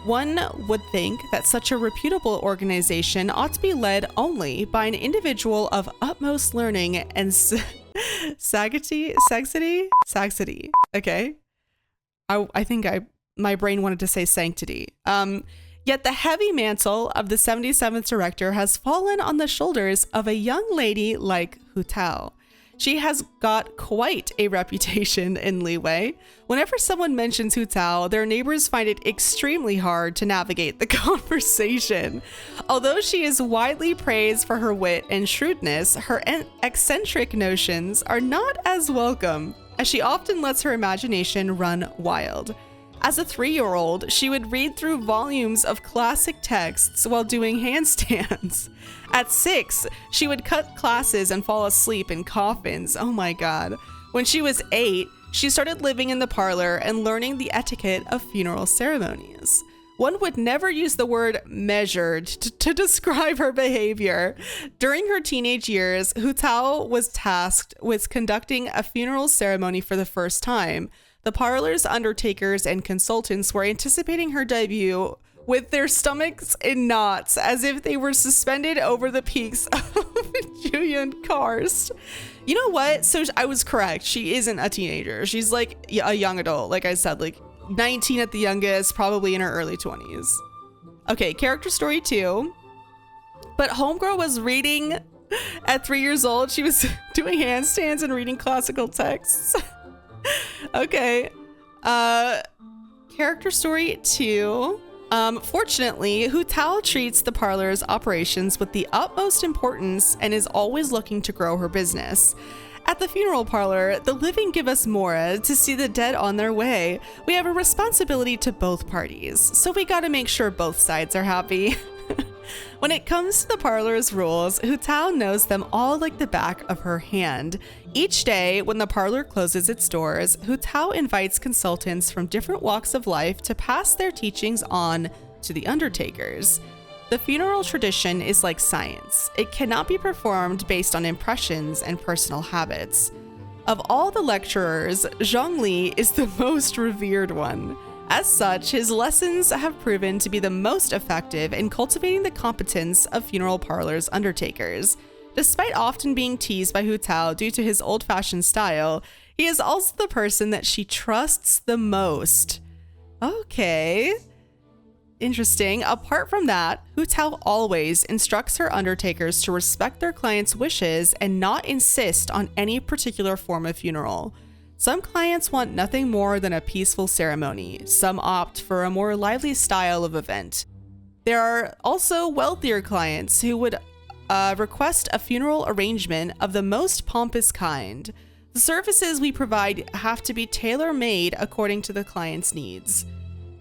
One would think that such a reputable organization ought to be led only by an individual of utmost learning and sagacity. Okay. I think my brain wanted to say sanctity. Yet the heavy mantle of the 77th director has fallen on the shoulders of a young lady like Hu Tao. She has got quite a reputation in Li Wei. Whenever someone mentions Hu Tao, their neighbors find it extremely hard to navigate the conversation. Although she is widely praised for her wit and shrewdness, her eccentric notions are not as welcome, as she often lets her imagination run wild. As a 3-year-old, she would read through volumes of classic texts while doing handstands. At 6, she would cut classes and fall asleep in coffins. Oh my god. When she was 8, she started living in the parlor and learning the etiquette of funeral ceremonies. One would never use the word measured to describe her behavior. During her teenage years, Hu Tao was tasked with conducting a funeral ceremony for the first time. The parlor's undertakers and consultants were anticipating her debut with their stomachs in knots as if they were suspended over the peaks of Julian Karst. You know what? So I was correct. She isn't a teenager. She's like a young adult. Like I said, like 19 at the youngest, probably in her early 20s. Okay, character story 2. But homegirl was reading at 3 years old. She was doing handstands and reading classical texts. Okay. Character story 2. Fortunately, Hu Tao treats the parlor's operations with the utmost importance and is always looking to grow her business. At the funeral parlor, the living give us mora to see the dead on their way. We have a responsibility to both parties, so we gotta make sure both sides are happy. When it comes to the parlor's rules, Hu Tao knows them all like the back of her hand. Each day, when the parlor closes its doors, Hu Tao invites consultants from different walks of life to pass their teachings on to the undertakers. The funeral tradition is like science. It cannot be performed based on impressions and personal habits. Of all the lecturers, Zhongli is the most revered one. As such, his lessons have proven to be the most effective in cultivating the competence of funeral parlors' undertakers. Despite often being teased by Hu Tao due to his old-fashioned style, he is also the person that she trusts the most. Okay. Interesting. Apart from that, Hu Tao always instructs her undertakers to respect their clients' wishes and not insist on any particular form of funeral. Some clients want nothing more than a peaceful ceremony. Some opt for a more lively style of event. There are also wealthier clients who would request a funeral arrangement of the most pompous kind. The services we provide have to be tailor-made according to the client's needs.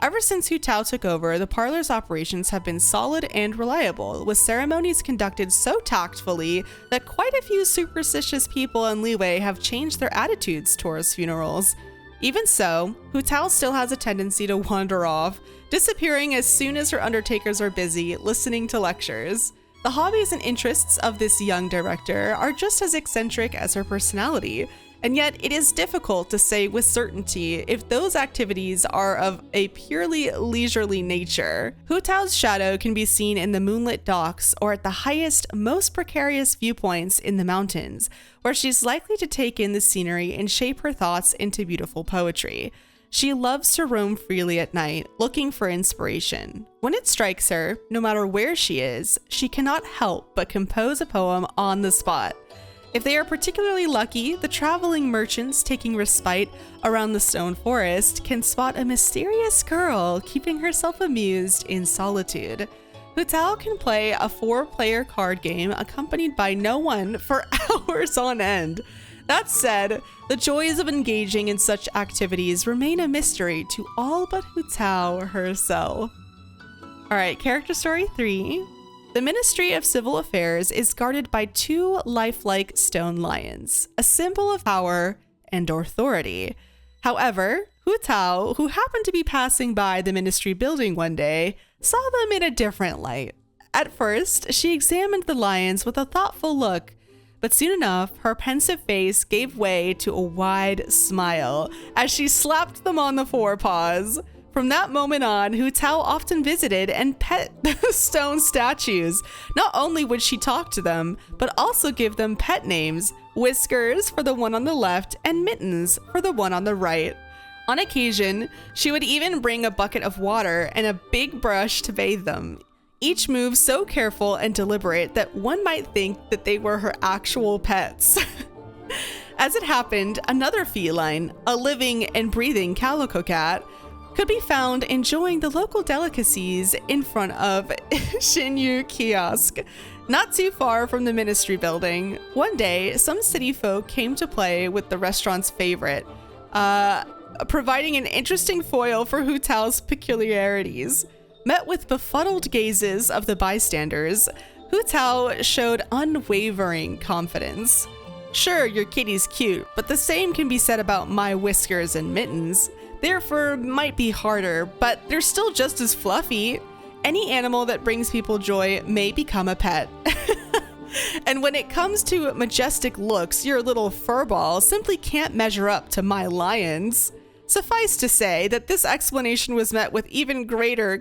Ever since Hu Tao took over, the parlor's operations have been solid and reliable, with ceremonies conducted so tactfully that quite a few superstitious people in Li Wei have changed their attitudes towards funerals. Even so, Hu Tao still has a tendency to wander off, disappearing as soon as her undertakers are busy listening to lectures. The hobbies and interests of this young director are just as eccentric as her personality, and yet it is difficult to say with certainty if those activities are of a purely leisurely nature. Hu Tao's shadow can be seen in the moonlit docks or at the highest, most precarious viewpoints in the mountains, where she's likely to take in the scenery and shape her thoughts into beautiful poetry. She loves to roam freely at night, looking for inspiration. When it strikes her, no matter where she is, she cannot help but compose a poem on the spot. If they are particularly lucky, the traveling merchants taking respite around the stone forest can spot a mysterious girl keeping herself amused in solitude. Hu Tao can play a 4-player card game accompanied by no one for hours on end. That said, the joys of engaging in such activities remain a mystery to all but Hu Tao herself. Alright, character story 3. The Ministry of Civil Affairs is guarded by 2 lifelike stone lions, a symbol of power and authority. However, Hu Tao, who happened to be passing by the ministry building one day, saw them in a different light. At first, she examined the lions with a thoughtful look, but soon enough, her pensive face gave way to a wide smile as she slapped them on the forepaws. From that moment on, Hu Tao often visited and pet the stone statues. Not only would she talk to them, but also give them pet names: Whiskers for the one on the left and Mittens for the one on the right. On occasion, she would even bring a bucket of water and a big brush to bathe them. Each move so careful and deliberate that one might think that they were her actual pets. As it happened, another feline, a living and breathing calico cat, could be found enjoying the local delicacies in front of Xinyu Kiosk, not too far from the ministry building. One day, some city folk came to play with the restaurant's favorite, providing an interesting foil for Hu Tao's peculiarities. Met with befuddled gazes of the bystanders, Hu Tao showed unwavering confidence. Sure, your kitty's cute, but the same can be said about my Whiskers and Mittens. Their fur might be harder, but they're still just as fluffy. Any animal that brings people joy may become a pet. And when it comes to majestic looks, your little furball simply can't measure up to my lions. Suffice to say that this explanation was met with even greater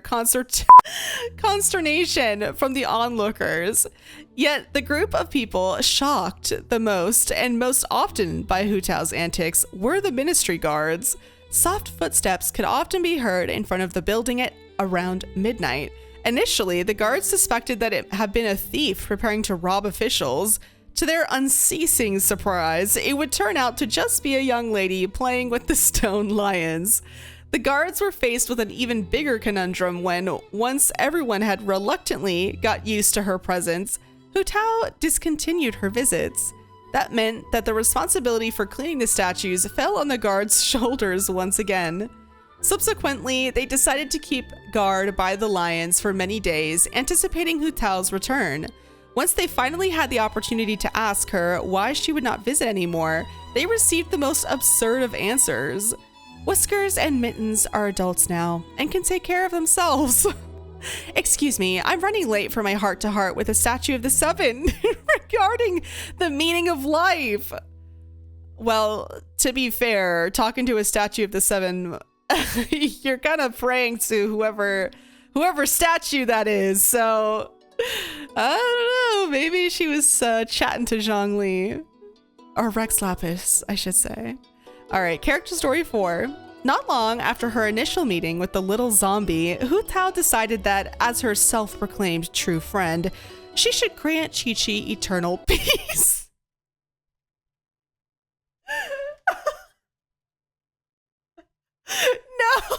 consternation from the onlookers. Yet the group of people shocked the most, and most often by Hu Tao's antics, were the ministry guards. Soft footsteps could often be heard in front of the building at around midnight. Initially, the guards suspected that it had been a thief preparing to rob officials. To their unceasing surprise, it would turn out to just be a young lady playing with the stone lions. The guards were faced with an even bigger conundrum when, once everyone had reluctantly got used to her presence, Hu Tao discontinued her visits. That meant that the responsibility for cleaning the statues fell on the guards' shoulders once again. Subsequently, they decided to keep guard by the lions for many days, anticipating Hu Tao's return. Once they finally had the opportunity to ask her why she would not visit anymore, they received the most absurd of answers. Whiskers and Mittens are adults now and can take care of themselves. Excuse me, I'm running late for my heart-to-heart with a statue of the Seven regarding the meaning of life. Well, to be fair, talking to a statue of the Seven, you're kind of praying to whoever statue that is, so I don't know, maybe she was chatting to Zhongli. Or Rex Lapis, I should say. Alright, character story 4. Not long after her initial meeting with the little zombie, Hu Tao decided that, as her self-proclaimed true friend, she should grant Chi-Chi eternal peace. No!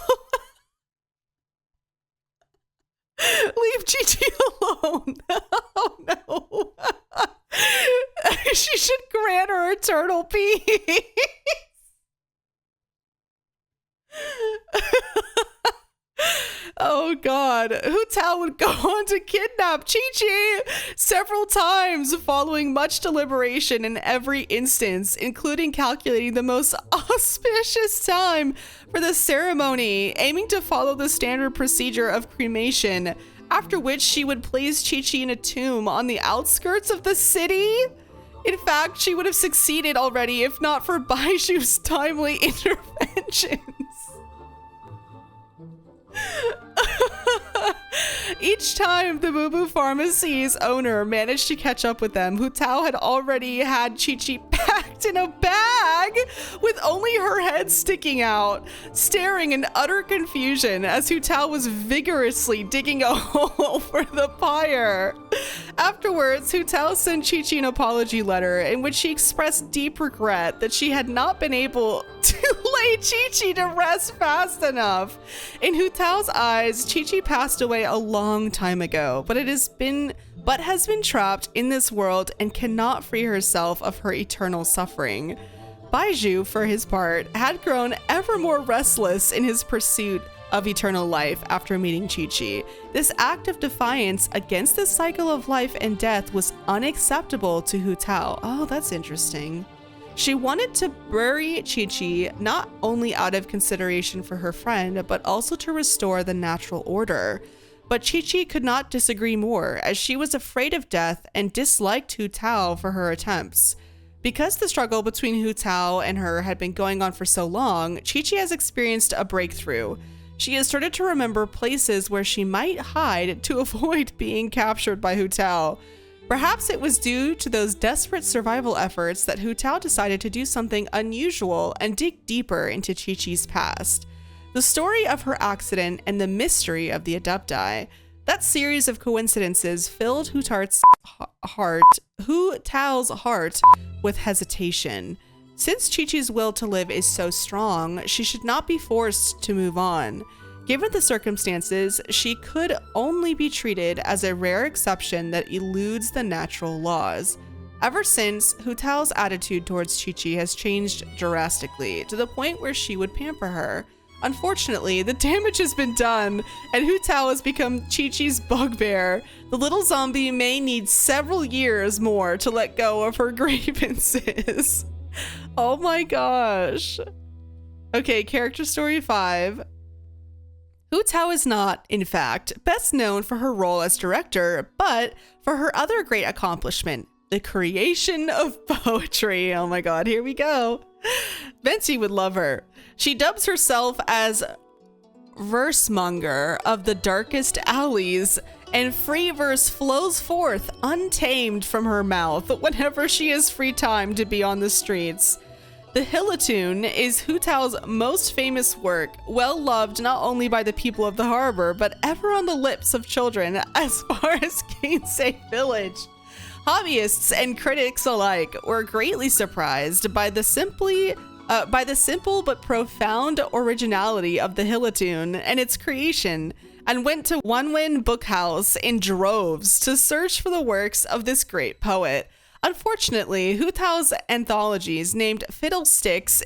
Leave Chi-Chi alone. Oh no. She should grant her eternal peace. Oh god. Hu Tao would go on to kidnap Chi-Chi several times, following much deliberation in every instance, including calculating the most auspicious time for the ceremony, aiming to follow the standard procedure of cremation, after which she would place Chi-Chi in a tomb on the outskirts of the city. In fact, she would have succeeded already if not for Baiju's timely interventions. Each time the Boo Boo Pharmacy's owner managed to catch up with them, Hu Tao had already had Chi-Chi packed in a bag with only her head sticking out, staring in utter confusion as Hu Tao was vigorously digging a hole for the pyre. Afterwards, Hu Tao sent Chi-Chi an apology letter in which she expressed deep regret that she had not been able to lay Chi-Chi to rest fast enough. In Hu Tao's eyes, Chi-Chi passed away a long time ago, but has been trapped in this world and cannot free herself of her eternal suffering. Baizhu, for his part, had grown ever more restless in his pursuit of eternal life after meeting Chi-Chi. This act of defiance against the cycle of life and death was unacceptable to Hu Tao. Oh, that's interesting. She wanted to bury Chi-Chi not only out of consideration for her friend, but also to restore the natural order. But Chi-Chi could not disagree more, as she was afraid of death and disliked Hu Tao for her attempts. Because the struggle between Hu Tao and her had been going on for so long, Chi-Chi has experienced a breakthrough. She has started to remember places where she might hide to avoid being captured by Hu Tao. Perhaps it was due to those desperate survival efforts that Hu Tao decided to do something unusual and dig deeper into Chi-Chi's past. The story of her accident and the mystery of the Adepti. That series of coincidences filled Hu Tao's heart with hesitation. Since Chi-Chi's will to live is so strong, she should not be forced to move on. Given the circumstances, she could only be treated as a rare exception that eludes the natural laws. Ever since, Hu Tao's attitude towards Chi-Chi has changed drastically, to the point where she would pamper her. Unfortunately, the damage has been done, and Hu Tao has become Chi-Chi's bugbear. The little zombie may need several years more to let go of her grievances. Oh my gosh. Okay, character story 5. Hu Tao is not, in fact, best known for her role as director, but for her other great accomplishment, the creation of poetry. Oh my god, here we go. Venti would love her. She dubs herself as versemonger of the darkest alleys, and free verse flows forth untamed from her mouth whenever she has free time to be on the streets. The Hillatune is Hu Tao's most famous work, well loved not only by the people of the harbor, but ever on the lips of children as far as Genshin Village. Hobbyists and critics alike were greatly surprised by the simple but profound originality of the Hillatune and its creation, and went to Wanwen Bookhouse in droves to search for the works of this great poet. Unfortunately, Hu Tao's anthologies named Fiddlesticks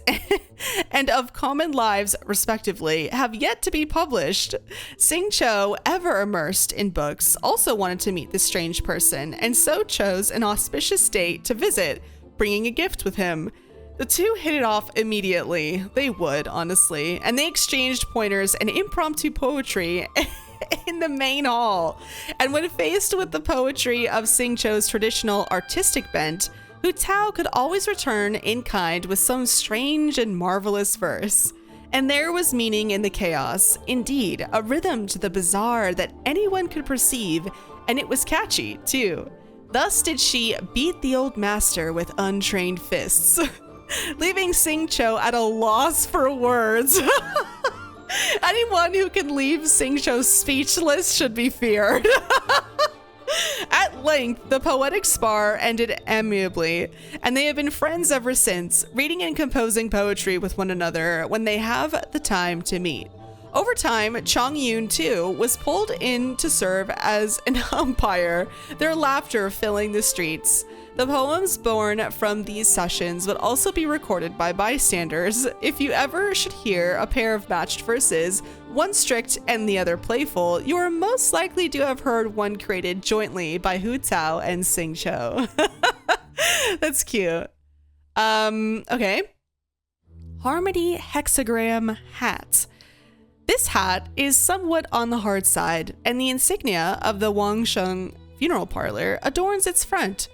and Of Common Lives, respectively, have yet to be published. Xingqiu, ever immersed in books, also wanted to meet this strange person, and so chose an auspicious date to visit, bringing a gift with him. The two hit it off immediately. They would, honestly, and they exchanged pointers and impromptu poetry in the main hall. And when faced with the poetry of Xingqiu's traditional artistic bent, Hu Tao could always return in kind with some strange and marvelous verse. And there was meaning in the chaos, indeed, a rhythm to the bizarre that anyone could perceive, and it was catchy, too. Thus did she beat the old master with untrained fists, leaving Xingqiu at a loss for words. Anyone who can leave Xingqiu speechless should be feared. At length, the poetic spar ended amiably, and they have been friends ever since, reading and composing poetry with one another when they have the time to meet. Over time, Chongyun, too, was pulled in to serve as an umpire, their laughter filling the streets. The poems born from these sessions would also be recorded by bystanders. If you ever should hear a pair of matched verses, one strict and the other playful, you are most likely to have heard one created jointly by Hu Tao and Xingqiu. That's cute. Okay. Harmony Hexagram Hat. This hat is somewhat on the hard side, and the insignia of the Wangsheng funeral parlor adorns its front.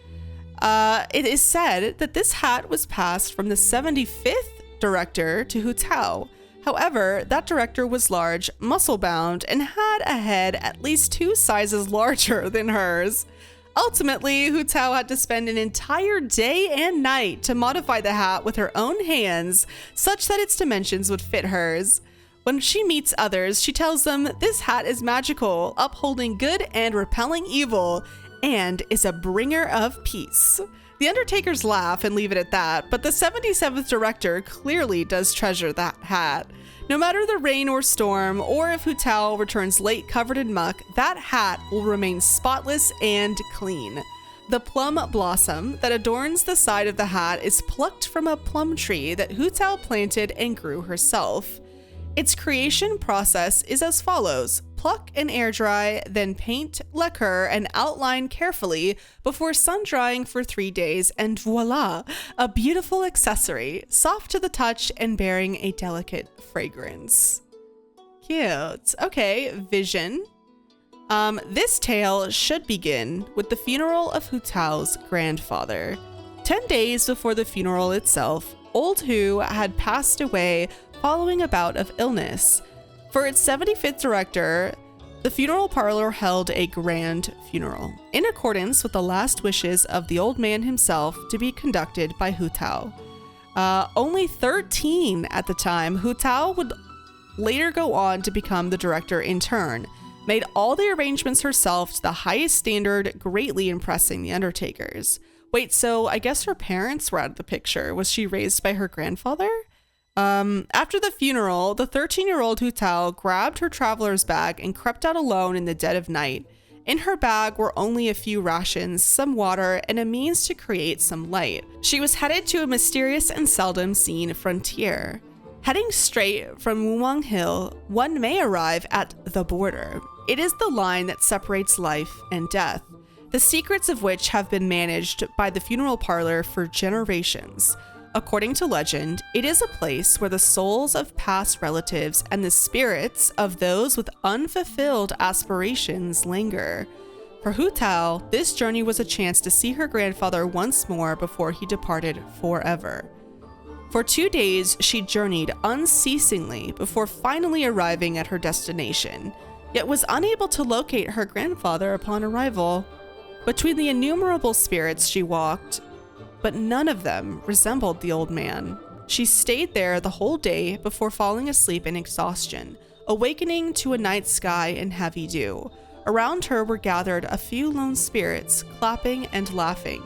It is said that this hat was passed from the 75th director to Hu Tao. However, that director was large, muscle-bound, and had a head at least 2 sizes larger than hers. Ultimately, Hu Tao had to spend an entire day and night to modify the hat with her own hands, such that its dimensions would fit hers. When she meets others, she tells them this hat is magical, upholding good and repelling evil, and is a bringer of peace. The Undertakers laugh and leave it at that, but the 77th director clearly does treasure that hat. No matter the rain or storm, or if Hu Tao returns late covered in muck, that hat will remain spotless and clean. The plum blossom that adorns the side of the hat is plucked from a plum tree that Hu Tao planted and grew herself. Its creation process is as follows: pluck and air dry, then paint, lacquer, and outline carefully before sun drying for 3 days, and voila, a beautiful accessory, soft to the touch and bearing a delicate fragrance. Cute. Okay, vision. This tale should begin with the funeral of Hu Tao's grandfather. 10 days before the funeral itself, old Hu had passed away following a bout of illness. For its 75th director, the funeral parlor held a grand funeral, in accordance with the last wishes of the old man himself, to be conducted by Hu Tao. Only 13 at the time, Hu Tao would later go on to become the director in turn, made all the arrangements herself to the highest standard, greatly impressing the Undertakers. Wait, so I guess her parents were out of the picture. Was she raised by her grandfather? After the funeral, the 13-year-old Hu Tao grabbed her traveler's bag and crept out alone in the dead of night. In her bag were only a few rations, some water, and a means to create some light. She was headed to a mysterious and seldom seen frontier. Heading straight from Wuwang Hill, one may arrive at the border. It is the line that separates life and death, the secrets of which have been managed by the funeral parlor for generations. According to legend, it is a place where the souls of past relatives and the spirits of those with unfulfilled aspirations linger. For Hu Tao, this journey was a chance to see her grandfather once more before he departed forever. For 2 days, she journeyed unceasingly before finally arriving at her destination, yet was unable to locate her grandfather upon arrival. Between the innumerable spirits she walked, but none of them resembled the old man. She stayed there the whole day before falling asleep in exhaustion, awakening to a night sky and heavy dew. Around her were gathered a few lone spirits, clapping and laughing.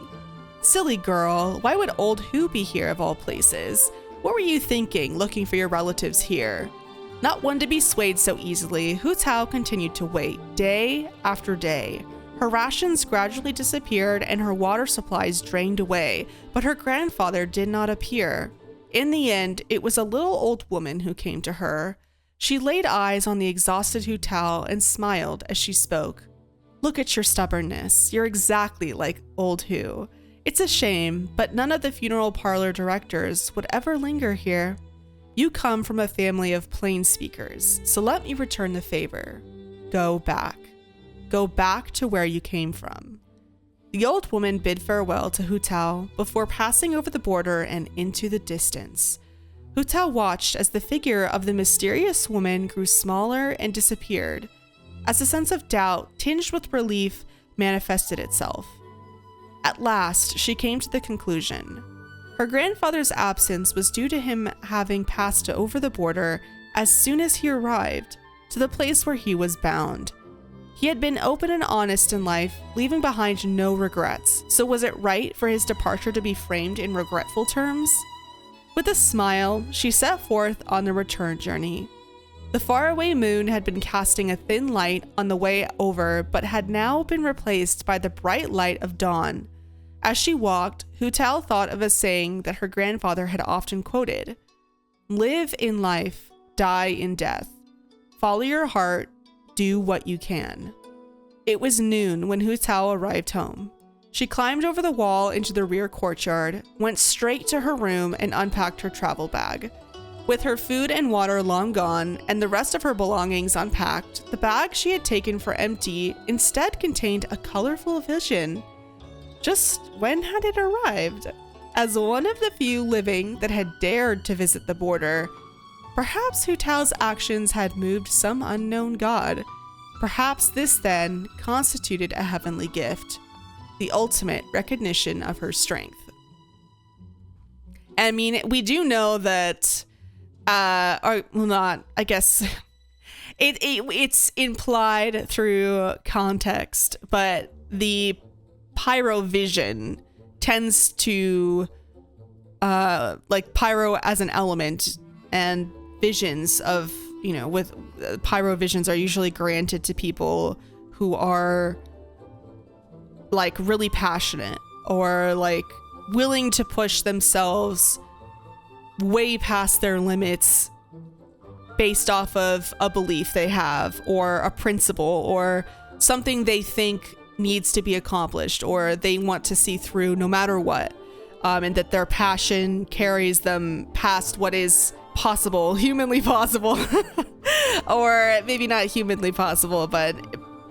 Silly girl, why would old Hu be here of all places? What were you thinking, looking for your relatives here? Not one to be swayed so easily, Hu Tao continued to wait, day after day. Her rations gradually disappeared and her water supplies drained away, but her grandfather did not appear. In the end, it was a little old woman who came to her. She laid eyes on the exhausted Hu Tao and smiled as she spoke. "Look at your stubbornness. You're exactly like old Hu. It's a shame, but none of the funeral parlor directors would ever linger here. You come from a family of plain speakers, so let me return the favor. Go back. Go back to where you came from." The old woman bid farewell to Hu Tao before passing over the border and into the distance. Hu Tao watched as the figure of the mysterious woman grew smaller and disappeared, as a sense of doubt tinged with relief manifested itself. At last, she came to the conclusion. Her grandfather's absence was due to him having passed over the border as soon as he arrived to the place where he was bound. He had been open and honest in life, leaving behind no regrets, so was it right for his departure to be framed in regretful terms? With a smile, she set forth on the return journey. The faraway moon had been casting a thin light on the way over, but had now been replaced by the bright light of dawn. As she walked, Hu Tao thought of a saying that her grandfather had often quoted: "Live in life, die in death. Follow your heart, do what you can." It was noon when Hu Tao arrived home. She climbed over the wall into the rear courtyard, went straight to her room and unpacked her travel bag. With her food and water long gone and the rest of her belongings unpacked, the bag she had taken for empty instead contained a colorful vision. Just when had it arrived? As one of the few living that had dared to visit the border, perhaps Hu Tao's actions had moved some unknown god. Perhaps this then constituted a heavenly gift, the ultimate recognition of her strength. I mean, we do know that, or well, not, I guess, it's implied through context, but the pyro vision tends to like pyro as an element, and visions of, you know, with pyro visions are usually granted to people who are like really passionate or like willing to push themselves way past their limits based off of a belief they have or a principle or something they think needs to be accomplished or they want to see through no matter what, and that their passion carries them past what is possible, humanly possible, or maybe not humanly possible, but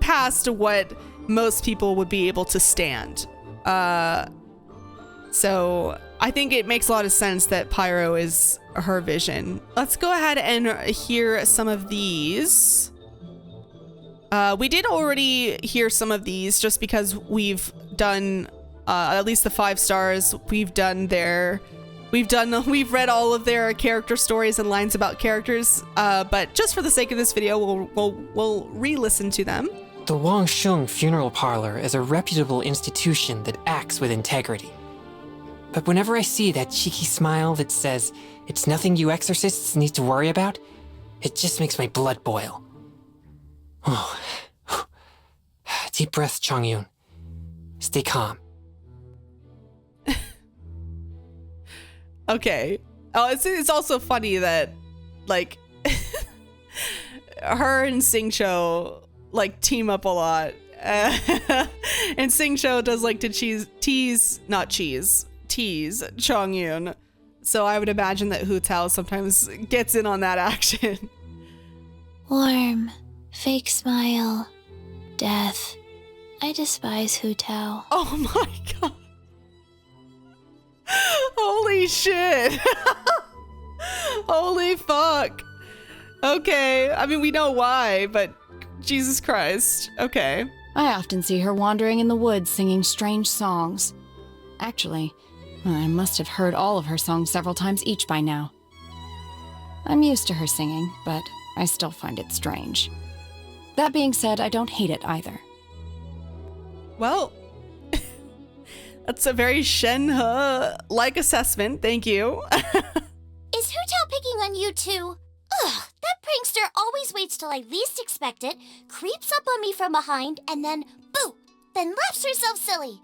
past what most people would be able to stand. So I think it makes a lot of sense that pyro is her vision. Let's go ahead and hear some of these. We did already hear some of these just because we've done at least the 5 stars. We've read all of their character stories and lines about characters. But just for the sake of this video, we'll re-listen to them. The Wangsheng Funeral Parlor is a reputable institution that acts with integrity. But whenever I see that cheeky smile that says, "It's nothing you exorcists need to worry about," it just makes my blood boil. Oh. Deep breath, Chongyun. Stay calm. Okay. Oh, it's also funny that, like, her and Singcho, like, team up a lot. And Singcho does like to tease Chongyun. So I would imagine that Hu Tao sometimes gets in on that action. Warm, fake smile, death. I despise Hu Tao. Oh my god. Holy shit. Holy fuck. Okay. I mean, we know why, but Jesus Christ. Okay. I often see her wandering in the woods singing strange songs. Actually, I must have heard all of her songs several times each by now. I'm used to her singing, but I still find it strange. That being said, I don't hate it either. Well, that's a very Shen-He-like assessment. Thank you. Is Hu Tao picking on you too? Ugh, that prankster always waits till I least expect it, creeps up on me from behind, and then, boo, then laughs herself silly.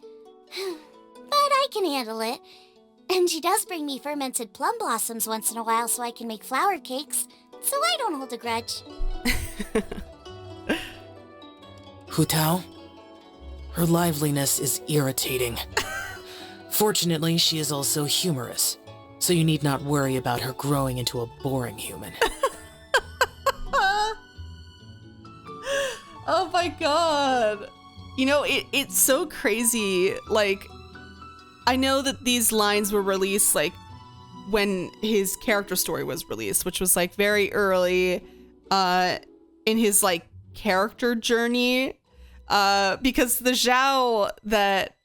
But I can handle it. And she does bring me fermented plum blossoms once in a while so I can make flour cakes, so I don't hold a grudge. Hu Tao? Her liveliness is irritating. Fortunately, she is also humorous, so you need not worry about her growing into a boring human. Oh my god. You know, it's so crazy. Like, I know that these lines were released like when his character story was released, which was like very early in his like character journey. Because the Zhao that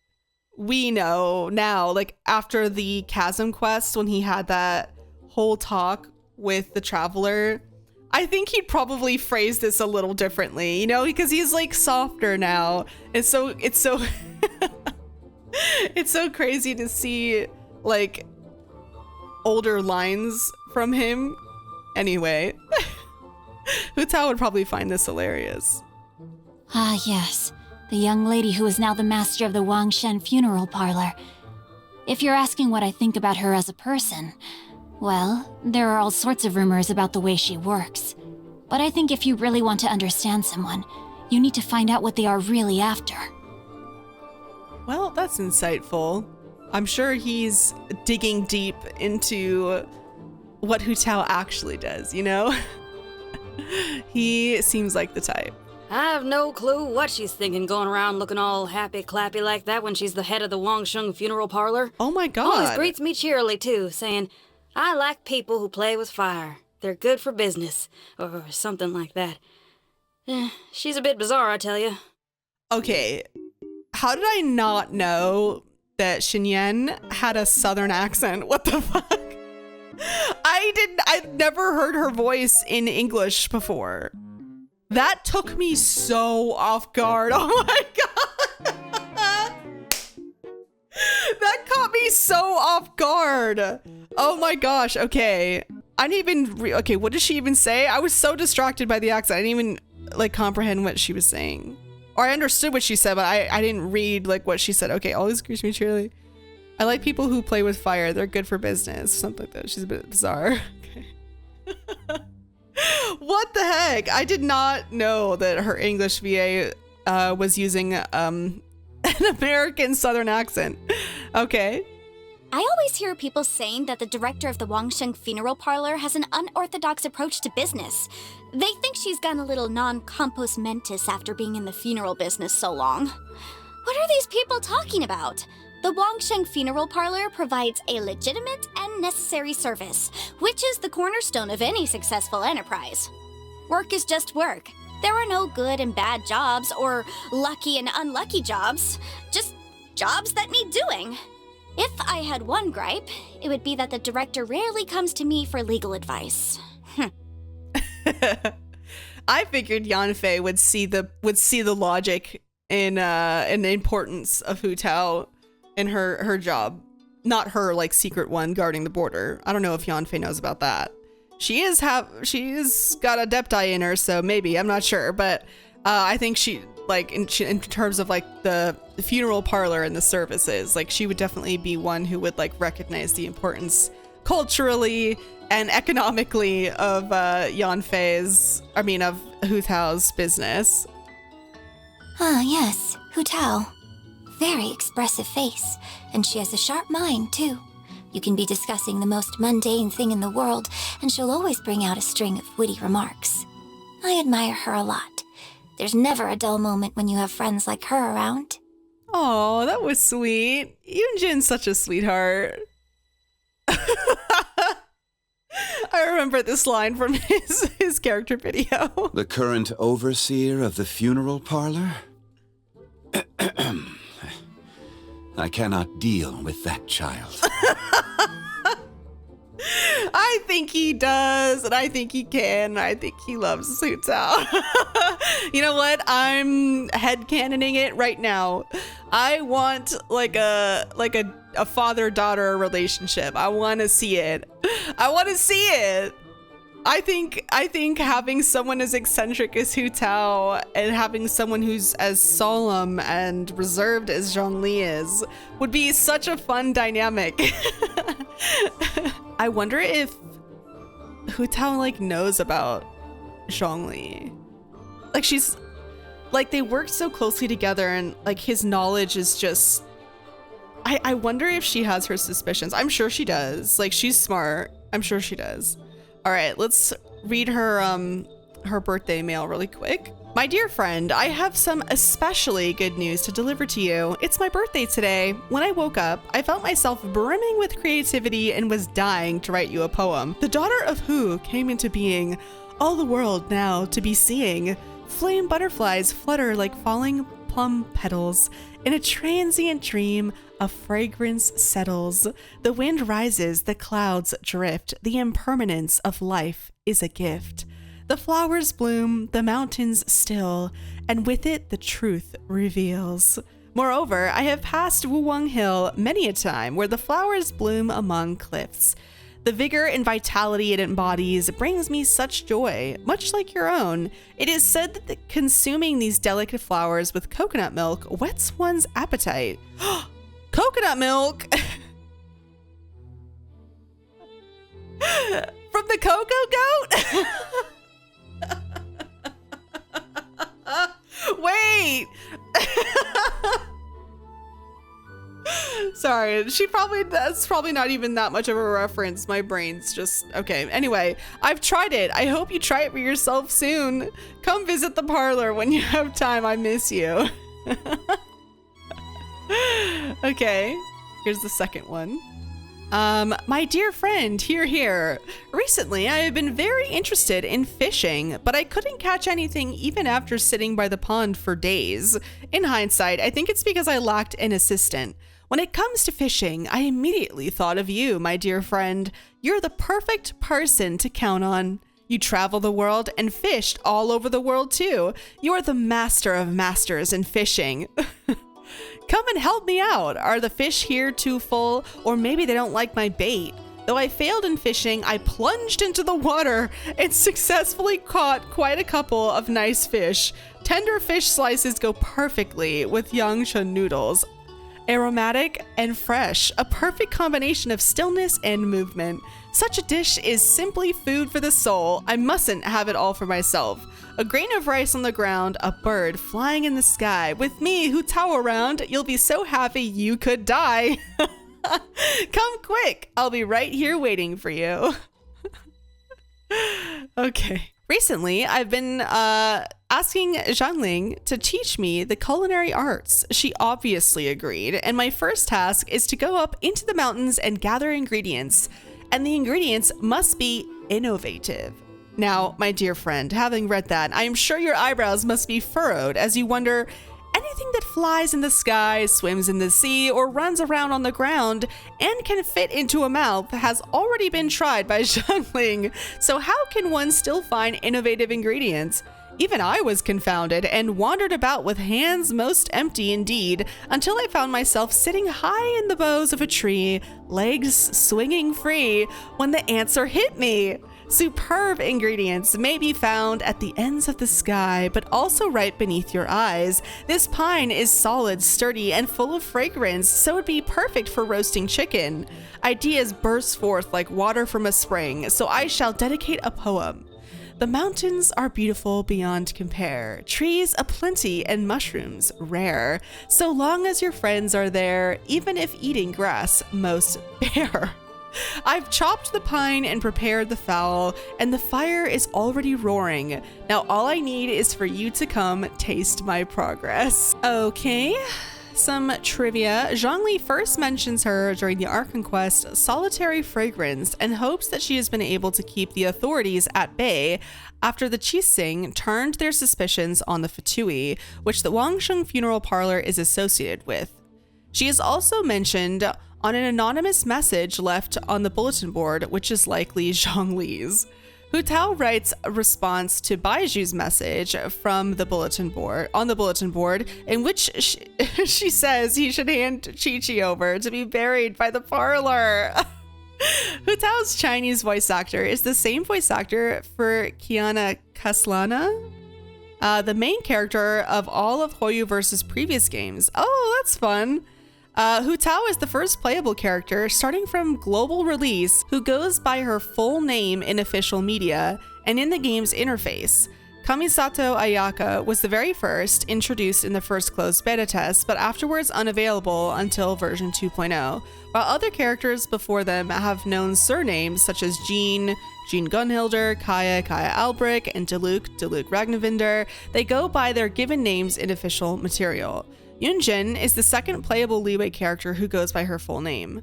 we know now, like after the Chasm quest, when he had that whole talk with the Traveler, I think he'd probably phrase this a little differently, you know, because he's like softer now. And so it's so it's so crazy to see like older lines from him. Anyway, Hu Tao would probably find this hilarious. Ah, yes. The young lady who is now the master of the Wangshen Funeral Parlor. If you're asking what I think about her as a person, well, there are all sorts of rumors about the way she works. But I think if you really want to understand someone, you need to find out what they are really after. Well, that's insightful. I'm sure he's digging deep into what Hu Tao actually does, you know? He seems like the type. I have no clue what she's thinking going around looking all happy-clappy like that when she's the head of the Wangsheng Funeral Parlor. Oh my god. Always greets me cheerily, too, saying, "I like people who play with fire. They're good for business," or something like that. She's a bit bizarre, I tell you. Okay, how did I not know that Xinyan had a southern accent? What the fuck? I've never heard her voice in English before. That took me so off guard. Oh my god. off guard. Oh my gosh. Okay. I didn't even okay, what did she even say? I was so distracted by the accent. I didn't even like comprehend what she was saying. Or I understood what she said, but I didn't read like what she said. Okay, always greets me cheerily. I like people who play with fire. They're good for business. Something like that. She's a bit bizarre. Okay. What the heck? I did not know that her English VA was using an American Southern accent. Okay. I always hear people saying that the director of the Wangsheng funeral parlor has an unorthodox approach to business. They think she's gone a little non-compos mentis after being in the funeral business so long. What are these people talking about? The Wangsheng funeral parlor provides a legitimate and necessary service, which is the cornerstone of any successful enterprise. Work is just work. There are no good and bad jobs or lucky and unlucky jobs, just jobs that need doing. If I had one gripe, it would be that the director rarely comes to me for legal advice. I figured Yanfei would see the logic in the importance of Hu Tao in her job, not her like secret one guarding the border. I don't know if Yanfei knows about that. She is got a Deptai in her, so maybe, I'm not sure, but I think she like in terms of like the funeral parlor and the services, like she would definitely be one who would like recognize the importance culturally and economically of of Hu Tao's business. Ah, yes, Hu Tao. Very expressive face, and she has a sharp mind, too. You can be discussing the most mundane thing in the world, and she'll always bring out a string of witty remarks. I admire her a lot. There's never a dull moment when you have friends like her around. Oh, that was sweet. Yoonjin's such a sweetheart. I remember this line from his character video. The current overseer of the funeral parlor? I cannot deal with that child. I think he does, and I think he can. I think he loves Hu Tao. You know what? I'm headcanoning it right now. I want like a father-daughter relationship. I want to see it. I think having someone as eccentric as Hu Tao and having someone who's as solemn and reserved as Zhongli is would be such a fun dynamic. I wonder if Hu Tao like knows about Zhongli. Like she's like they work so closely together, and like his knowledge is just I wonder if she has her suspicions. I'm sure she does. Like she's smart. I'm sure she does. All right, let's read her birthday mail really quick. My dear friend, I have some especially good news to deliver to you. It's my birthday today. When I woke up, I felt myself brimming with creativity and was dying to write you a poem. The daughter of Hu came into being, all the world now to be seeing. Flame butterflies flutter like falling plum petals. In a transient dream, a fragrance settles. The wind rises, the clouds drift. The impermanence of life is a gift. The flowers bloom, the mountains still, and with it the truth reveals. Moreover, I have passed Wuwang Hill many a time where the flowers bloom among cliffs. The vigor and vitality it embodies brings me such joy, much like your own. It is said that consuming these delicate flowers with coconut milk whets one's appetite. Coconut milk! From the Cocoa Goat? Wait! Sorry, that's probably not even that much of a reference. My brain's just, okay. Anyway, I've tried it. I hope you try it for yourself soon. Come visit the parlor when you have time. I miss you. Okay, here's the second one. My dear friend, here. Recently, I have been very interested in fishing, but I couldn't catch anything even after sitting by the pond for days. In hindsight, I think it's because I lacked an assistant. When it comes to fishing, I immediately thought of you, my dear friend. You're the perfect person to count on. You travel the world and fished all over the world too. You're the master of masters in fishing. Come and help me out. Are the fish here too full? Or maybe they don't like my bait. Though I failed in fishing, I plunged into the water and successfully caught quite a couple of nice fish. Tender fish slices go perfectly with Yangshan noodles. Aromatic and fresh, a perfect combination of stillness and movement. Such a dish is simply food for the soul. I mustn't have it all for myself. A grain of rice on the ground, a bird flying in the sky. With me, Hu Tao around, you'll be so happy you could die. Come quick, I'll be right here waiting for you. Okay. Recently, I've been asking Zhangling to teach me the culinary arts. She obviously agreed, and my first task is to go up into the mountains and gather ingredients. And the ingredients must be innovative. Now, my dear friend, having read that, I am sure your eyebrows must be furrowed as you wonder, anything that flies in the sky, swims in the sea, or runs around on the ground and can fit into a mouth has already been tried by Zhangling. So how can one still find innovative ingredients? Even I was confounded and wandered about with hands most empty indeed until I found myself sitting high in the boughs of a tree, legs swinging free, when the answer hit me. Superb ingredients may be found at the ends of the sky, but also right beneath your eyes. This pine is solid, sturdy, and full of fragrance, so it'd be perfect for roasting chicken. Ideas burst forth like water from a spring, so I shall dedicate a poem. The mountains are beautiful beyond compare, trees aplenty and mushrooms rare, so long as your friends are there, even if eating grass most bare. I've chopped the pine and prepared the fowl, and the fire is already roaring. Now all I need is for you to come taste my progress. Okay, some trivia. Zhangli first mentions her during the Archon quest Solitary Fragrance and hopes that she has been able to keep the authorities at bay after the Qixing turned their suspicions on the Fatui, which the Wangsheng Funeral Parlor is associated with. She is also mentioned on an anonymous message left on the bulletin board, which is likely Zhongli's. Hu Tao writes a response to Baiju's message from the bulletin board, in which she says he should hand Chi-Chi over to be buried by the parlor. Hu Tao's Chinese voice actor is the same voice actor for Kiana Kaslana, the main character of all of HOYO-verse's previous games. Oh, that's fun. Hu Tao is the first playable character starting from global release who goes by her full name in official media and in the game's interface. Kamisato Ayaka was the very first, introduced in the first closed beta test, but afterwards unavailable until version 2.0, while other characters before them have known surnames such as Jean Gunhilder, Kaya Albrick, and Diluc Ragnavinder. They go by their given names in official material. Yunjin is the second playable Liyue character who goes by her full name.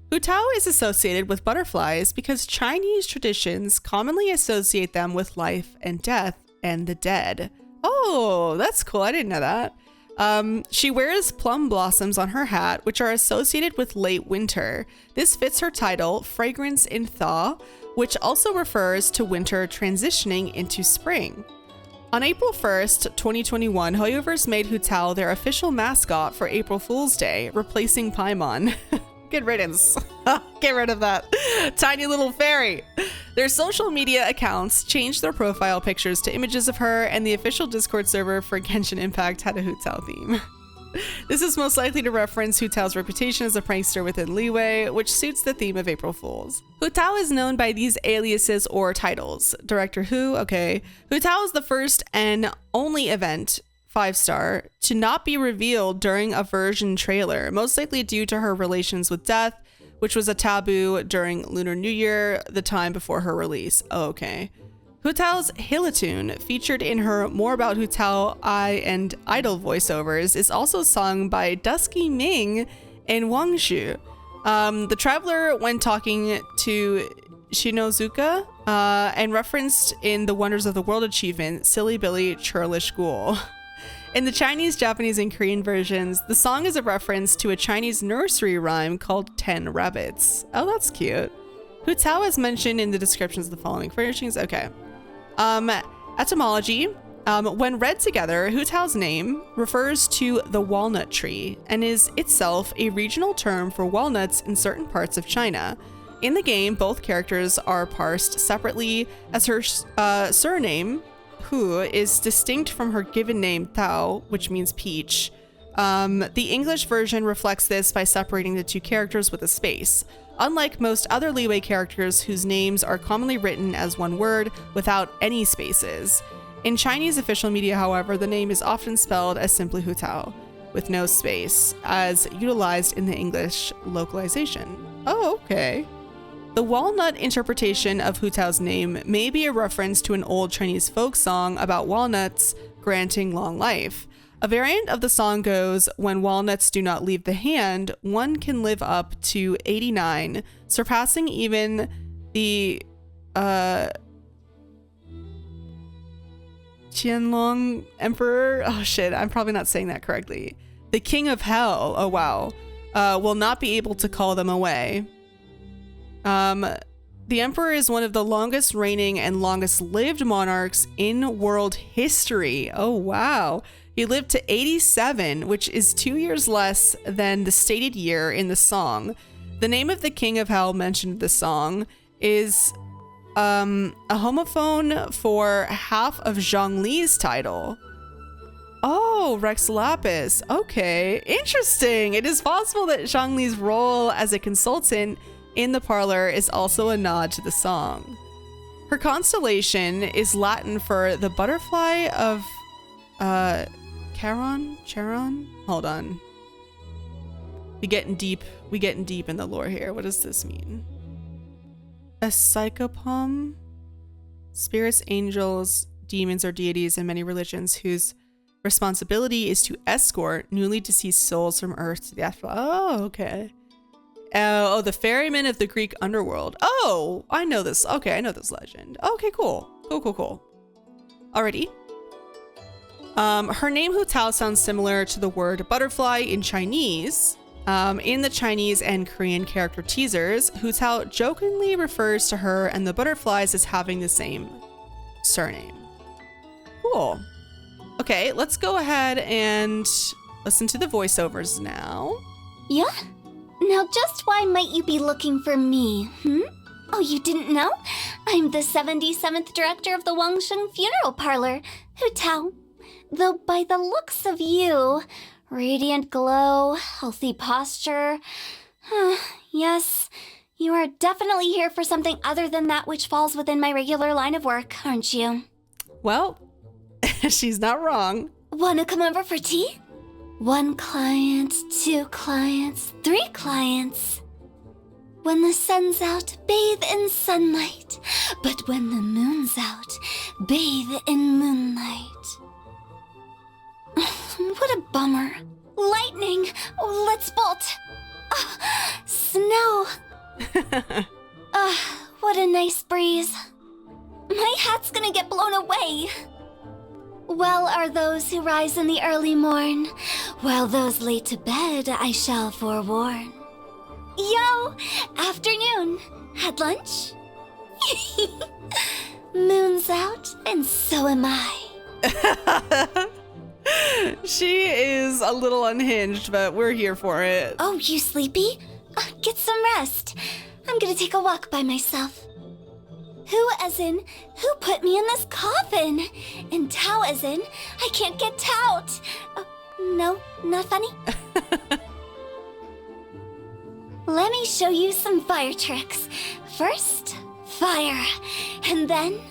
Hu Tao is associated with butterflies because Chinese traditions commonly associate them with life and death and the dead. Oh, that's cool. I didn't know that. She wears plum blossoms on her hat, which are associated with late winter. This fits her title, Fragrance in Thaw, which also refers to winter transitioning into spring. On April 1st, 2021, HOYO-verse made Hu Tao their official mascot for April Fool's Day, replacing Paimon. Good riddance. Get rid of that tiny little fairy. Their social media accounts changed their profile pictures to images of her, and the official Discord server for Genshin Impact had a Hu Tao theme. This is most likely to reference Hu Tao's reputation as a prankster within Liyue, which suits the theme of April Fools. Hu Tao is known by these aliases or titles. Director Hu, okay. Hu Tao is the first and only event, 5-star, to not be revealed during a version trailer, most likely due to her relations with death, which was a taboo during Lunar New Year, the time before her release. Oh, okay. Hu Tao's Hillatune, featured in her More About Hu Tao and Idol voiceovers, is also sung by Dusky Ming in Wangshu. The traveler, when talking to Shinozuka, and referenced in the Wonders of the World achievement, Silly Billy Churlish Ghoul. In the Chinese, Japanese, and Korean versions, the song is a reference to a Chinese nursery rhyme called 10 Rabbits. Oh, that's cute. Hu Tao is mentioned in the descriptions of the following furnishings. Okay. Etymology. When read together, Hu Tao's name refers to the walnut tree and is itself a regional term for walnuts in certain parts of China. In the game, both characters are parsed separately, as her surname, Hu, is distinct from her given name, Tao, which means peach. The English version reflects this by separating the two characters with a space, unlike most other Liyue characters whose names are commonly written as one word without any spaces. In Chinese official media, however, the name is often spelled as simply Hu Tao, with no space, as utilized in the English localization. Oh, okay. The walnut interpretation of Hu Tao's name may be a reference to an old Chinese folk song about walnuts granting long life. A variant of the song goes, "When walnuts do not leave the hand, one can live up to 89, surpassing even the Qianlong Emperor." Oh shit, I'm probably not saying that correctly. The King of Hell, oh wow, will not be able to call them away. The Emperor is one of the longest reigning and longest lived monarchs in world history. Oh wow. He lived to 87, which is 2 years less than the stated year in the song. The name of the King of Hell mentioned in the song is a homophone for half of Zhongli's title. Oh, Rex Lapis. Okay, interesting. It is possible that Zhongli's role as a consultant in the parlor is also a nod to the song. Her constellation is Latin for the butterfly of Charon? Hold on. We getting deep in the lore here. What does this mean? A psychopomb? Spirits, angels, demons, or deities in many religions whose responsibility is to escort newly deceased souls from Earth to the afterlife. Oh, okay. Oh, the ferryman of the Greek underworld. Oh, I know this. Okay, I know this legend. Okay, cool. Cool. Alrighty. Her name Hu Tao sounds similar to the word butterfly in Chinese. In the Chinese and Korean character teasers, Hu Tao jokingly refers to her and the butterflies as having the same surname. Cool. Okay, let's go ahead and listen to the voiceovers now. Yeah? Now just why might you be looking for me, Oh, you didn't know? I'm the 77th director of the Wangsheng Funeral Parlor, Hu Tao. Though by the looks of you, radiant glow, healthy posture, yes, you are definitely here for something other than that which falls within my regular line of work, aren't you? Well, she's not wrong. Wanna come over for tea? 1 client, 2 clients, 3 clients. When the sun's out, bathe in sunlight. But when the moon's out, bathe in moonlight. What a bummer. Lightning! Oh, let's bolt. Snow. What a nice breeze. My hat's gonna get blown away. Well are those who rise in the early morn, while those laid to bed I shall forewarn. Yo! Afternoon. Had lunch? Moon's out, and so am I. She is a little unhinged, but we're here for it. Oh, you sleepy? Get some rest. I'm gonna take a walk by myself. Who as in, who put me in this coffin? And Tao as in, I can't get tout. No, not funny. Let me show you some fire tricks. First, fire. And then,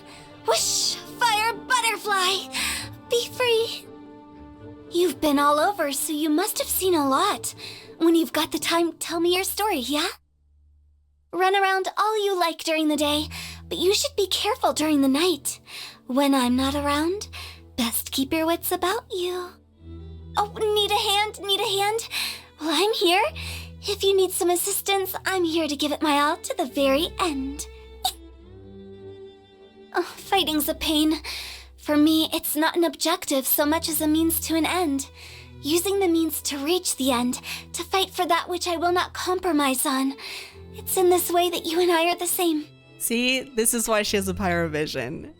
whoosh, fire butterfly. Be free. You've been all over, so you must have seen a lot. When you've got the time, tell me your story, yeah? Run around all you like during the day, but you should be careful during the night. When I'm not around, best keep your wits about you. Oh, need a hand? Well, I'm here. If you need some assistance, I'm here to give it my all to the very end. Oh, fighting's a pain. For me, it's not an objective so much as a means to an end. Using the means to reach the end, to fight for that which I will not compromise on. It's in this way that you and I are the same. See, this is why she has a pyrovision.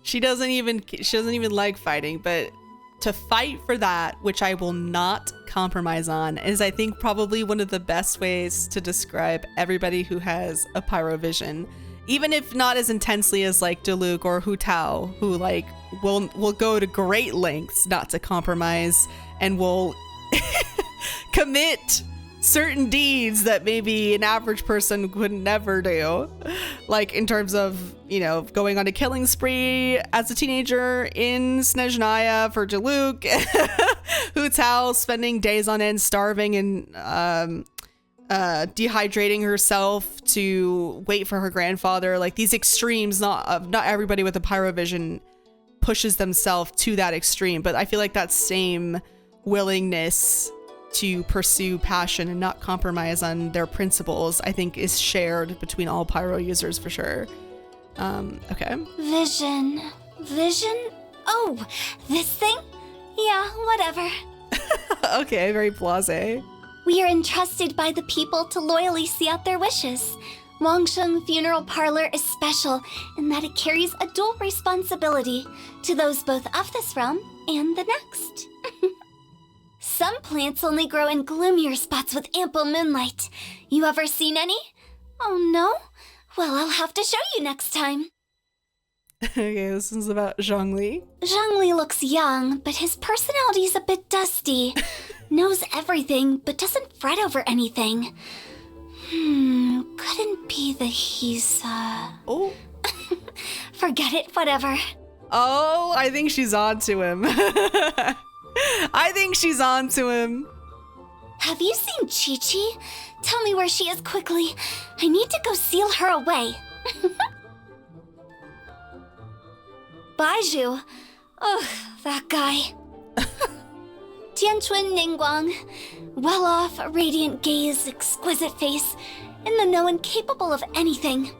she doesn't even like fighting, but to fight for that, which I will not compromise on, is I think probably one of the best ways to describe everybody who has a pyro vision, even if not as intensely as like Diluc or Hu Tao, who like will go to great lengths not to compromise and will commit certain deeds that maybe an average person would never do, like in terms of, you know, going on a killing spree as a teenager in Snezhnaya for Diluc, Hu Tao spending days on end starving and dehydrating herself to wait for her grandfather. Like these extremes, not everybody with a pyrovision pushes themselves to that extreme, but I feel like that same willingness to pursue passion and not compromise on their principles, I think is shared between all pyro users for sure. Okay. Vision. Oh, this thing? Yeah, whatever. Okay, very blasé. We are entrusted by the people to loyally see out their wishes. Wangsheng Funeral Parlor is special in that it carries a dual responsibility to those both of this realm and the next. Some plants only grow in gloomier spots with ample moonlight. You ever seen any? Oh no? Well, I'll have to show you next time. Okay, this is about Zhongli. Zhongli looks young, but his personality's a bit dusty. Knows everything, but doesn't fret over anything. Couldn't be that he's, Oh. Forget it, whatever. Oh, I think she's on to him. I think she's on to him. Have you seen Chi-Chi? Tell me where she is quickly. I need to go seal her away. Baizhu. Ugh, that guy. Tianchun Ningguang. Well-off, radiant gaze, exquisite face, in the know and capable of anything.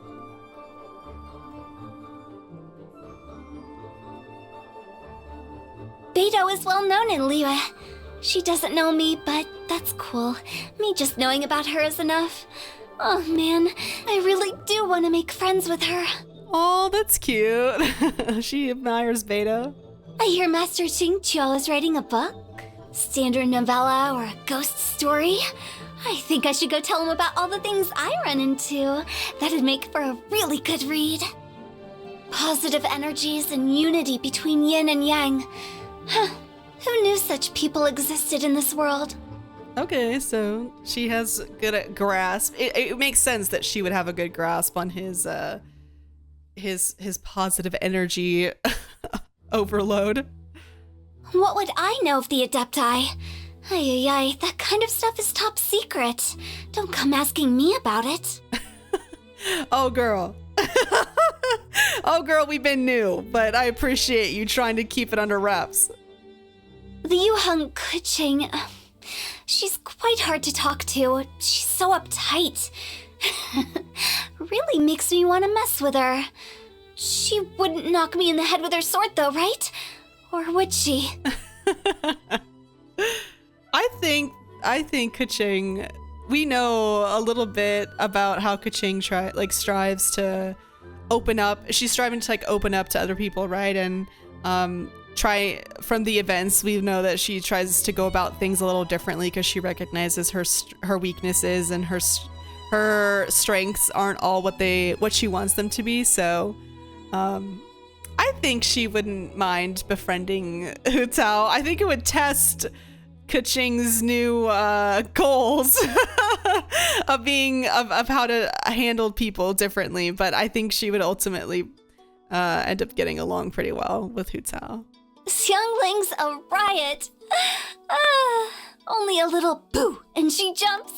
Beidou is well known in Liyue. She doesn't know me, but that's cool. Me just knowing about her is enough. Oh man, I really do want to make friends with her. Oh, that's cute. She admires Beidou. I hear Master Xingqiu is writing a book. Standard novella or a ghost story. I think I should go tell him about all the things I run into. That'd make for a really good read. Positive energies and unity between yin and yang. Huh. Who knew such people existed in this world? Okay, so she has good grasp. It makes sense that she would have a good grasp on his positive energy overload. What would I know of the Adepti? Ay, that kind of stuff is top secret. Don't come asking me about it. Oh, girl. Oh, girl, we've been new, but I appreciate you trying to keep it under wraps. The Yuheng Kuching, she's quite hard to talk to. She's so uptight. Really makes me want to mess with her. She wouldn't knock me in the head with her sword though, right? Or would she? I think Kuching, we know a little bit about how Kuching strives to open up. She's striving to like open up to other people, right? And try from the events, we know that she tries to go about things a little differently because she recognizes her weaknesses and her strengths aren't all what she wants them to be. So I think she wouldn't mind befriending Hu Tao. I think it would test Kuching's new goals of how to handle people differently, but I think she would ultimately end up getting along pretty well with Hu Tao. Xiangling's a riot. Only a little boo and she jumps.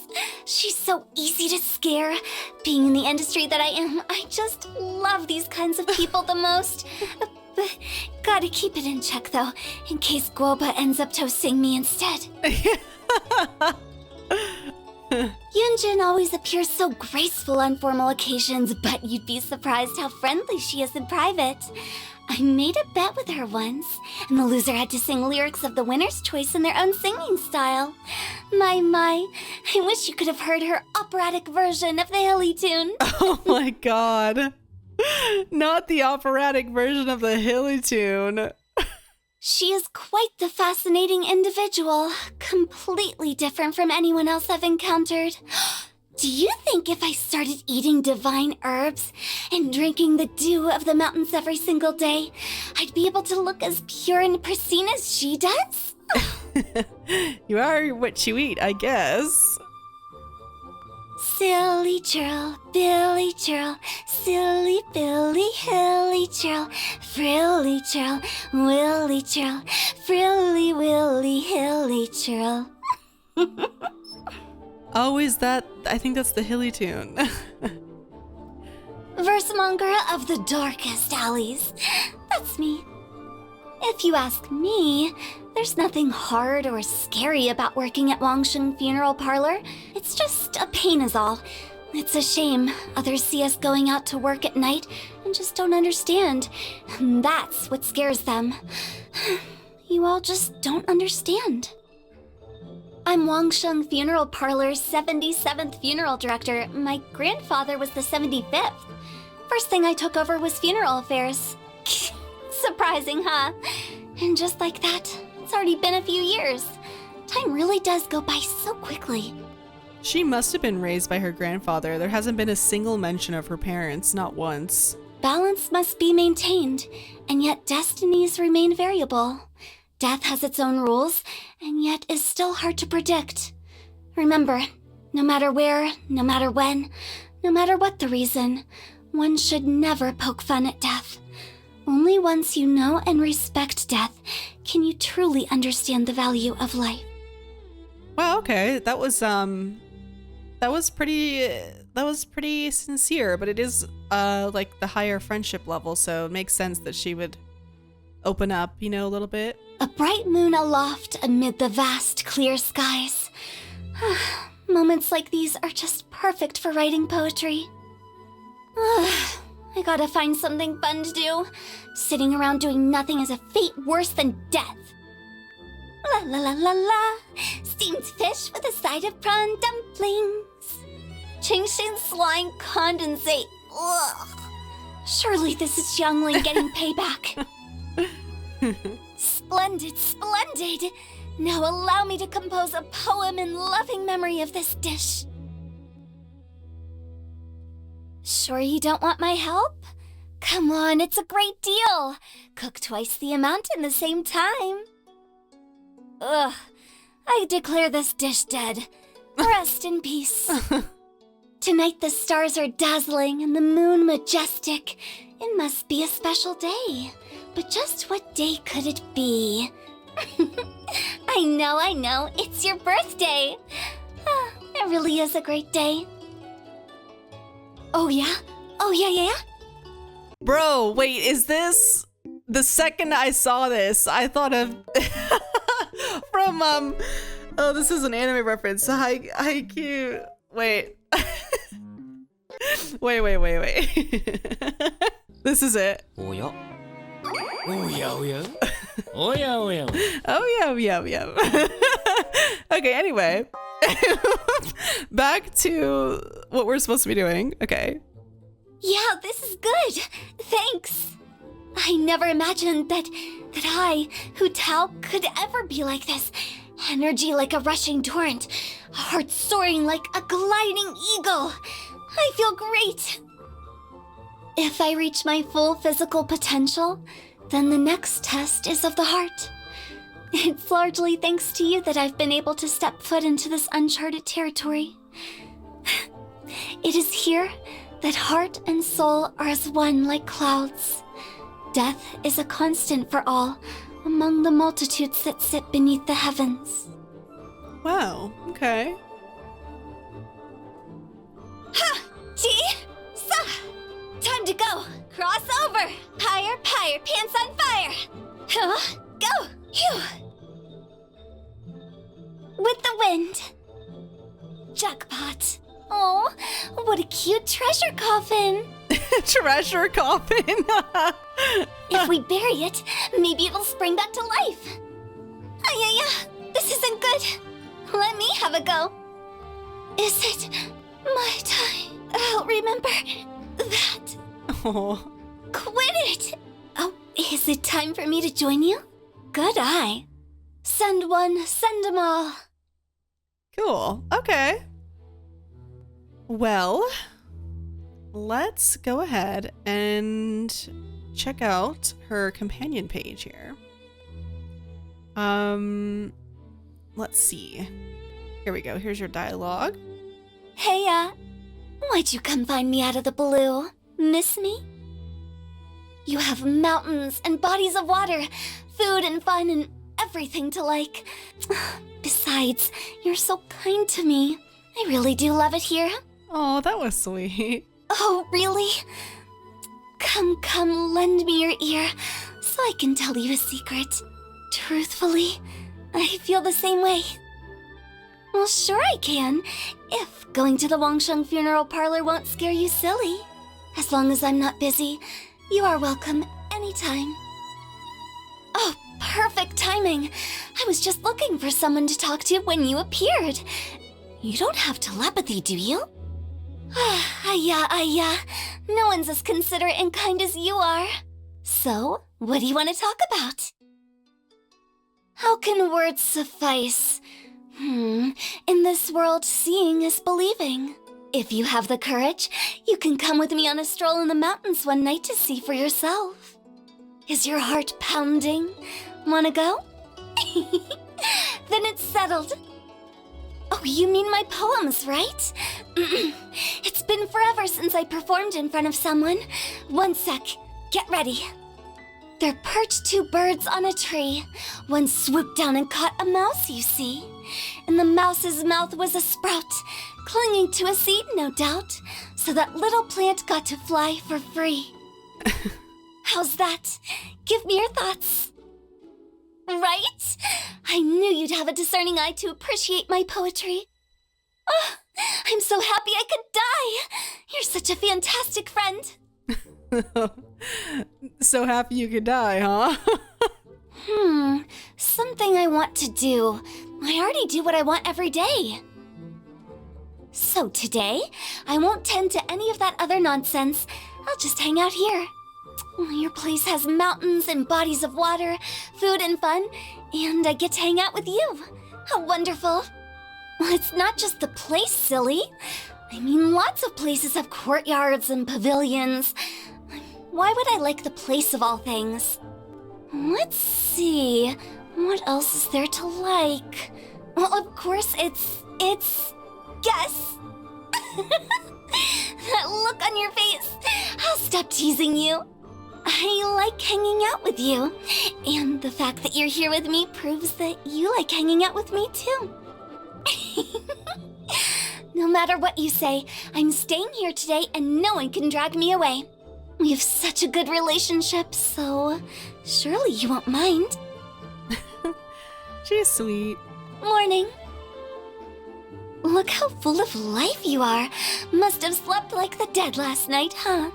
She's so easy to scare. Being in the industry that I am, I just love these kinds of people the most. Gotta keep it in check though, in case Guoba ends up toasting me instead. Yunjin always appears so graceful on formal occasions, but you'd be surprised how friendly she is in private. I made a bet with her once, and the loser had to sing lyrics of the winner's choice in their own singing style. My, I wish you could have heard her operatic version of the Hilly tune. Oh my god. Not the operatic version of the Hilly tune. She is quite the fascinating individual, completely different from anyone else I've encountered. Do you think if I started eating divine herbs and drinking the dew of the mountains every single day, I'd be able to look as pure and pristine as she does? You are what you eat, I guess. Silly churl, Billy churl, silly Billy, hilly churl, frilly churl, willy churl, frilly willy, hilly churl. Oh, is that? I think that's the Hilly tune. Versemonger of the darkest alleys. That's me. If you ask me, there's nothing hard or scary about working at Wangshen Funeral Parlor. It's just a pain is all. It's a shame others see us going out to work at night and just don't understand. That's what scares them. You all just don't understand. I'm Wangshen Funeral Parlor's 77th funeral director. My grandfather was the 75th. First thing I took over was funeral affairs. Surprising, huh? And just like that, it's already been a few years. Time really does go by so quickly. She must have been raised by her grandfather. There hasn't been a single mention of her parents, not once. Balance must be maintained, and yet destinies remain variable. Death has its own rules, and yet is still hard to predict. Remember, no matter where, no matter when, no matter what the reason, one should never poke fun at death. Only once you know and respect death can you truly understand the value of life. Wow, okay. That was pretty sincere, but it is like the higher friendship level, so it makes sense that she would open up, you know, a little bit. A bright moon aloft amid the vast clear skies. Moments like these are just perfect for writing poetry. I gotta find something fun to do. Sitting around doing nothing is a fate worse than death. La la la la la. Steamed fish with a side of prawn dumplings. Chingshin slime condensate. Ugh. Surely this is Xiangling getting payback. Splendid, splendid. Now allow me to compose a poem in loving memory of this dish. Sure you don't want my help? Come on, it's a great deal. Cook twice the amount in the same time. Ugh, I declare this dish dead. Rest in peace. Tonight the stars are dazzling and the moon majestic. It must be a special day. But just what day could it be? I know, it's your birthday. It really is a great day. Oh yeah? Oh yeah. Bro, wait, is this... The second I saw this, I thought of... from, oh, this is an anime reference. Haikyuu. Wait. Wait. This is it. Oh yeah. Oh yeah. Oh yeah. Oh yeah. Okay, anyway. Back to what we're supposed to be doing. Okay. Yeah, this is good. Thanks. I never imagined that I, Hu Tao, could ever be like this. Energy like a rushing torrent. Heart soaring like a gliding eagle. I feel great. If I reach my full physical potential, then the next test is of the heart. It's largely thanks to you that I've been able to step foot into this uncharted territory. It is here that heart and soul are as one like clouds. Death is a constant for all among the multitudes that sit beneath the heavens. Wow, okay. Ha! Ji! Sa! Time to go! Cross over! Pyre, pants on fire! Huh? Go! Phew! With the wind! Jackpot! Oh, what a cute treasure coffin! Treasure coffin! If we bury it, maybe it'll spring back to life. Ayaya, this isn't good. Let me have a go. Is it my time? I'll remember that. Oh. Quit it! Oh, is it time for me to join you? Good eye. Send one, send them all. Cool. Okay. Well, let's go ahead and check out her companion page here. Let's see. Here we go. Here's your dialogue. Hey, why'd you come find me out of the blue? Miss me? You have mountains and bodies of water, food and fun and everything to like. Besides, you're so kind to me. I really do love it here. Oh, that was sweet. Oh, really? Come, lend me your ear so I can tell you a secret. Truthfully, I feel the same way. Well, sure I can, if going to the Wangsheng funeral parlor won't scare you silly. As long as I'm not busy, you are welcome anytime. Oh, perfect timing. I was just looking for someone to talk to when you appeared. You don't have telepathy, do you? Aya. No one's as considerate and kind as you are. So, what do you want to talk about? How can words suffice? In this world, seeing is believing. If you have the courage, you can come with me on a stroll in the mountains one night to see for yourself. Is your heart pounding? Wanna go? Then it's settled. Oh, you mean my poems, right? It's been forever since I performed in front of someone. One sec, get ready. There perched two birds on a tree. One swooped down and caught a mouse, you see. In the mouse's mouth was a sprout, clinging to a seed, no doubt, so that little plant got to fly for free. How's that? Give me your thoughts. Right? I knew you'd have a discerning eye to appreciate my poetry. Oh, I'm so happy I could die. You're such a fantastic friend. So happy you could die, huh? Something I want to do. I already do what I want every day. So today, I won't tend to any of that other nonsense. I'll just hang out here. Your place has mountains and bodies of water, food and fun, and I get to hang out with you. How wonderful. Well, it's not just the place, silly. I mean, lots of places have courtyards and pavilions. Why would I like the place of all things? Let's see. What else is there to like? Well, of course, it's... Guess! That look on your face. I'll stop teasing you. I like hanging out with you. And the fact that you're here with me proves that you like hanging out with me, too. No matter what you say, I'm staying here today and no one can drag me away. We have such a good relationship, so surely you won't mind. She's sweet. Morning. Look how full of life you are. Must have slept like the dead last night, huh?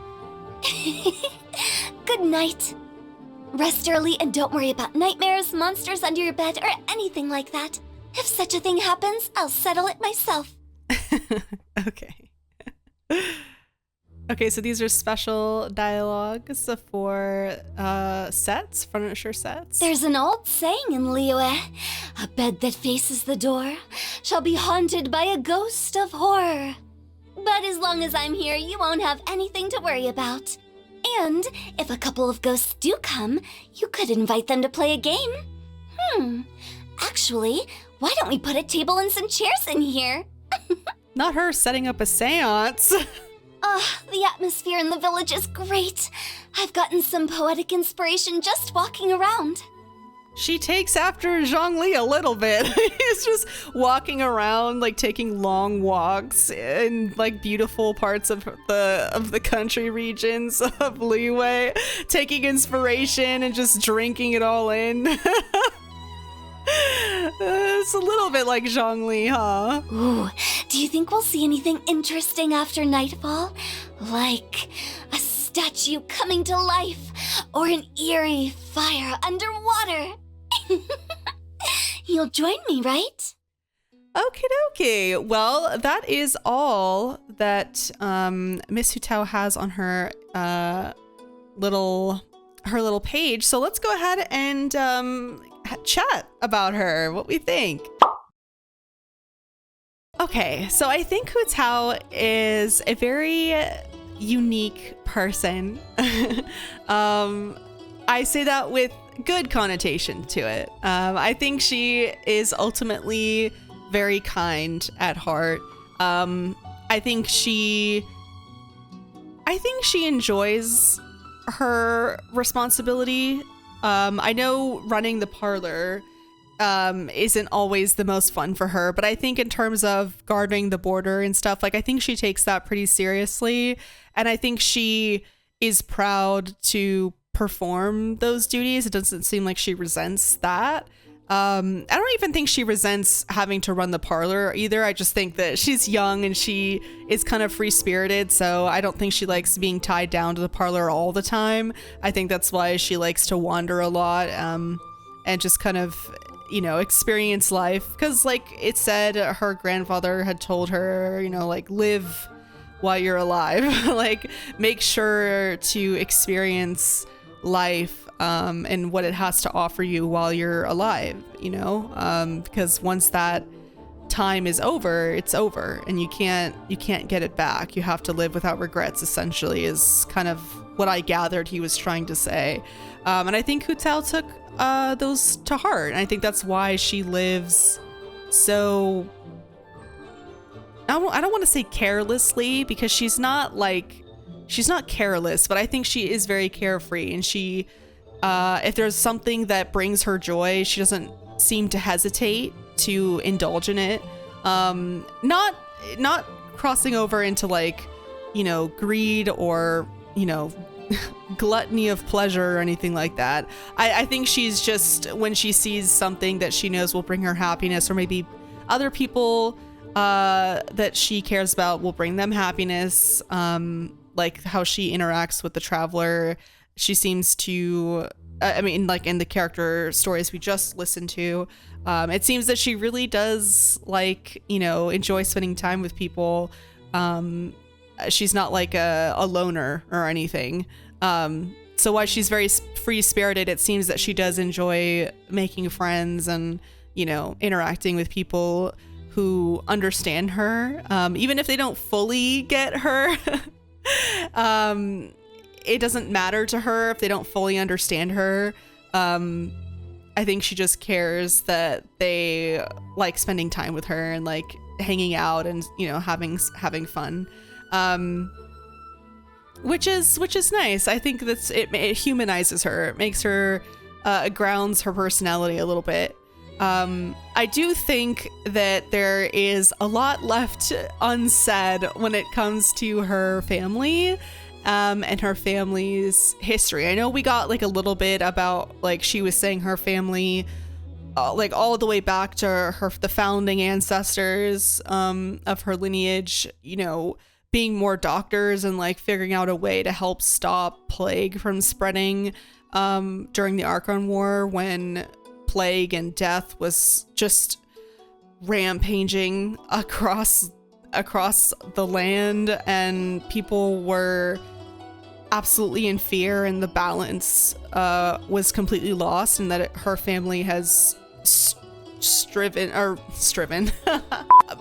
Good night. Rest early and don't worry about nightmares, monsters under your bed, or anything like that. If such a thing happens, I'll settle it myself. Okay. Okay, so these are special dialogues for sets, furniture sets. There's an old saying in Liyue. A bed that faces the door shall be haunted by a ghost of horror. But as long as I'm here, you won't have anything to worry about. And if a couple of ghosts do come, you could invite them to play a game. Actually, why don't we put a table and some chairs in here? Not her setting up a seance. The atmosphere in the village is great. I've gotten some poetic inspiration just walking around. She takes after Zhongli a little bit. He's just walking around, like taking long walks in like beautiful parts of the country regions of Liyue, taking inspiration and just drinking it all in. It's a little bit like Zhongli, huh? Ooh, do you think we'll see anything interesting after nightfall? Like a statue coming to life or an eerie fire underwater? You'll join me, right? Okie dokie. Well, that is all that Miss Hu Tao has on her little page. So let's go ahead and chat about her, what we think. Okay, so I think Hu Tao is a very unique person. I say that with good connotation to it. I think she is ultimately very kind at heart. I think she enjoys her responsibility. I know running the parlor isn't always the most fun for her, but I think in terms of guarding the border and stuff, like I think she takes that pretty seriously, and I think she is proud to perform those duties. It doesn't seem like she resents that. I don't even think she resents having to run the parlor either. I just think that she's young and she is kind of free-spirited, so I don't think she likes being tied down to the parlor all the time. I think that's why she likes to wander a lot and just kind of, you know, experience life. Because like it said, her grandfather had told her, you know, like, live while you're alive. Like, make sure to experience life and what it has to offer you while you're alive, you know, because once that time is over, it's over, and you can't get it back. You have to live without regrets, essentially, is kind of what I gathered he was trying to say. And I think Hu Tao took those to heart, and I think that's why she lives so, I don't want to say carelessly, because she's not careless, but I think she is very carefree, and she, if there's something that brings her joy, she doesn't seem to hesitate to indulge in it. Not crossing over into, like, you know, greed or, you know, gluttony of pleasure or anything like that. I think she's just, when she sees something that she knows will bring her happiness, or maybe other people that she cares about will bring them happiness, like how she interacts with the traveler. She seems to, I mean, like in the character stories we just listened to, it seems that she really does, like, you know, enjoy spending time with people. She's not like a loner or anything. So while she's very free-spirited, it seems that she does enjoy making friends and, you know, interacting with people who understand her, even if they don't fully get her. It doesn't matter to her if they don't fully understand her. I think she just cares that they like spending time with her and like hanging out and, you know, having fun, which is nice. I think that's it humanizes her. It makes her, grounds her personality a little bit. I do think that there is a lot left unsaid when it comes to her family, and her family's history. I know we got like a little bit about, like, she was saying her family, like all the way back to the founding ancestors, of her lineage, you know, being more doctors and like figuring out a way to help stop plague from spreading, during the Archon War, when plague and death was just rampaging across the land, and people were absolutely in fear, and the balance was completely lost, and that her family has striven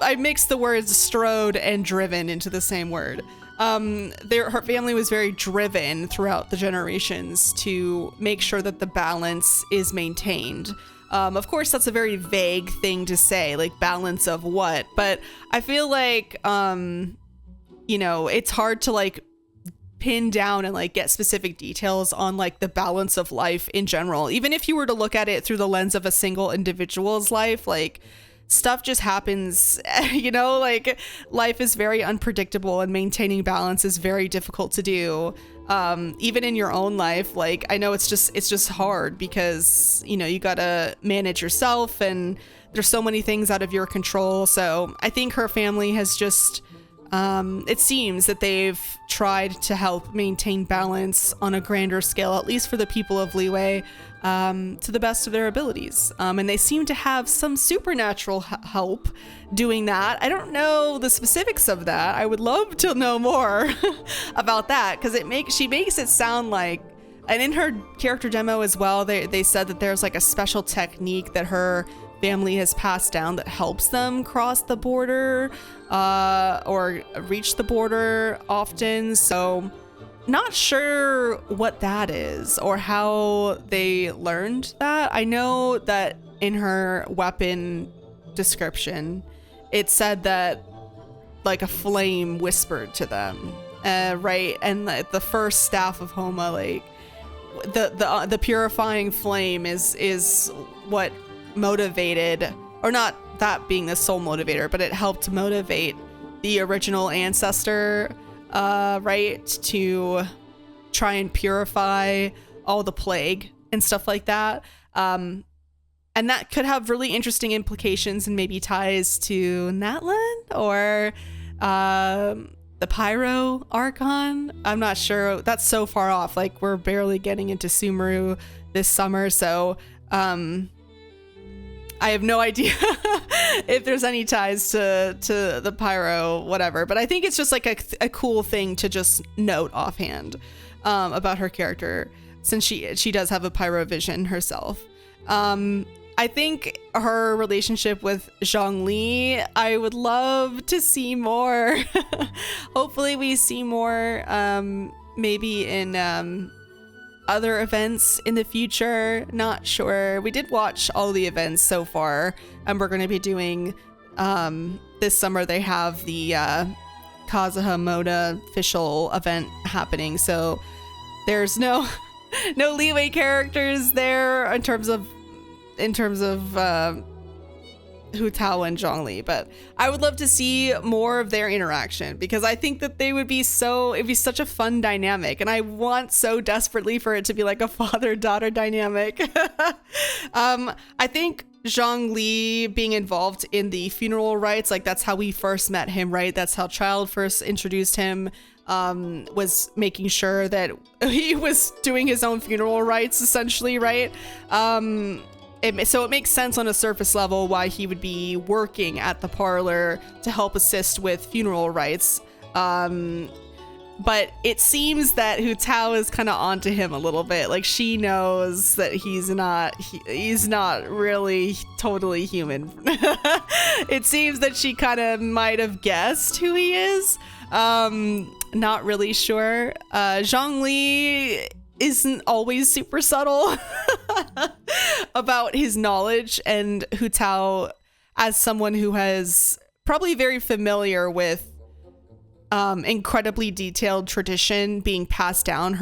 I mixed the words strode and driven into the same word. Her family was very driven throughout the generations to make sure that the balance is maintained. Of course, that's a very vague thing to say, like balance of what, but I feel like, you know, it's hard to like pin down and like get specific details on like the balance of life in general. Even if you were to look at it through the lens of a single individual's life, like stuff just happens, you know, like life is very unpredictable, and maintaining balance is very difficult to do. Even in your own life, like I know it's just hard because, you know, you gotta manage yourself, and there's so many things out of your control. So I think her family has just it seems that they've tried to help maintain balance on a grander scale, at least for the people of Liyue, to the best of their abilities. And they seem to have some supernatural help doing that. I don't know the specifics of that. I would love to know more about that, because she makes it sound like, and in her character demo as well, they said that there's like a special technique that her family has passed down that helps them cross the border or reach the border often. So not sure what that is or how they learned that. I know that in her weapon description, it said that like a flame whispered to them, right? And the first staff of Homa, like the purifying flame is what motivated, or not that being the sole motivator, but it helped motivate the original ancestor, right, to try and purify all the plague and stuff like that. And that could have really interesting implications and maybe ties to Natlan or the Pyro Archon. I'm not sure. That's so far off. Like, we're barely getting into Sumeru this summer, so I have no idea if there's any ties to the Pyro whatever, but I think it's just like a cool thing to just note offhand about her character, since she does have a Pyro vision herself. I think her relationship with Zhongli, I would love to see more. Hopefully we see more, maybe in other events in the future. Not sure. We did watch all the events so far, and we're going to be doing this summer. They have the Kazuha Moda official event happening, so there's no Liyue characters there in terms of Hu Tao and Zhongli, but I would love to see more of their interaction, because I think that it'd be such a fun dynamic, and I want so desperately for it to be like a father-daughter dynamic. I think Zhongli being involved in the funeral rites, like that's how we first met him, right? That's how Child first introduced him, was making sure that he was doing his own funeral rites, essentially, right? So it makes sense on a surface level why he would be working at the parlor to help assist with funeral rites. But it seems that Hu Tao is kind of onto him a little bit. Like, she knows that he's not really totally human. It seems that she kind of might have guessed who he is. Not really sure. Zhongli isn't always super subtle about his knowledge, and Hu Tao, as someone who has probably very familiar with incredibly detailed tradition being passed down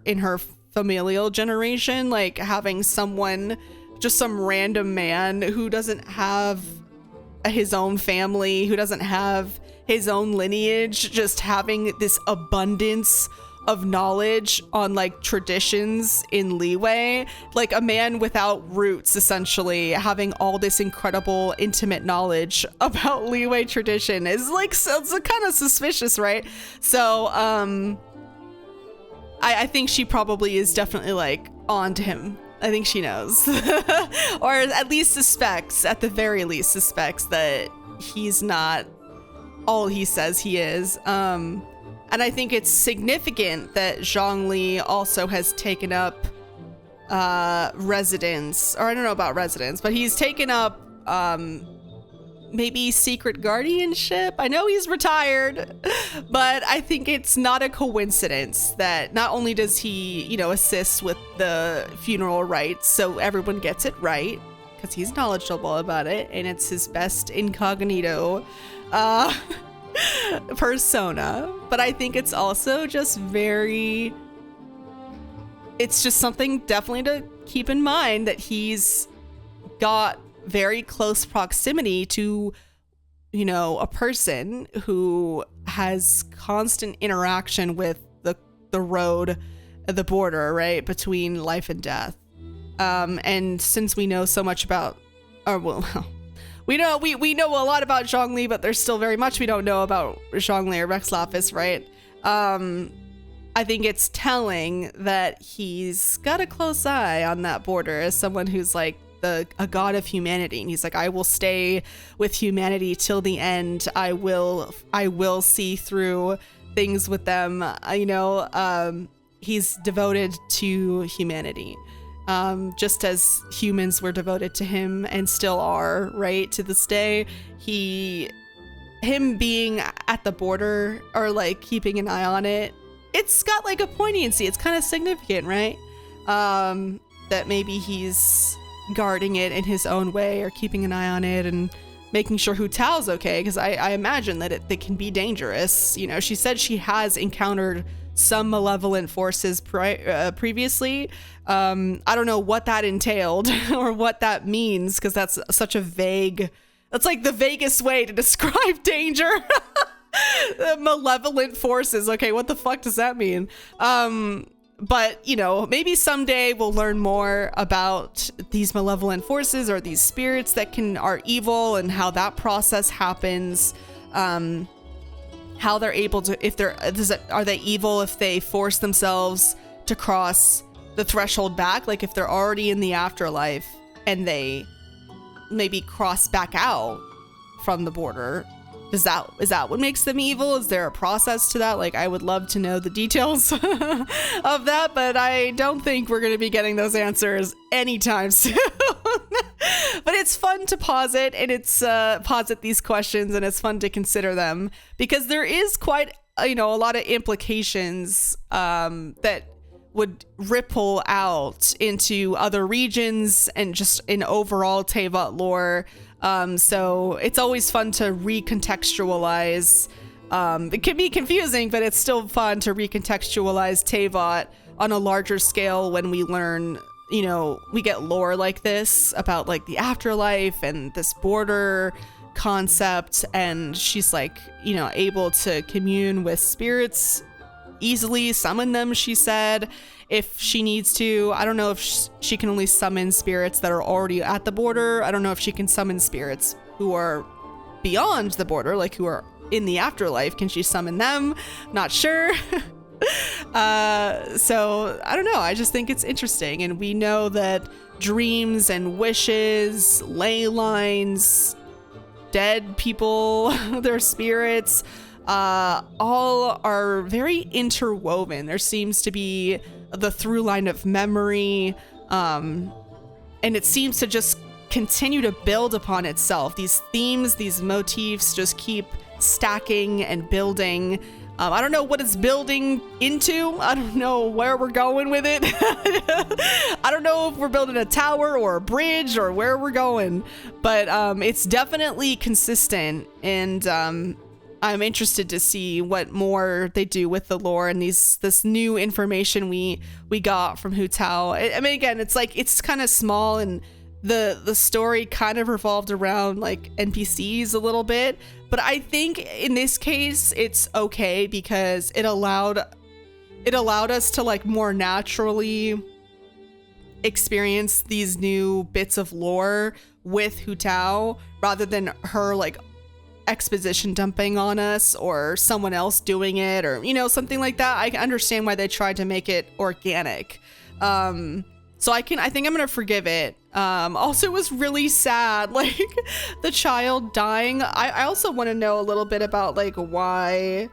in her familial generation, like having someone, just some random man who doesn't have his own family, who doesn't have his own lineage, just having this abundance of knowledge on like traditions in Liyue, like a man without roots, essentially having all this incredible intimate knowledge about Liyue tradition is like, so it's kind of suspicious, right? So I think she probably is definitely like on to him. I think she knows or at least suspects, at the very least suspects, that he's not all he says he is. And I think it's significant that Zhongli also has taken up residence, or I don't know about residence, but he's taken up maybe secret guardianship. I know he's retired, but I think it's not a coincidence that not only does he, assist with the funeral rites so everyone gets it right, because he's knowledgeable about it, and it's his best incognito persona, but I think it's also just it's just something definitely to keep in mind, that he's got very close proximity to, a person who has constant interaction with the road, the border, right, between life and death. And since we know so much about, we know a lot about Zhongli, but there's still very much we don't know about Zhongli or Rex Lapis, right? I think it's telling that he's got a close eye on that border as someone who's like a god of humanity, and he's like, I will stay with humanity till the end. I will see through things with them. He's devoted to humanity, just as humans were devoted to him and still are, right, to this day. Him being at the border or like keeping an eye on it, it's got like a poignancy. It's kind of significant, right? That maybe he's guarding it in his own way or keeping an eye on it and making sure Hu Tao's okay, because I imagine that they can be dangerous. You know, she said she has encountered some malevolent forces previously. I don't know what that entailed or what that means, because that's such a that's like the vaguest way to describe danger. Malevolent forces. Okay, what the fuck does that mean? But, you know, maybe someday we'll learn more about these malevolent forces or these spirits that are evil and how that process happens. How they're able to, are they evil if they force themselves to cross the threshold back? Like if they're already in the afterlife and they maybe cross back out from the border. Is that what makes them evil? Is there a process to that? Like, I would love to know the details of that, but I don't think we're going to be getting those answers anytime soon. But it's fun to posit, and it's posit these questions, and it's fun to consider them, because there is quite, a lot of implications that would ripple out into other regions and just in overall Teyvat lore. So it's always fun to recontextualize. It can be confusing, but it's still fun to recontextualize Teyvat on a larger scale when we learn, we get lore like this about like the afterlife and this border concept. And she's like, able to commune with spirits easily, summon them, she said, if she needs to. I don't know if she can only summon spirits that are already at the border. I don't know if she can summon spirits who are beyond the border, like who are in the afterlife. Can she summon them? Not sure. So I don't know. I just think it's interesting. And we know that dreams and wishes, ley lines, dead people, their spirits, all are very interwoven. There seems to be the through line of memory, and it seems to just continue to build upon itself. These themes, these motifs just keep stacking and building. I don't know what it's building into. I don't know where we're going with it. I don't know if we're building a tower or a bridge or where we're going, but it's definitely consistent, and I'm interested to see what more they do with the lore and this new information we got from Hu Tao. I mean, again, it's like, it's kind of small, and the story kind of revolved around like NPCs a little bit, but I think in this case it's okay because it allowed us to like more naturally experience these new bits of lore with Hu Tao rather than her like exposition dumping on us or someone else doing it or something like that. I understand why they tried to make it organic. So I think I'm gonna forgive it. Also, it was really sad, like the child dying. I also want to know a little bit about like why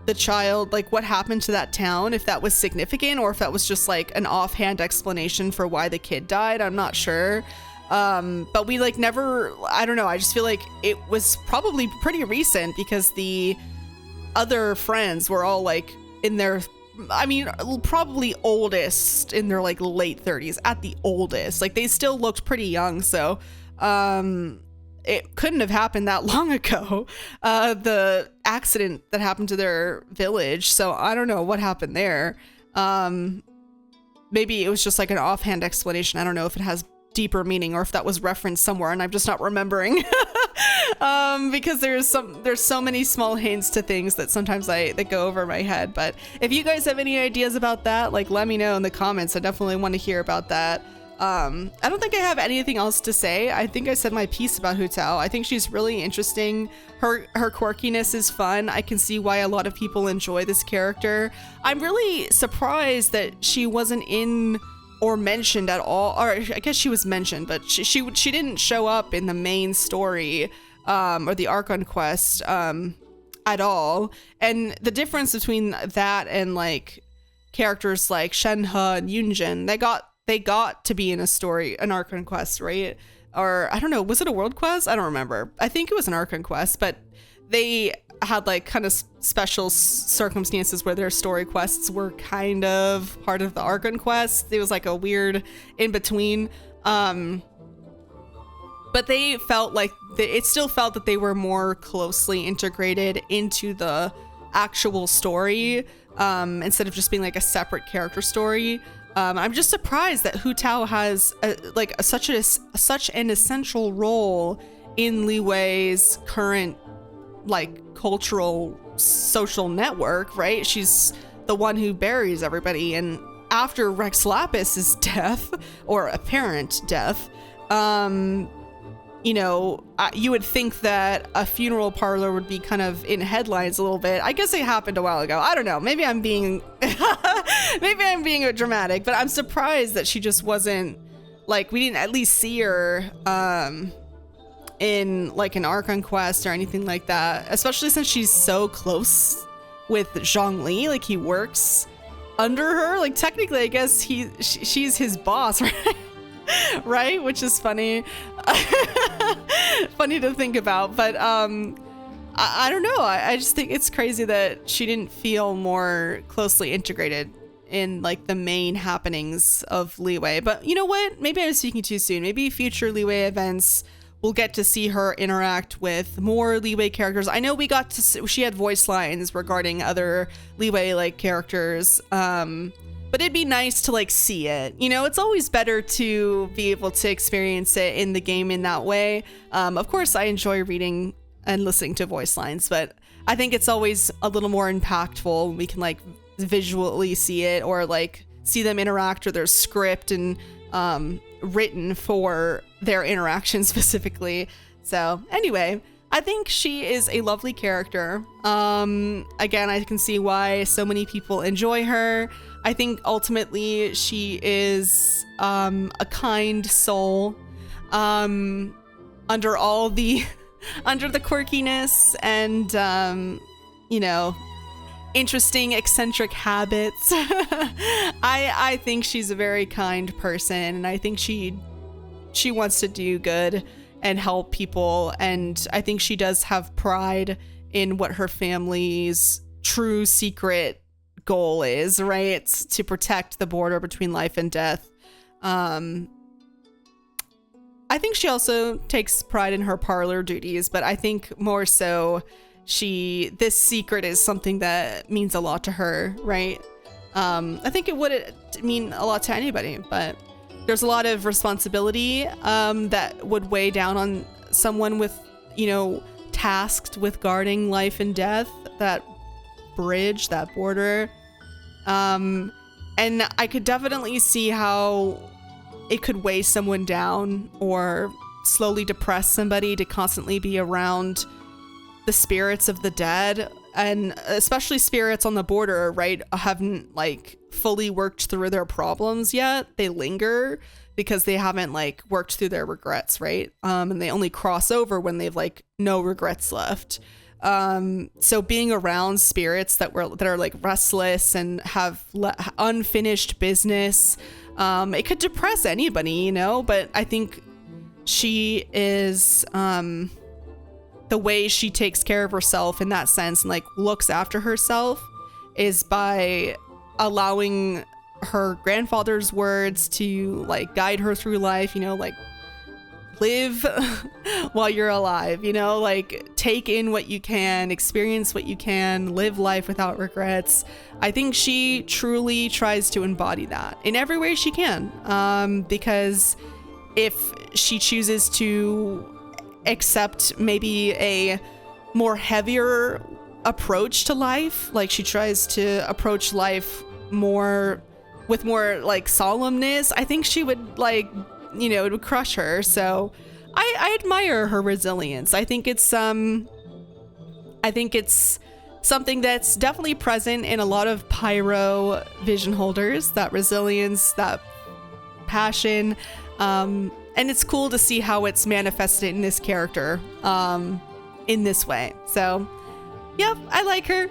the child, like what happened to that town, if that was significant or if that was just like an offhand explanation for why the kid died. I'm not sure. But we like never, I don't know. I just feel like it was probably pretty recent because the other friends were all like in their, probably oldest in their like late 30s at the oldest. Like they still looked pretty young. So, it couldn't have happened that long ago. The accident that happened to their village. So I don't know what happened there. Maybe it was just like an offhand explanation. I don't know if it has deeper meaning or if that was referenced somewhere and I'm just not remembering. Because there's so many small hints to things that sometimes that go over my head. But if you guys have any ideas about that, like let me know in the comments. I definitely want to hear about that. I don't think I have anything else to say. I think I said my piece about Hu Tao. I think she's really interesting. Her quirkiness is fun. I can see why a lot of people enjoy this character. I'm really surprised that she wasn't in or mentioned at all. Or I guess she was mentioned, but she didn't show up in the main story or the Archon quest at all. And the difference between that and like characters like Shenhe and Yunjin, they got to be in a story, an Archon quest, right? Or I don't know, was it a world quest? I don't remember. I think it was an Archon quest, but they had like kind of special circumstances where their story quests were kind of part of the Archon quest. It was like a weird in between. But they felt like it still felt that they were more closely integrated into the actual story instead of just being like a separate character story. I'm just surprised that Hu Tao has such an essential role in Li Wei's current like cultural social network, right? She's the one who buries everybody, and after Rex Lapis's death or apparent death, you know, you would think that a funeral parlor would be kind of in headlines a little bit. I guess it happened a while ago. I don't know. Maybe I'm being dramatic, but I'm surprised that she just wasn't like, we didn't at least see her in like an Archon quest or anything like that, especially since she's so close with Zhongli. Like he works under her. Like technically, I guess she's his boss, right? Right, which is funny. Funny to think about, but I don't know. I just think it's crazy that she didn't feel more closely integrated in like the main happenings of Li Wei. But you know what? Maybe I was speaking too soon. Maybe future Li Wei events we'll get to see her interact with more Li Wei characters. I know we got to see, she had voice lines regarding other Li Wei like characters. But it'd be nice to like see it. You know, it's always better to be able to experience it in the game in that way. Of course, I enjoy reading and listening to voice lines, but I think it's always a little more impactful when we can like visually see it or like see them interact or their script and written for their interaction specifically. So anyway, I think she is a lovely character. Again, I can see why so many people enjoy her. I think ultimately she is a kind soul under all the under the quirkiness and you know, interesting eccentric habits. I think she's a very kind person, and I think she wants to do good and help people, and I think she does have pride in what her family's true secret goal is, right? It's to protect the border between life and death. I think she also takes pride in her parlor duties, but I think more so this secret is something that means a lot to her, right? I think it would mean a lot to anybody, but there's a lot of responsibility that would weigh down on someone with, you know, tasked with guarding life and death, that bridge, that border. And I could definitely see how it could weigh someone down or slowly depress somebody to constantly be around the spirits of the dead, and especially spirits on the border, right, haven't like fully worked through their problems yet. They linger because they haven't like worked through their regrets, right? And they only cross over when they've like no regrets left. So being around spirits that are like restless and have unfinished business, it could depress anybody, you know, but I think she is, the way she takes care of herself in that sense and like looks after herself is by allowing her grandfather's words to like guide her through life, you know, like live while you're alive, you know, like take in what you can, experience what you can, live life without regrets. I think she truly tries to embody that in every way she can, because if she chooses to accept maybe a more heavier approach to life, like she tries to approach life more with more like solemnness, I think she would like, you know, it would crush her. So I admire her resilience. I think it's something that's definitely present in a lot of pyro vision holders, that resilience, that passion. And it's cool to see how it's manifested in this character in this way. So, yep, I like her.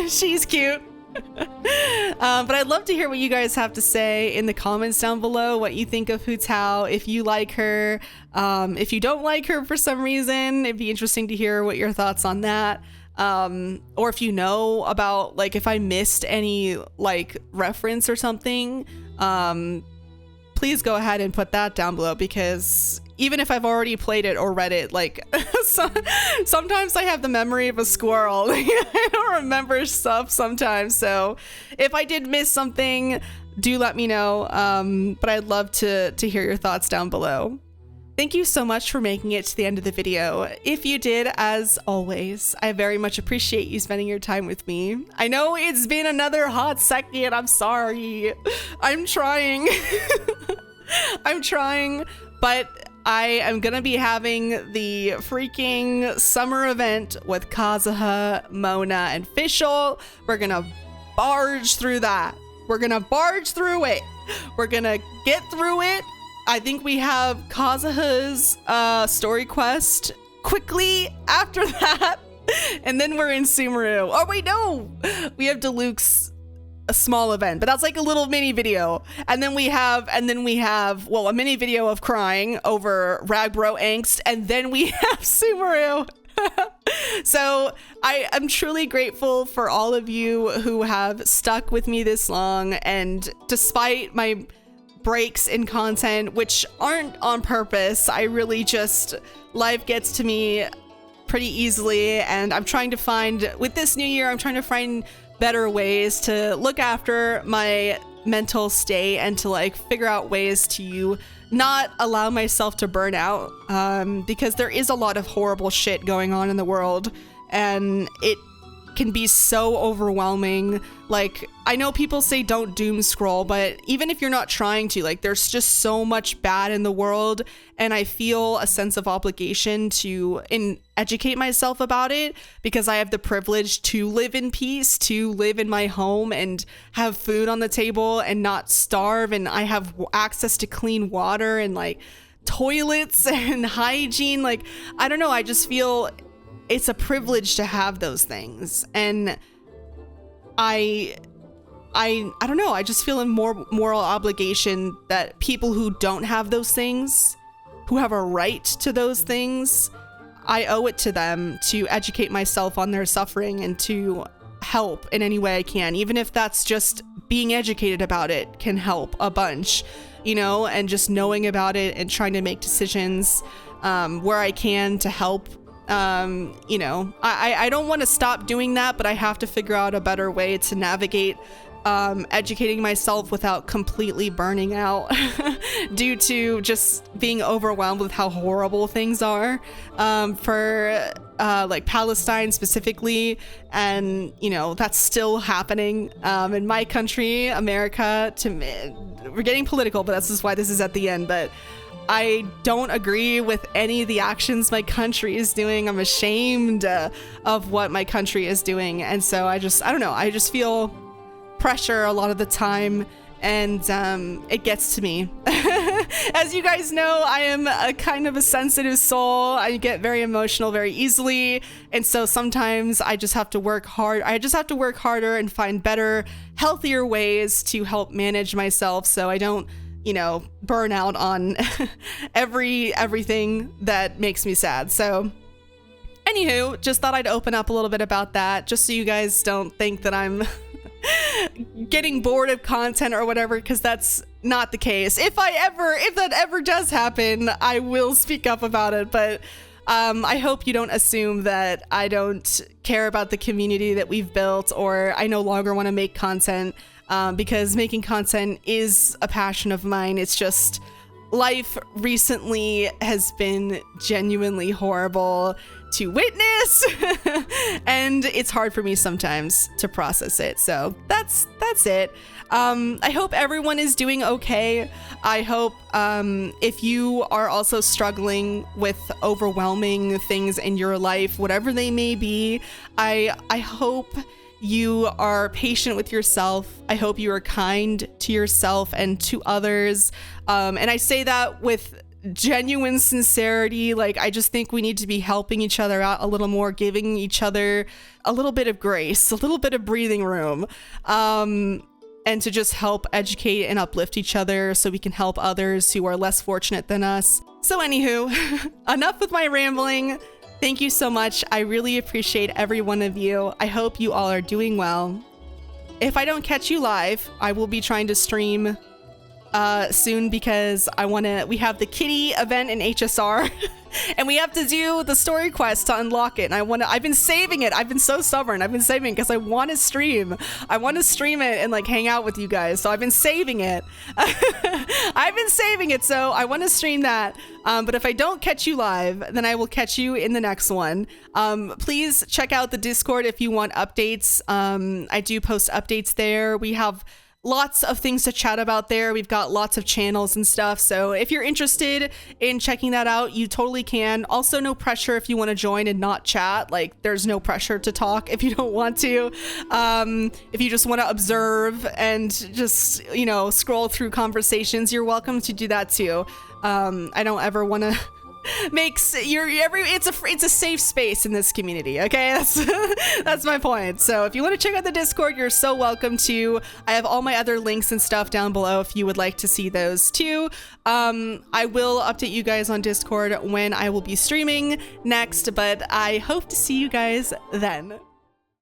She's cute. But I'd love to hear what you guys have to say in the comments down below, what you think of Hu Tao, if you like her, if you don't like her for some reason. It'd be interesting to hear what your thoughts on that. Or if you know about, like, if I missed any like reference or something, please go ahead and put that down below, because even if I've already played it or read it, like sometimes I have the memory of a squirrel. I don't remember stuff sometimes. So if I did miss something, do let me know. But I'd love to hear your thoughts down below. Thank you so much for making it to the end of the video. If you did, as always, I very much appreciate you spending your time with me. I know it's been another hot second. I'm sorry. I'm trying. I'm trying, but I am gonna be having the freaking summer event with Kazuha, Mona, and Fischl. We're gonna barge through that. We're gonna barge through it. We're gonna get through it. I think we have Kazuha's story quest quickly after that, and then we're in Sumeru. Oh wait, no, we have Diluc's a small event, but that's like a little mini video, and then we have well, a mini video of crying over Ragbro angst, and then we have Sumeru. So I am truly grateful for all of you who have stuck with me this long, and despite my breaks in content, which aren't on purpose, I really just, life gets to me pretty easily, and I'm trying to find, with this new year, I'm trying to find better ways to look after my mental state and to like figure out ways to not allow myself to burn out, because there is a lot of horrible shit going on in the world, and it can be so overwhelming. Like, I know people say don't doom scroll, but even if you're not trying to, like, there's just so much bad in the world, and I feel a sense of obligation to educate myself about it, because I have the privilege to live in peace, to live in my home and have food on the table and not starve, and I have access to clean water and like toilets and hygiene. Like, I don't know, I just feel it's a privilege to have those things, and I don't know, I just feel a more moral obligation that people who don't have those things, who have a right to those things, I owe it to them to educate myself on their suffering and to help in any way I can, even if that's just being educated about it can help a bunch, you know, and just knowing about it and trying to make decisions where I can to help. You know, I don't want to stop doing that, but I have to figure out a better way to navigate educating myself without completely burning out due to just being overwhelmed with how horrible things are for like Palestine specifically. And, you know, that's still happening in my country, America. We're getting political, but that's just why this is at the end. But I don't agree with any of the actions my country is doing. I'm ashamed of what my country is doing. And so I don't know, I just feel pressure a lot of the time, and it gets to me. As you guys know, I am a kind of a sensitive soul. I get very emotional very easily. And so sometimes I just have to work hard. I just have to work harder and find better, healthier ways to help manage myself so I don't, you know, burn out on everything that makes me sad. So anywho, just thought I'd open up a little bit about that, just so you guys don't think that I'm getting bored of content or whatever, because that's not the case. If that ever does happen, I will speak up about it. But I hope you don't assume that I don't care about the community that we've built, or I no longer want to make content. Because making content is a passion of mine. It's just life recently has been genuinely horrible to witness. and it's hard for me sometimes to process it. So that's it. I hope everyone is doing okay. I hope if you are also struggling with overwhelming things in your life, whatever they may be, I hope you are patient with yourself. I hope you are kind to yourself and to others. And I say that with genuine sincerity. Like, I just think we need to be helping each other out a little more, giving each other a little bit of grace, a little bit of breathing room, and to just help educate and uplift each other so we can help others who are less fortunate than us. So anywho, enough with my rambling. Thank you so much. I really appreciate every one of you. I hope you all are doing well. If I don't catch you live, I will be trying to stream soon because we have the kitty event in HSR and we have to do the story quest to unlock it. And I've been saving it. I've been so stubborn. I've been saving it because I want to stream. I want to stream it and like hang out with you guys. So I've been saving it. I've been saving it. So I want to stream that. But if I don't catch you live, then I will catch you in the next one. Please check out the Discord if you want updates. I do post updates there. We have lots of things to chat about there. We've got lots of channels and stuff. So if you're interested in checking that out, you totally can. Also, no pressure if you want to join and not chat. Like, there's no pressure to talk if you don't want to. If you just want to observe and just, you know, scroll through conversations, you're welcome to do that too. I don't ever want to it's a safe space in this community. Okay, that's my point. So if you want to check out the Discord, you're so welcome to. I have all my other links and stuff down below if you would like to see those too. I will update you guys on Discord when I will be streaming next, but I hope to see you guys then.